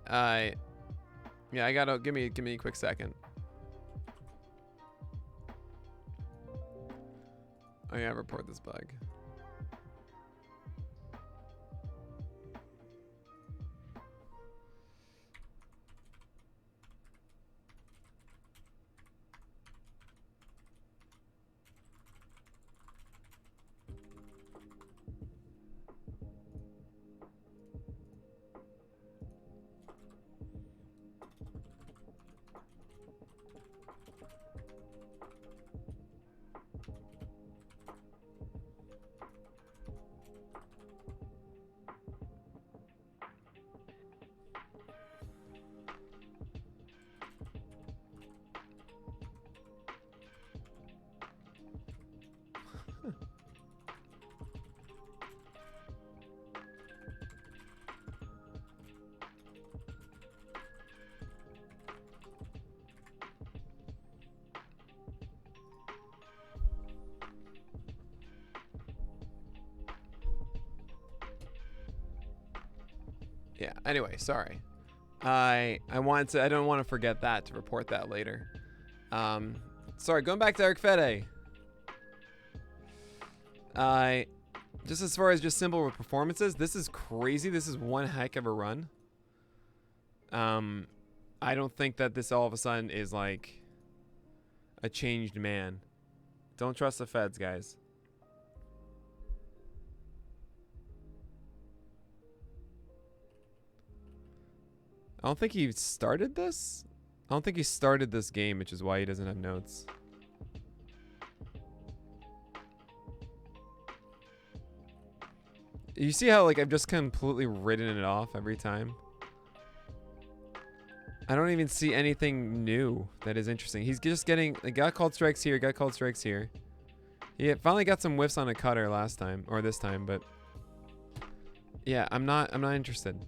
Yeah, I gotta give me a quick second. I gotta report this bug. Yeah. Anyway, sorry. I don't want to forget that to report that later. Sorry, going back to Eric Fede. Just as far as just simple performances, this is crazy. This is one heck of a run. I don't think that this all of a sudden is like a changed man. Don't trust the feds, guys. I don't think he started this. I don't think he started this game, which is why he doesn't have notes. You see how like I've just completely written it off every time? I don't even see anything new that is interesting. He's just getting like, got called strikes here, got called strikes here. He finally got some whiffs on a cutter last time or this time, but yeah, I'm not interested.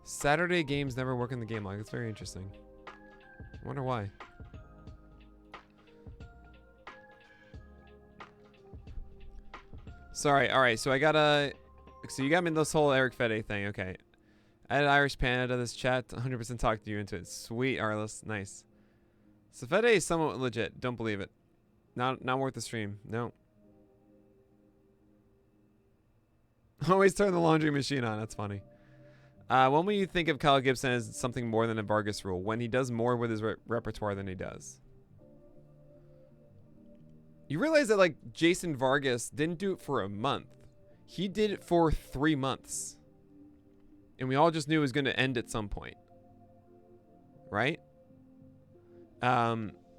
Saturday games never work in the game log. It's very interesting. I wonder why. Sorry. All right. So I gotta. So you got me in this whole Eric Fede thing. Okay. I had Irish Panda this chat. 100% talked you into it. Sweet, Arliss. Nice. So Fede is somewhat legit. Don't believe it. Not worth the stream. No. Always turn the laundry machine on. That's funny. When will you think of Kyle Gibson as something more than a Vargas rule? When he does more with his repertoire than he does. You realize that like Jason Vargas didn't do it for a month. He did it for 3 months. And we all just knew it was going to end at some point. Right?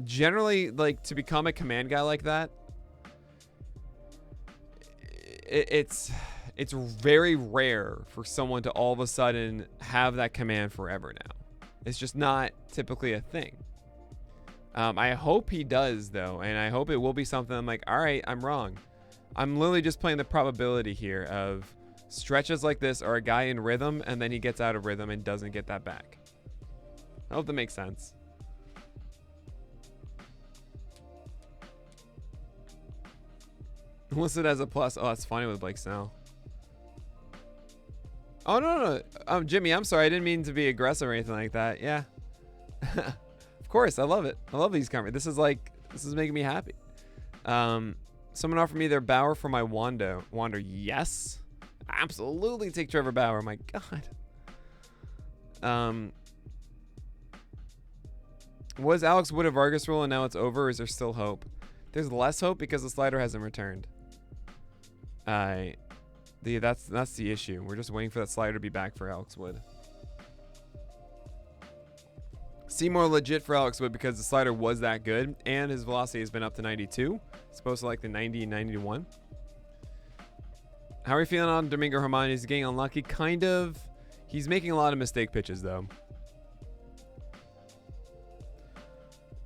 Generally, like to become a command guy like that, it's very rare for someone to all of a sudden have that command forever now. It's just not typically a thing. I hope he does, though, and I hope it will be something I'm like, all right, I'm wrong. I'm literally just playing the probability here of stretches like this are a guy in rhythm, and then he gets out of rhythm and doesn't get that back. I hope that makes sense. Listed as a plus. Oh, that's funny with Blake Snell. Oh, no. Jimmy, I'm sorry. I didn't mean to be aggressive or anything like that. Yeah. Of course. I love it. I love these conversations. This is making me happy. Someone offered me their Bauer for my Wander. Yes. Absolutely take Trevor Bauer. My God. Was Alex Wood a Vargas rule and now it's over, or is there still hope? There's less hope because the slider hasn't returned. That's the issue. We're just waiting for that slider to be back for Alex Wood. Seem more legit for Alex Wood because the slider was that good and his velocity has been up to 92. It's supposed to like the 90 and 91. How are you feeling on Domingo Germán? He's getting unlucky. Kind of. He's making a lot of mistake pitches though.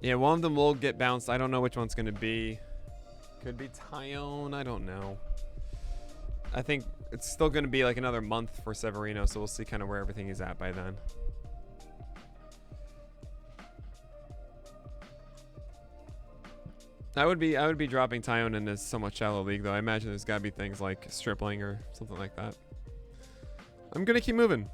Yeah, one of them will get bounced. I don't know which one's going to be. Could be Tyone. I don't know. I think it's still going to be like another month for Severino, so we'll see kind of where everything is at by then. I would be dropping Tyone in this somewhat shallow league, though. I imagine there's got to be things like Stripling or something like that. I'm going to keep moving.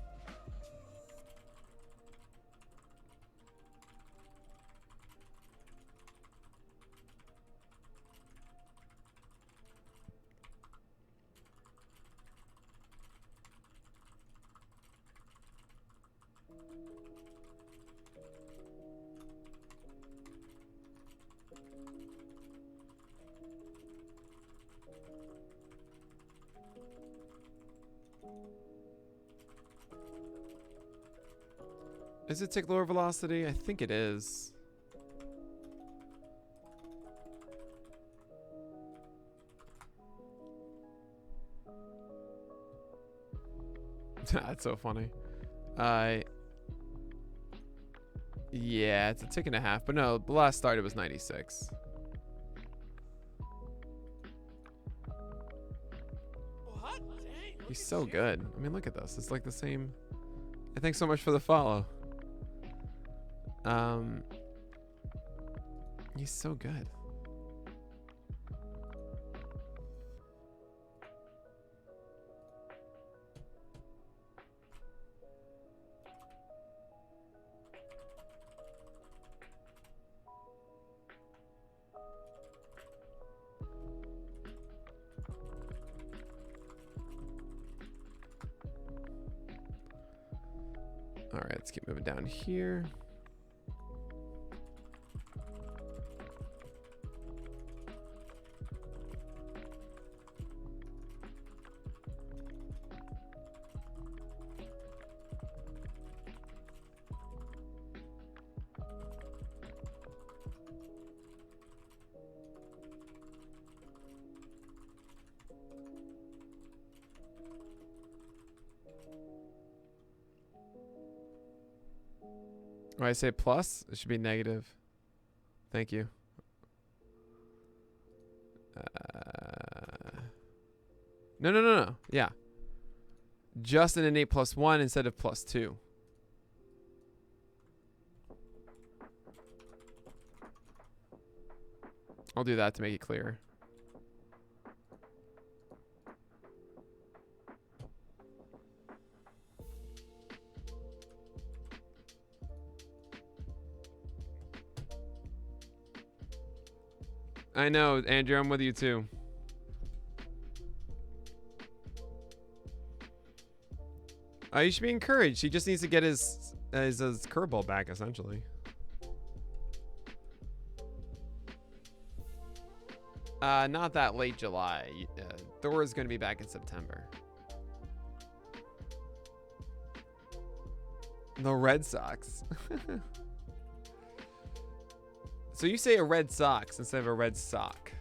Is it tick lower velocity? I think it is. That's so funny. Yeah, it's a tick and a half, but no, the last start it was 96. What? Dang, He's so good. I mean, look at this. It's like the same. Hey, thanks so much for the follow. He's so good. All right, let's keep moving down here. When I say plus, it should be negative. Thank you. No. Yeah. Just an innate +1 instead of +2. I'll do that to make it clearer. I know, Andrew, I'm with you too. You should be encouraged. He just needs to get his curveball back, essentially. Not that late July. Thor is going to be back in September. The Red Sox. So you say a Red Sox instead of a Red Sock.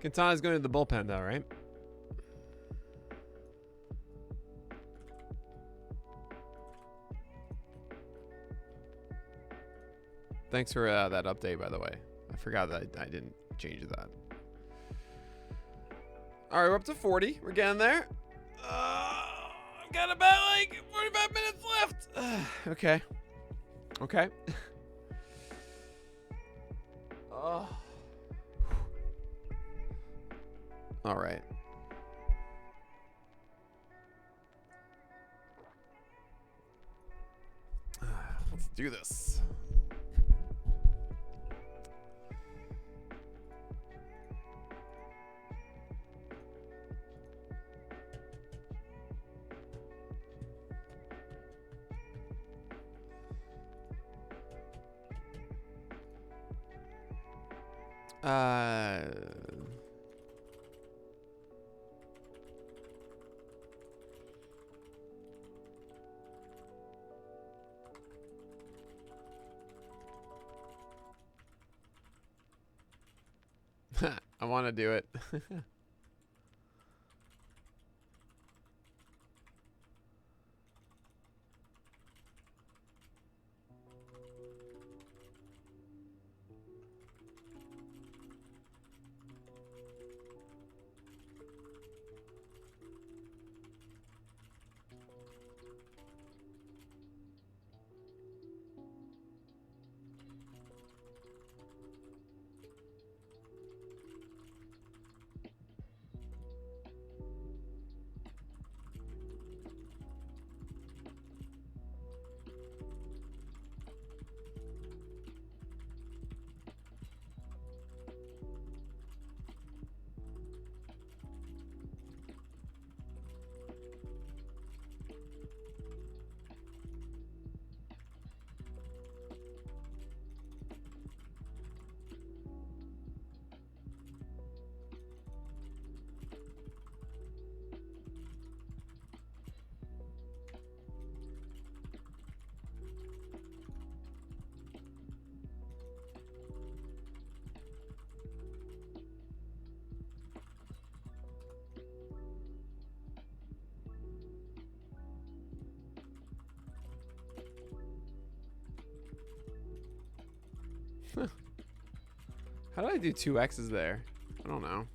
Quintana's going to the bullpen, though, right? Thanks for that update, by the way. I forgot that I didn't change that. All right, we're up to 40. We're getting there. I've got about like 45 minutes left. Okay. Okay. Oh. All right. Let's do this. I want to do it. How did I do 2 X's there? I don't know.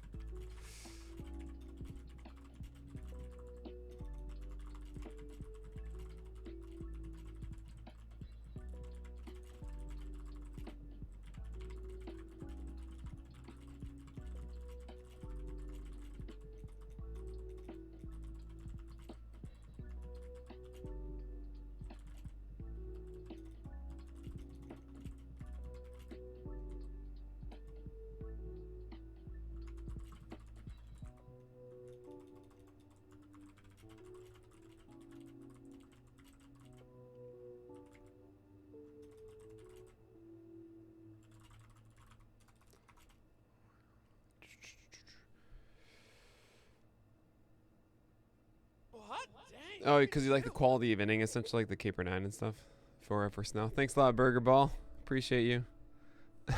What? Dang. Oh, because you like the quality of inning, essentially like the Caper 9 and stuff for Snow. Thanks a lot, Burger Ball. Appreciate you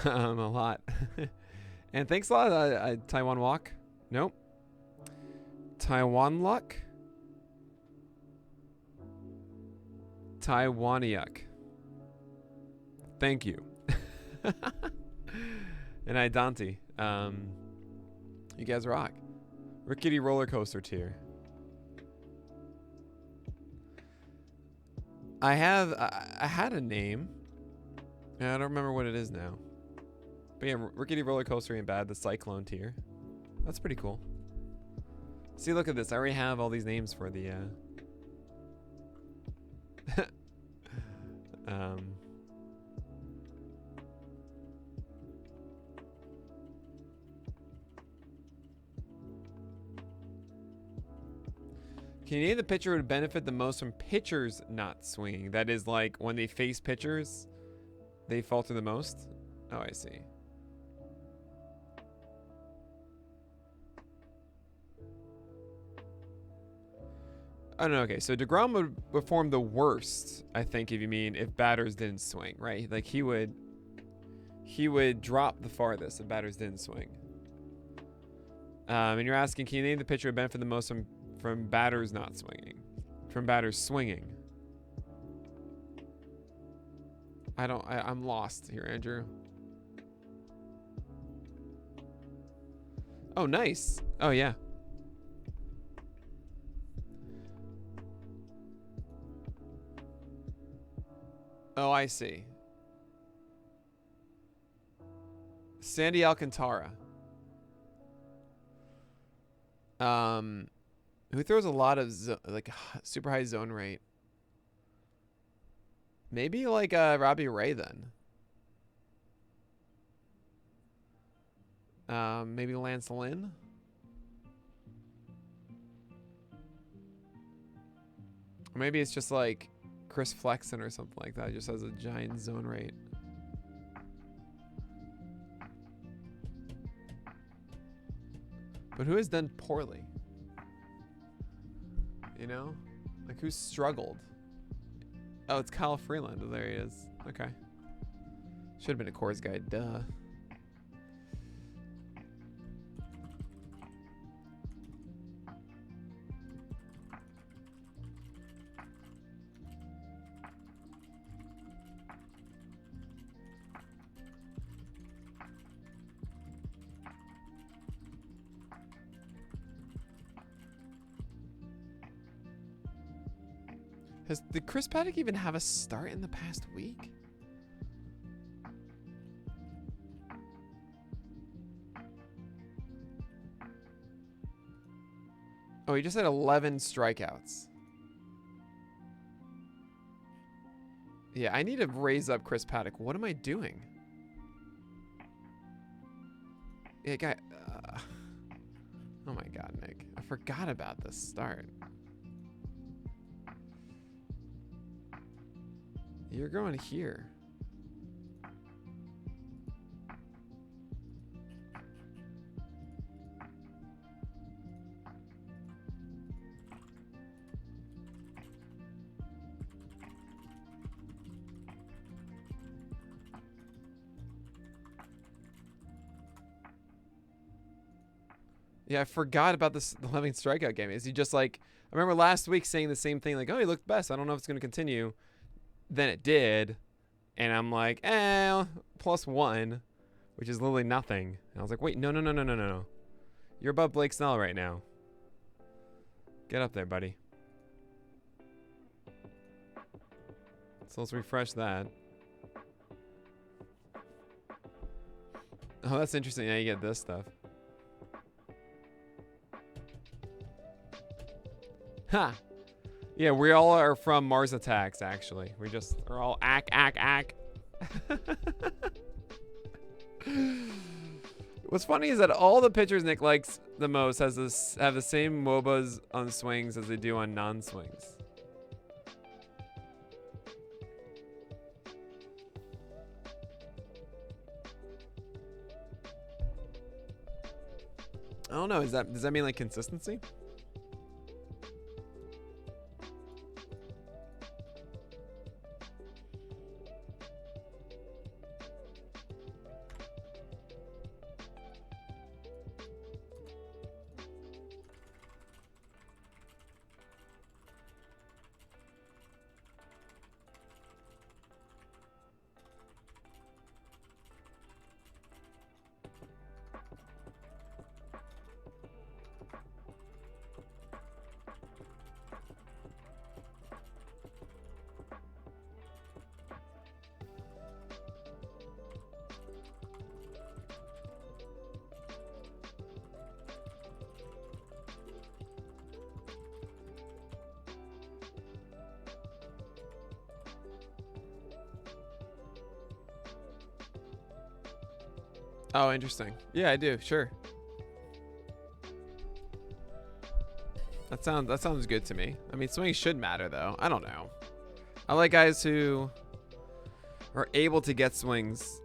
a lot. And thanks a lot, Taiwan Walk. Nope. Taiwan Luck. Taiwaniuk. Thank you. And Idante. You guys rock. Rickety roller coaster tier. I had a name. And I don't remember what it is now. But yeah, Rickety roller coaster ain't bad. The Cyclone tier. That's pretty cool. See, look at this. I already have all these names for the Can you name the pitcher who would benefit the most from pitchers not swinging? That is like when they face pitchers, they falter the most? Oh, I see. Oh, no, okay. So DeGrom would perform the worst, I think, if you mean if batters didn't swing, right? Like he would drop the farthest if batters didn't swing. And you're asking, can you name the pitcher who benefited the most from batters not swinging? From batters swinging. I'm lost here, Andrew. Oh, nice. Oh, yeah. Oh, I see. Sandy Alcantara. Who throws a lot of like super high zone rate? Maybe like Robbie Ray then. Maybe Lance Lynn. Or maybe it's just like Chris Flexen or something like that. Just has a giant zone rate. But who has done poorly? You know? Like who's struggled? Oh, it's Kyle Freeland. Oh, there he is. Okay. Should have been a Coors guy. Duh. Did Chris Paddock even have a start in the past week? Oh, he just had 11 strikeouts. Yeah, I need to raise up Chris Paddock. What am I doing? Yeah, guy. Oh my God, Nick. I forgot about this start. You're going here. Yeah, I forgot about this 11 strikeout game. Is he just like, I remember last week saying the same thing, like, oh, he looked best. I don't know if it's going to continue. Then it did. And I'm like, +1, which is literally nothing. And I was like, wait, no. You're above Blake Snell right now. Get up there, buddy. So let's refresh that. Oh, that's interesting. Now you get this stuff. Ha! Yeah, we all are from Mars Attacks, actually. We just are all ack. What's funny is that all the pitchers Nick likes the most have the same MOBAs on swings as they do on non-swings. I don't know. Does that mean like consistency? Oh, interesting. Yeah, I do. Sure. That sounds good to me. I mean, swings should matter, though. I don't know. I like guys who are able to get swings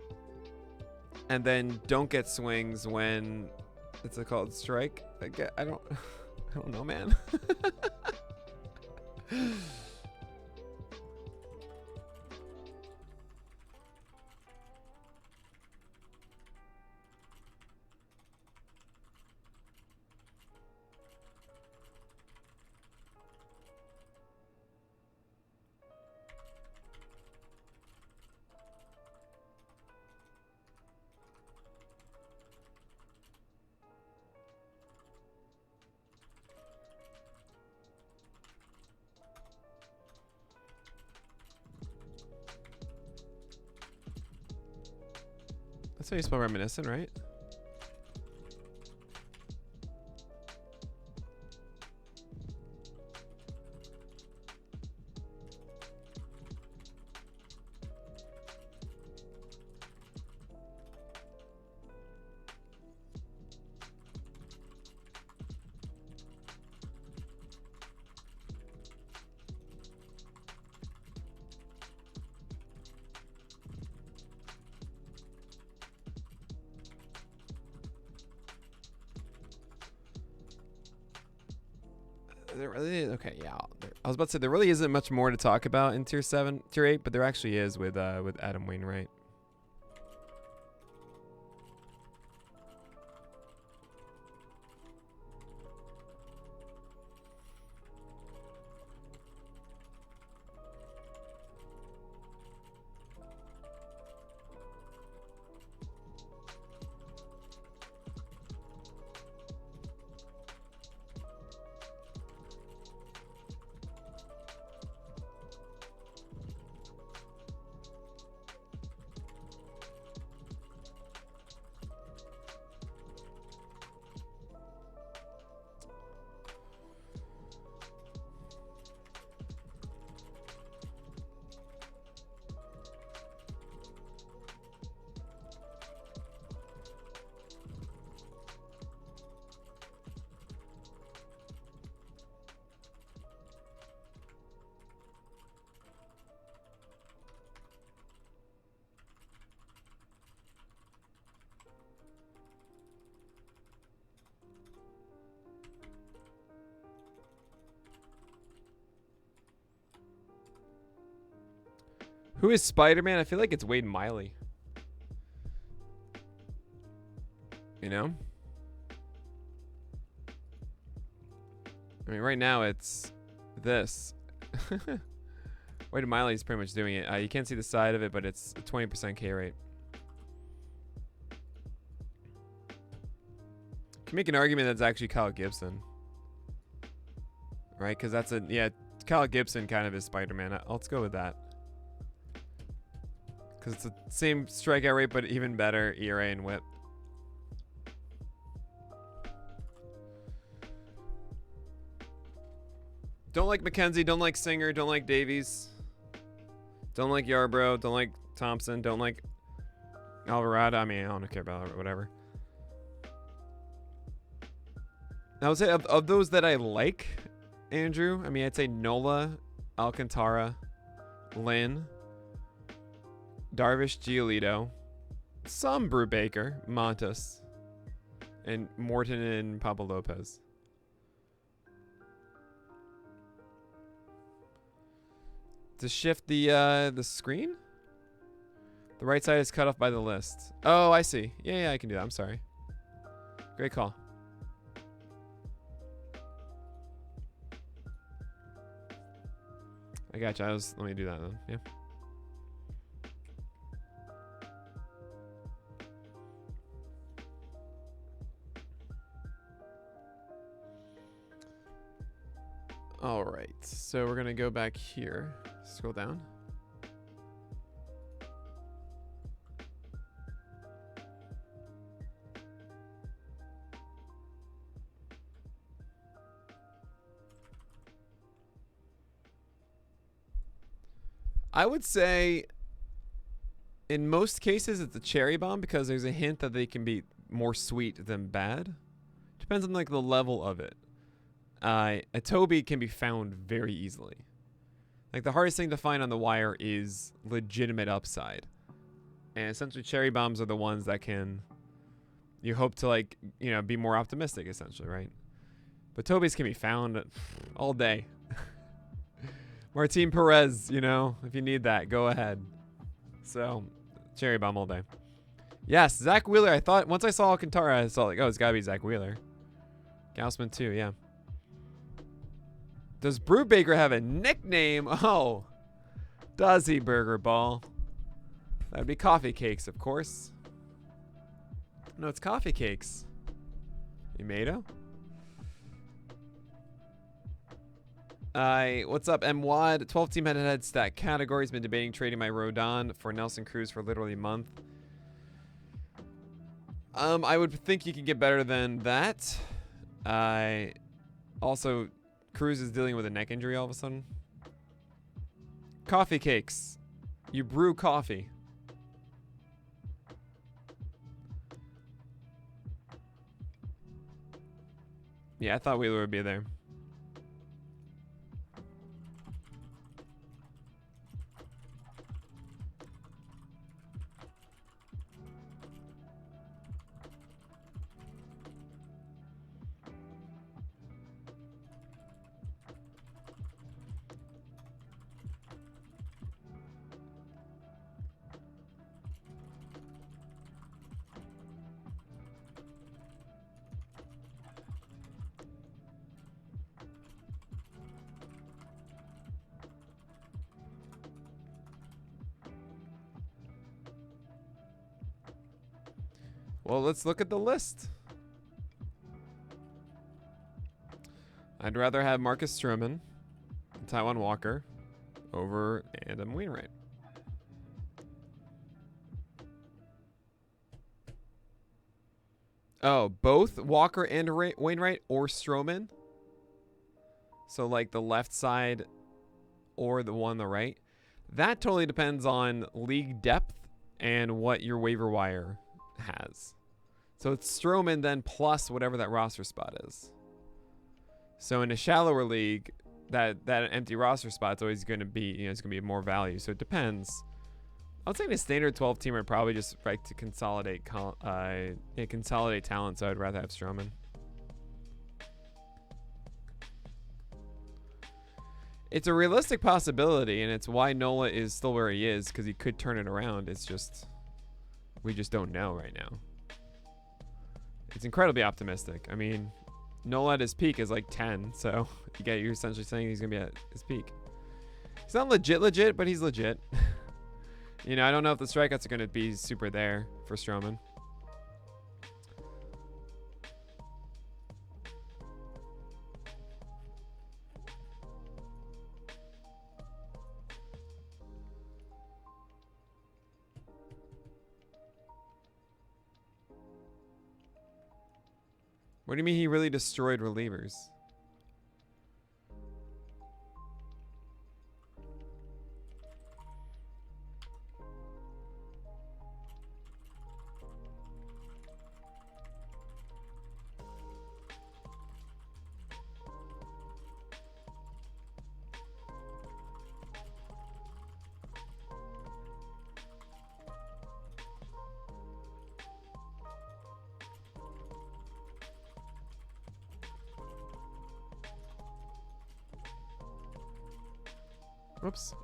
and then don't get swings when it's a called strike. I don't know, man. That's how you spell reminiscent, right? There really okay, yeah. I was about to say there really isn't much more to talk about in tier 7, tier 8, but there actually is with Adam Wainwright. Who is Spider-Man? I feel like it's Wade Miley. You know? I mean, right now it's this. Wade Miley's pretty much doing it. You can't see the side of it, but it's a 20% K rate. Can make an argument that's actually Kyle Gibson. Right? Because that's a... Yeah, Kyle Gibson kind of is Spider-Man. Let's go with that. Because it's the same strikeout rate, but even better ERA and whip. Don't like McKenzie. Don't like Singer. Don't like Davies. Don't like Yarbrough. Don't like Thompson. Don't like Alvarado. I mean, I don't care about whatever. I would say of those that I like, Andrew, I mean, I'd say Nola, Alcantara, Lynn, Darvish, Giolito, some Brubaker, Montes, and Morton and Pablo Lopez. To shift the screen? The right side is cut off by the list. Oh, I see. Yeah, I can do that. I'm sorry. Great call. I gotcha. Let me do that then. Yeah. All right, so we're gonna go back here. Scroll down. I would say in most cases it's a cherry bomb because there's a hint that they can be more sweet than bad. Depends on like the level of it. A Toby can be found very easily. Like the hardest thing to find on the wire is legitimate upside. And essentially cherry bombs are the ones that you hope to like, be more optimistic essentially, right? But Toby's can be found all day. Martin Perez, if you need that, go ahead. So, cherry bomb all day. Yes, Zach Wheeler. I thought once I saw Alcantara, I saw like, oh, it's gotta be Zach Wheeler. Gaussman too, yeah. Does Brubaker have a nickname? Oh, does he, Burger Ball? That would be Coffee Cakes, of course. No, it's Coffee Cakes. Yamato? What's up, M-Wad? 12-team head-to-head stat categories. Been debating trading my Rodon for Nelson Cruz for literally a month. I would think you could get better than that. Also, Cruz is dealing with a neck injury all of a sudden. Coffee cakes. You brew coffee. Yeah, I thought Wheeler would be there. Well, let's look at the list. I'd rather have Marcus Stroman and Taiwan Walker over Adam Wainwright. Oh, both Walker and Wainwright or Stroman? So like the left side or the one on the right? That totally depends on league depth and what your waiver wire has. So it's Stroman then plus whatever that roster spot is. So in a shallower league, that empty roster spot is always going to be, it's going to be more value. So it depends. I would say in a standard 12 teamer, I'd probably just like to consolidate talent. So I'd rather have Stroman. It's a realistic possibility, and it's why Nola is still where he is, because he could turn it around. It's just we just don't know right now. It's incredibly optimistic. I mean, Nola at his peak is like 10, so you're essentially saying he's gonna be at his peak. He's not legit, but he's legit. I don't know if the strikeouts are gonna be super there for Stroman. What do you mean he really destroyed relievers? Whoops.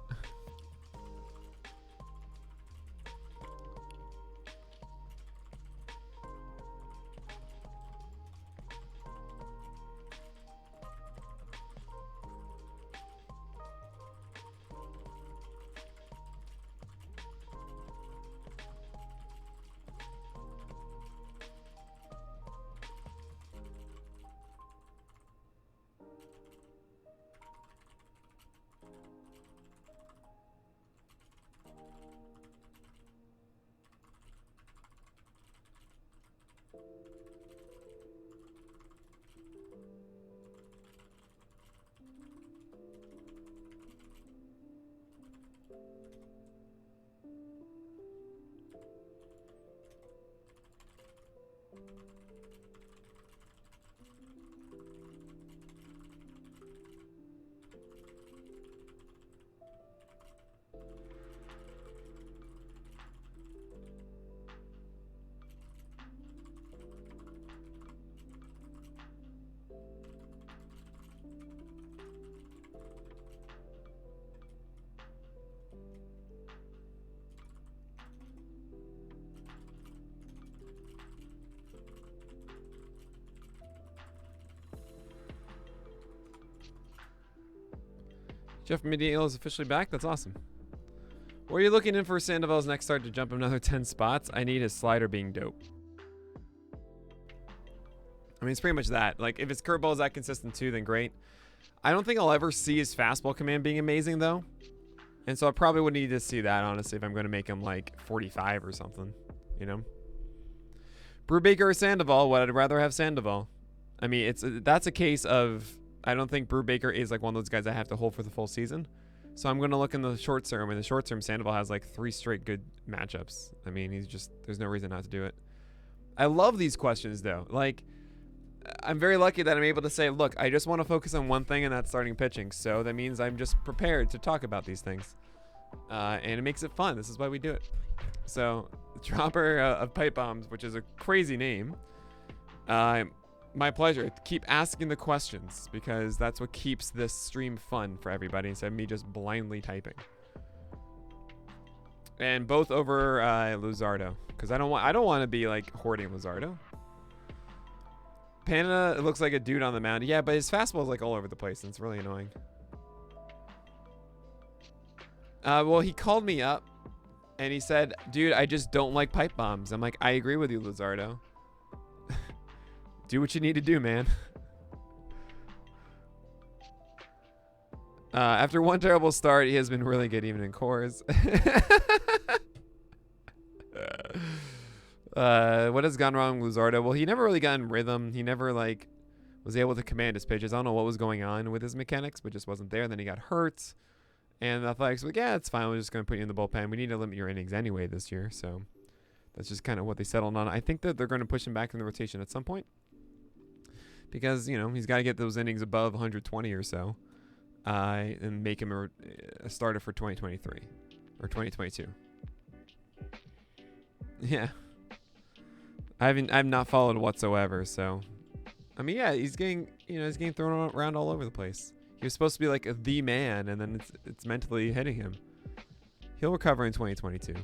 Jeff Medial is officially back. That's awesome. What are you looking in for Sandoval's next start to jump another 10 spots? I need his slider being dope. I mean, it's pretty much that. Like, if his curveball is that consistent too, then great. I don't think I'll ever see his fastball command being amazing, though. And so I probably would need to see that, honestly, if I'm going to make him, like, 45 or something, Brubaker or Sandoval? What I'd rather have Sandoval. I mean, that's a case of I don't think Brubaker is like one of those guys I have to hold for the full season. So I'm going to look in the short term. In the short term, Sandoval has like 3 straight good matchups. I mean, there's no reason not to do it. I love these questions though. Like, I'm very lucky that I'm able to say, look, I just want to focus on one thing, and that's starting pitching. So that means I'm just prepared to talk about these things. And it makes it fun. This is why we do it. So, Dropper of Pipe Bombs, which is a crazy name. My pleasure. Keep asking the questions, because that's what keeps this stream fun for everybody instead of me just blindly typing. And both over Luzardo, because I don't want to be like hoarding Luzardo. Panda, it looks like a dude on the mound. Yeah, but his fastball is like all over the place, and it's really annoying. Well, he called me up, and he said, dude, I just don't like pipe bombs. I'm like, I agree with you, Luzardo. Do what you need to do, man. After one terrible start, he has been really good even in cores. What has gone wrong with Luzardo? Well, he never really got in rhythm. He never like was able to command his pitches. I don't know what was going on with his mechanics, but just wasn't there. And then he got hurt. And the Athletics were like, yeah, it's fine. We're just going to put you in the bullpen. We need to limit your innings anyway this year. So that's just kind of what they settled on. I think that they're going to push him back in the rotation at some point. Because, you know, he's got to get those innings above 120 or so. And make him a starter for 2023. Or 2022. Yeah. I've not followed whatsoever, so I mean, yeah, he's getting thrown around all over the place. He was supposed to be like the man, and then it's mentally hitting him. He'll recover in 2022.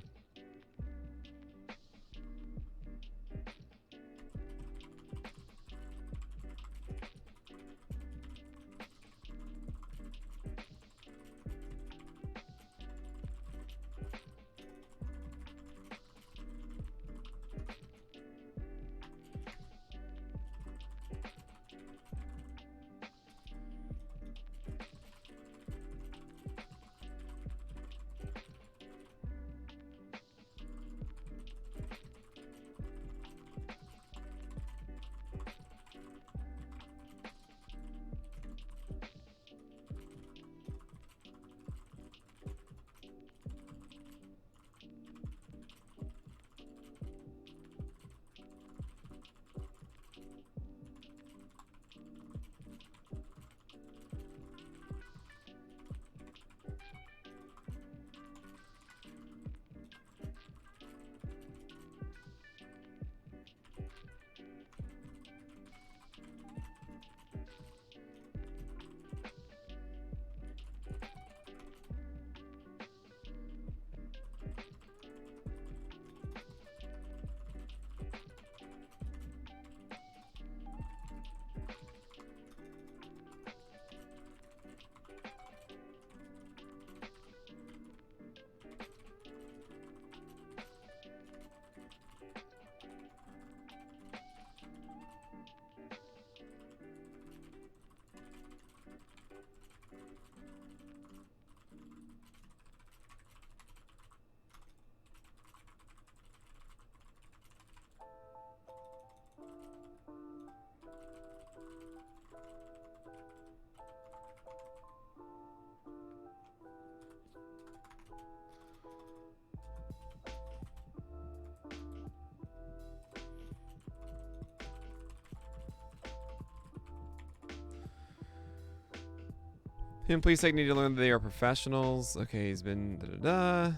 Him, please take need to learn that they are professionals. Okay, he's been da-da-da.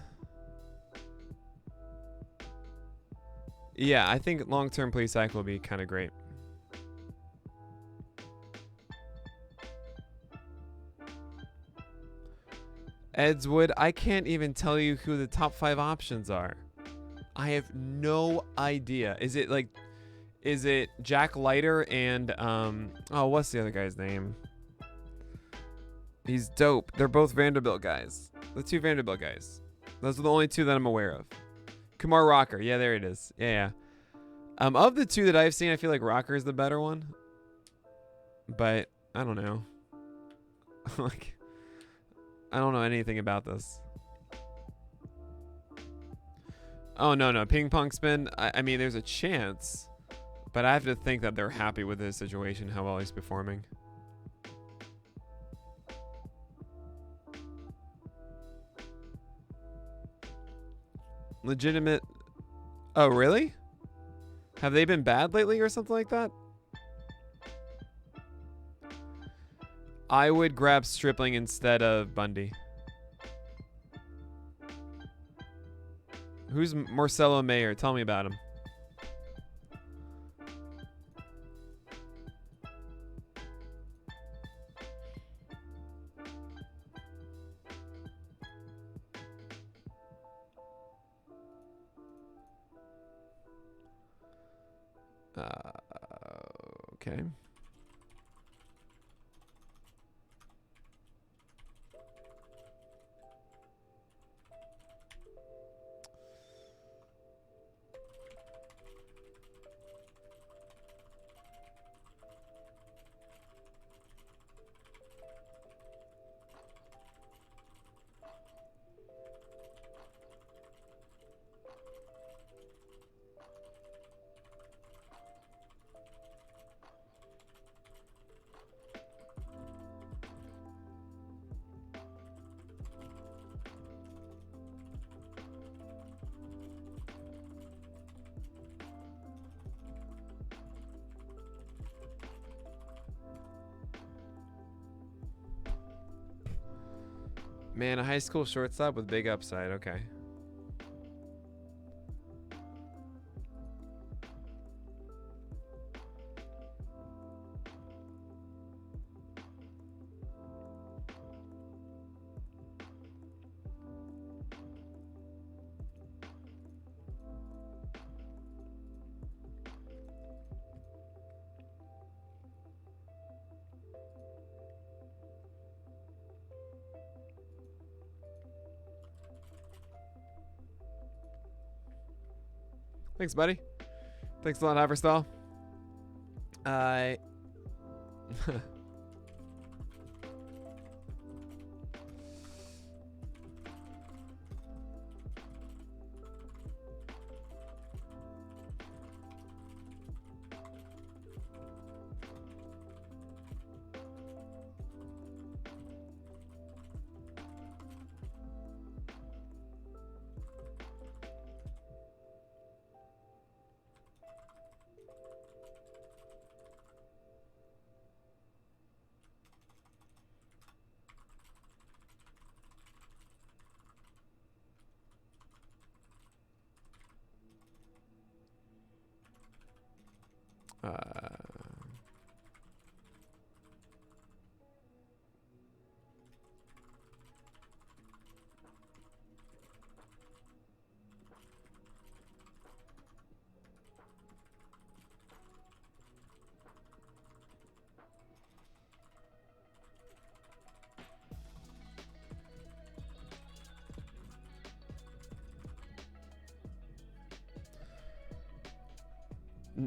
Yeah, I think long-term police act will be kind of great. Edswood, I can't even tell you who the top 5 options are. I have no idea. Is it Jack Leiter and oh, what's the other guy's name? He's dope. They're both Vanderbilt guys. The 2 Vanderbilt guys. Those are the only 2 that I'm aware of. Kumar Rocker. Yeah, there it is. Yeah. Of the 2 that I've seen, I feel like Rocker is the better one. But I don't know. Like, I don't know anything about this. Oh, no. Ping pong spin. I mean, there's a chance. But I have to think that they're happy with his situation, how well he's performing. Legitimate. Oh, really? Have they been bad lately or something like that? I would grab Stripling instead of Bundy. Who's Marcelo Mayer? Tell me about him. Okay. Man, a high school shortstop with big upside. Okay. Thanks, buddy. Thanks a lot, Haverstall.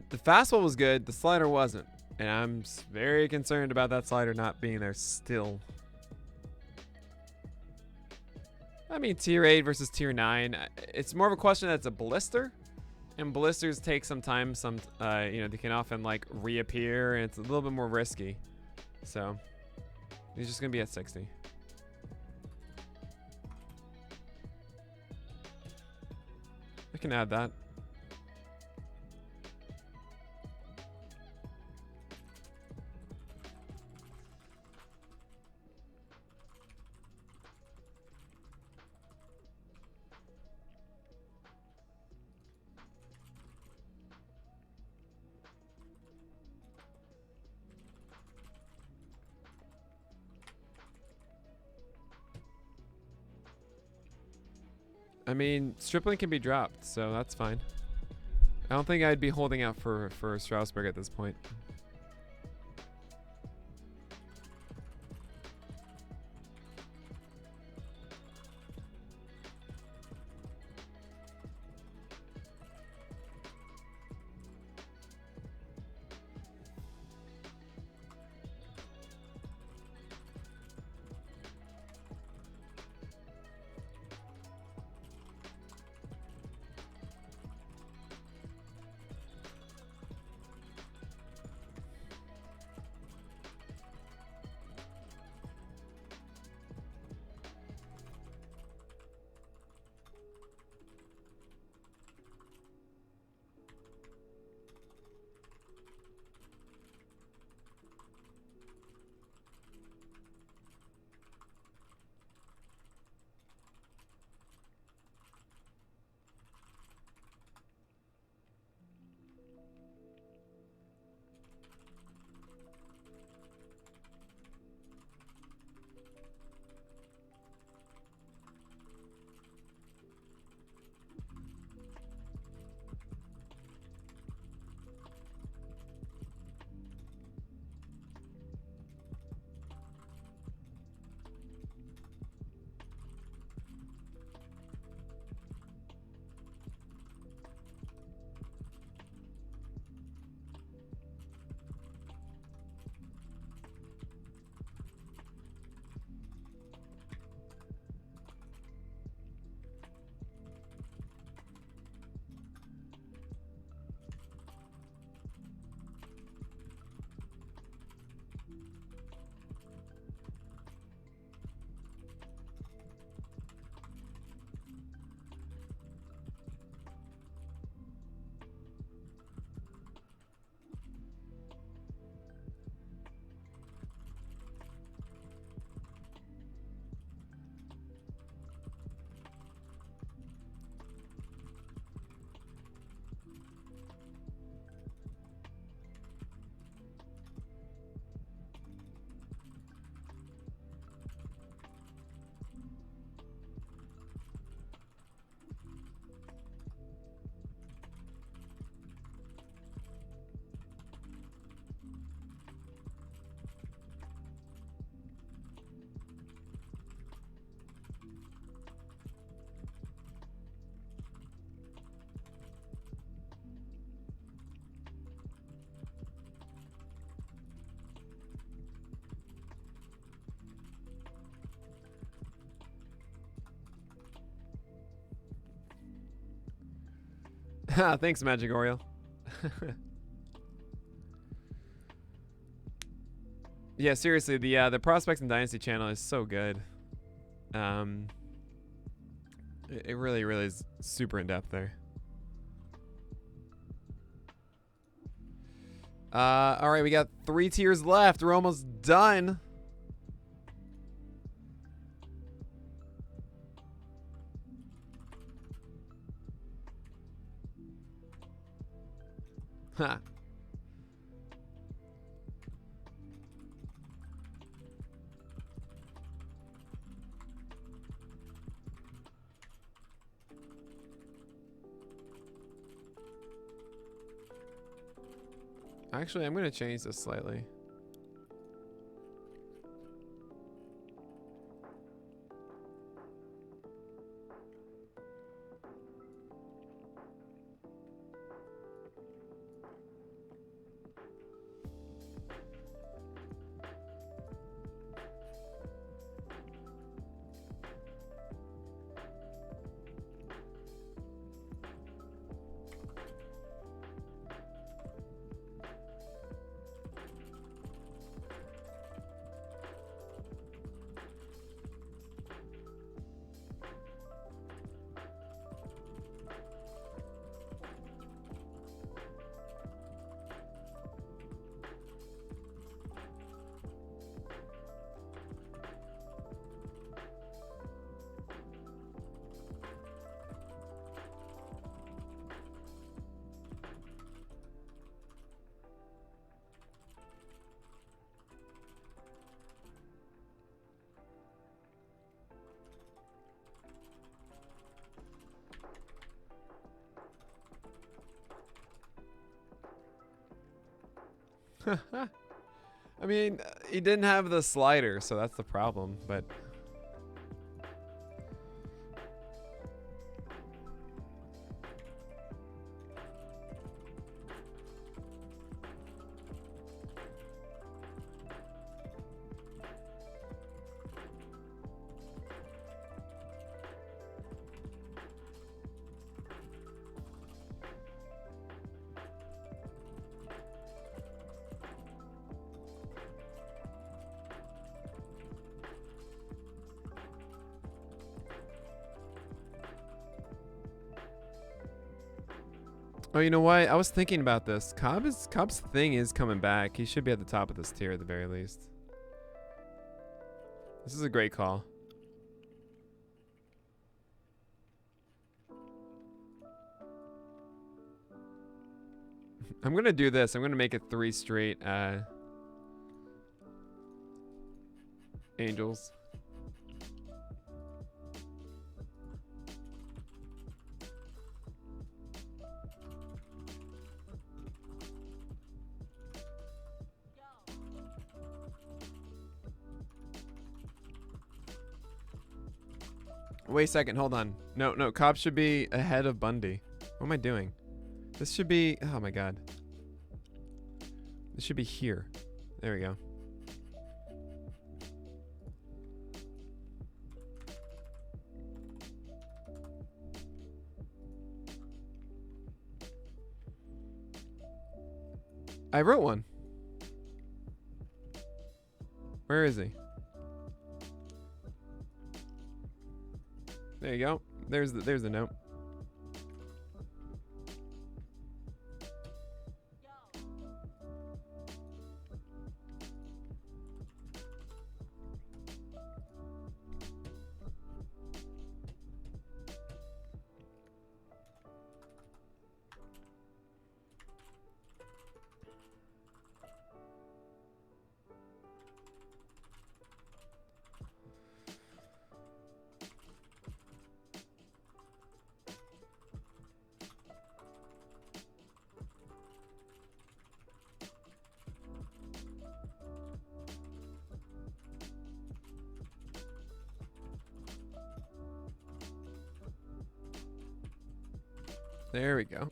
The fastball was good. The slider wasn't. And I'm very concerned about that slider not being there still. I mean, tier 8 versus tier 9. It's more of a question that's a blister. And blisters take some time. They can often like reappear. And it's a little bit more risky. So, he's just going to be at 60. I can add that. I mean, Stripling can be dropped, so that's fine. I don't think I'd be holding out for Strasburg at this point. Thanks, Magic Oriole. Yeah, seriously, the Prospects and Dynasty channel is so good. It really, really is super in depth there. All right, we got 3 tiers left. We're almost done. Huh. Actually, I'm going to change this slightly. I mean, he didn't have the slider, so that's the problem, but... Oh, you know what? I was thinking about this. Cobb's thing is coming back. He should be at the top of this tier at the very least. This is a great call. I'm gonna do this. I'm gonna make it 3 straight Angels. Wait a second, hold on. No, Cobb should be ahead of Bundy. What am I doing? This should be, oh my god. This should be here. There we go. I wrote one. Where is he? There you go. There's the note. There we go.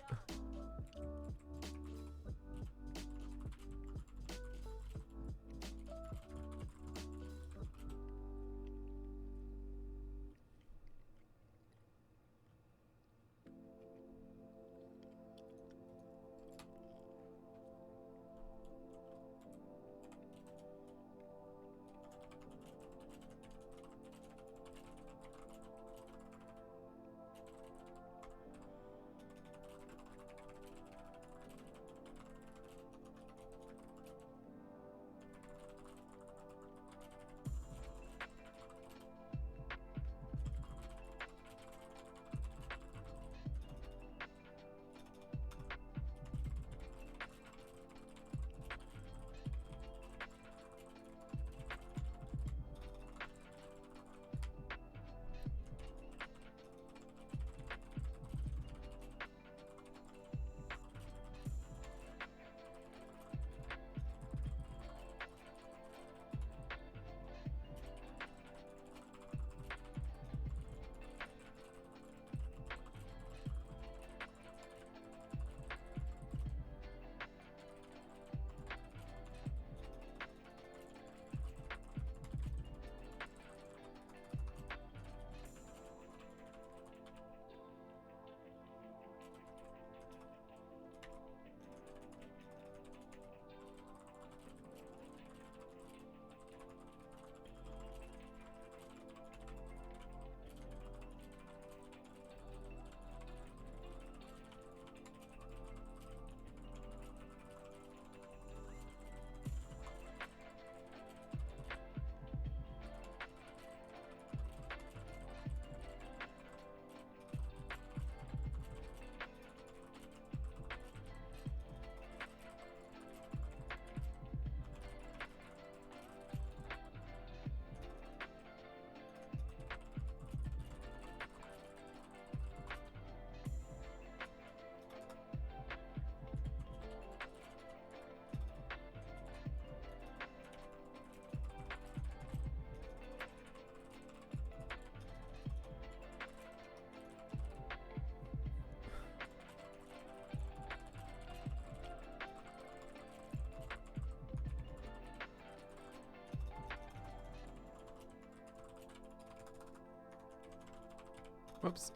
Oops.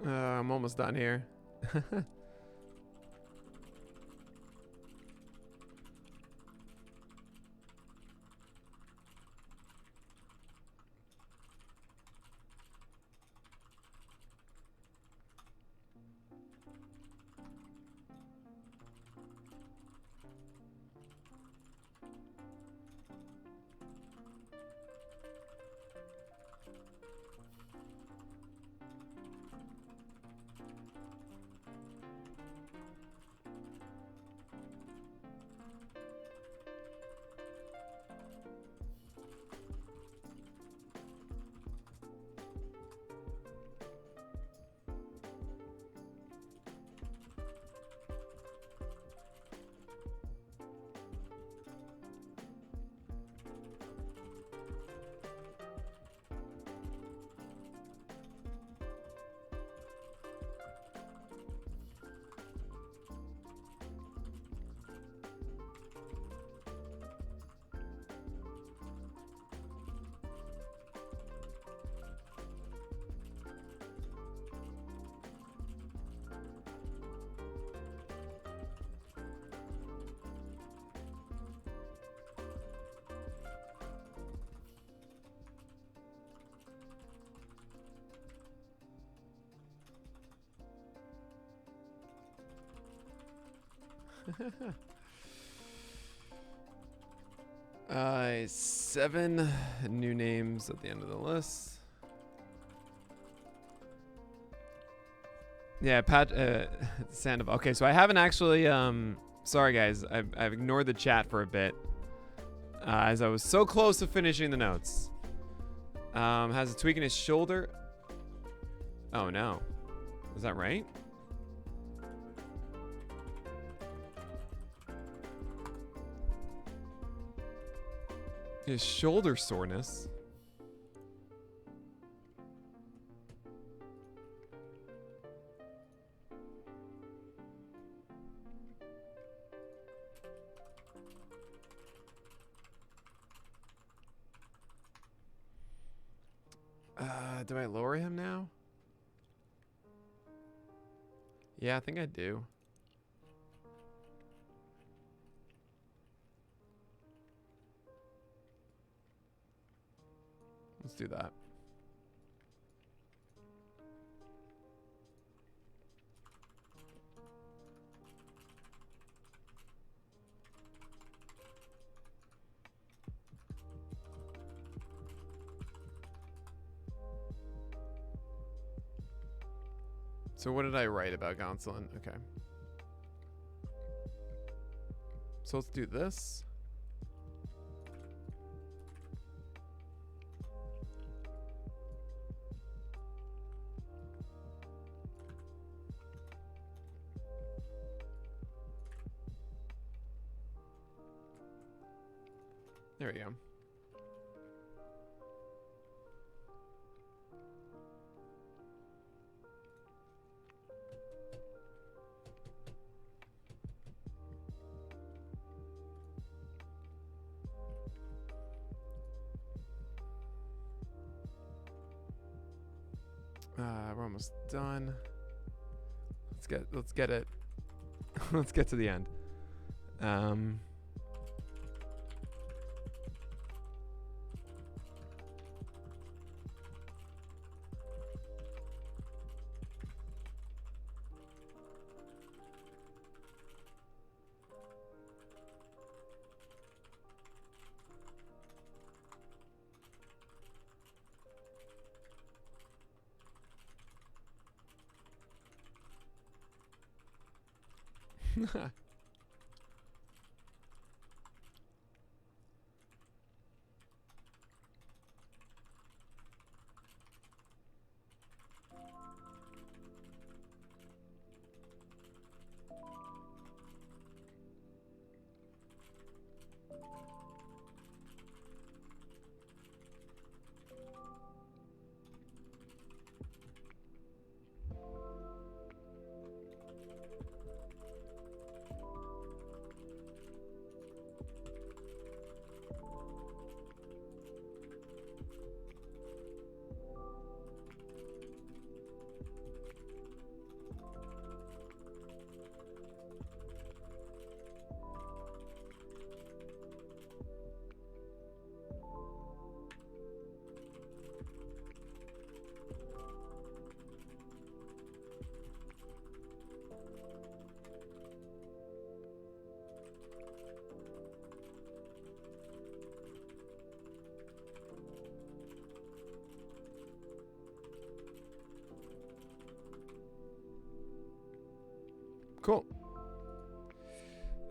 I'm almost done here. Seven new names at the end of the list. Yeah, Sandoval. Okay, so I haven't actually. Sorry guys, I've ignored the chat for a bit, as I was so close to finishing the notes. Has a tweak in his shoulder. Oh no, is that right? His shoulder soreness. Do I lower him now? Yeah, I think I do. Let's do that. So what did I write about Gonsolin? Okay. So let's do this. There we go. We're almost done. Let's get it. Let's get to the end.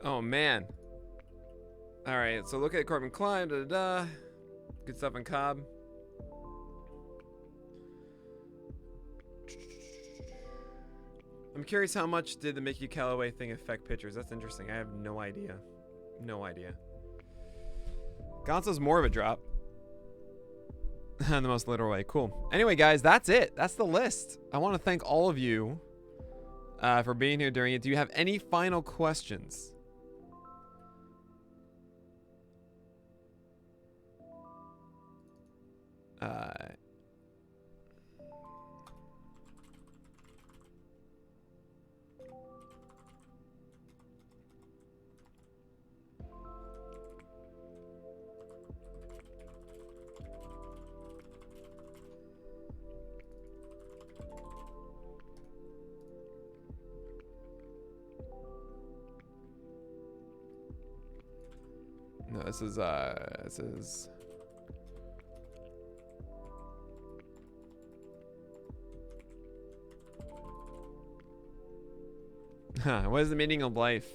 Oh, man. All right, so look at Corbin Klein. Da, da, da. Good stuff on Cobb. I'm curious how much did the Mickey Callaway thing affect pitchers. That's interesting. I have no idea. No idea. Gonzo's more of a drop. In the most literal way. Cool. Anyway, guys, that's it. That's the list. I want to thank all of you for being here during it. Do you have any final questions? No, this is what is the meaning of life?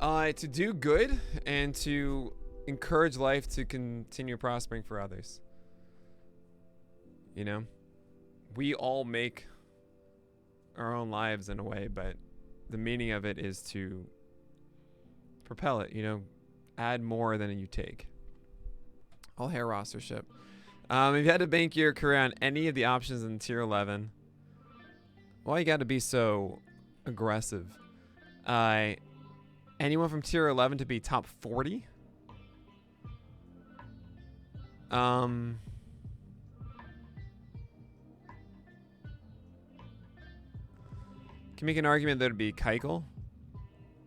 To do good and to encourage life to continue prospering for others. You know, we all make our own lives in a way, but the meaning of it is to propel it, you know, add more than you take. All hair rostership. If you had to bank your career on any of the options in tier 11, why you got to be so aggressive? Anyone from tier 11 to be top 40? Can make an argument that it'd be Keuchel,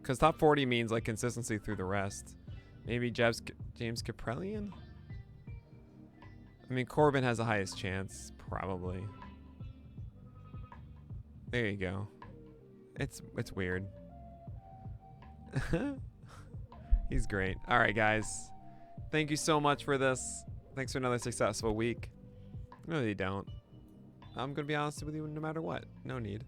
because top 40 means like consistency through the rest. Maybe James Kaprelian? I mean, Corbin has the highest chance, probably. There you go. It's weird. He's great. All right, guys. Thank you so much for this. Thanks for another successful week. No, you don't. I'm going to be honest with you no matter what. No need.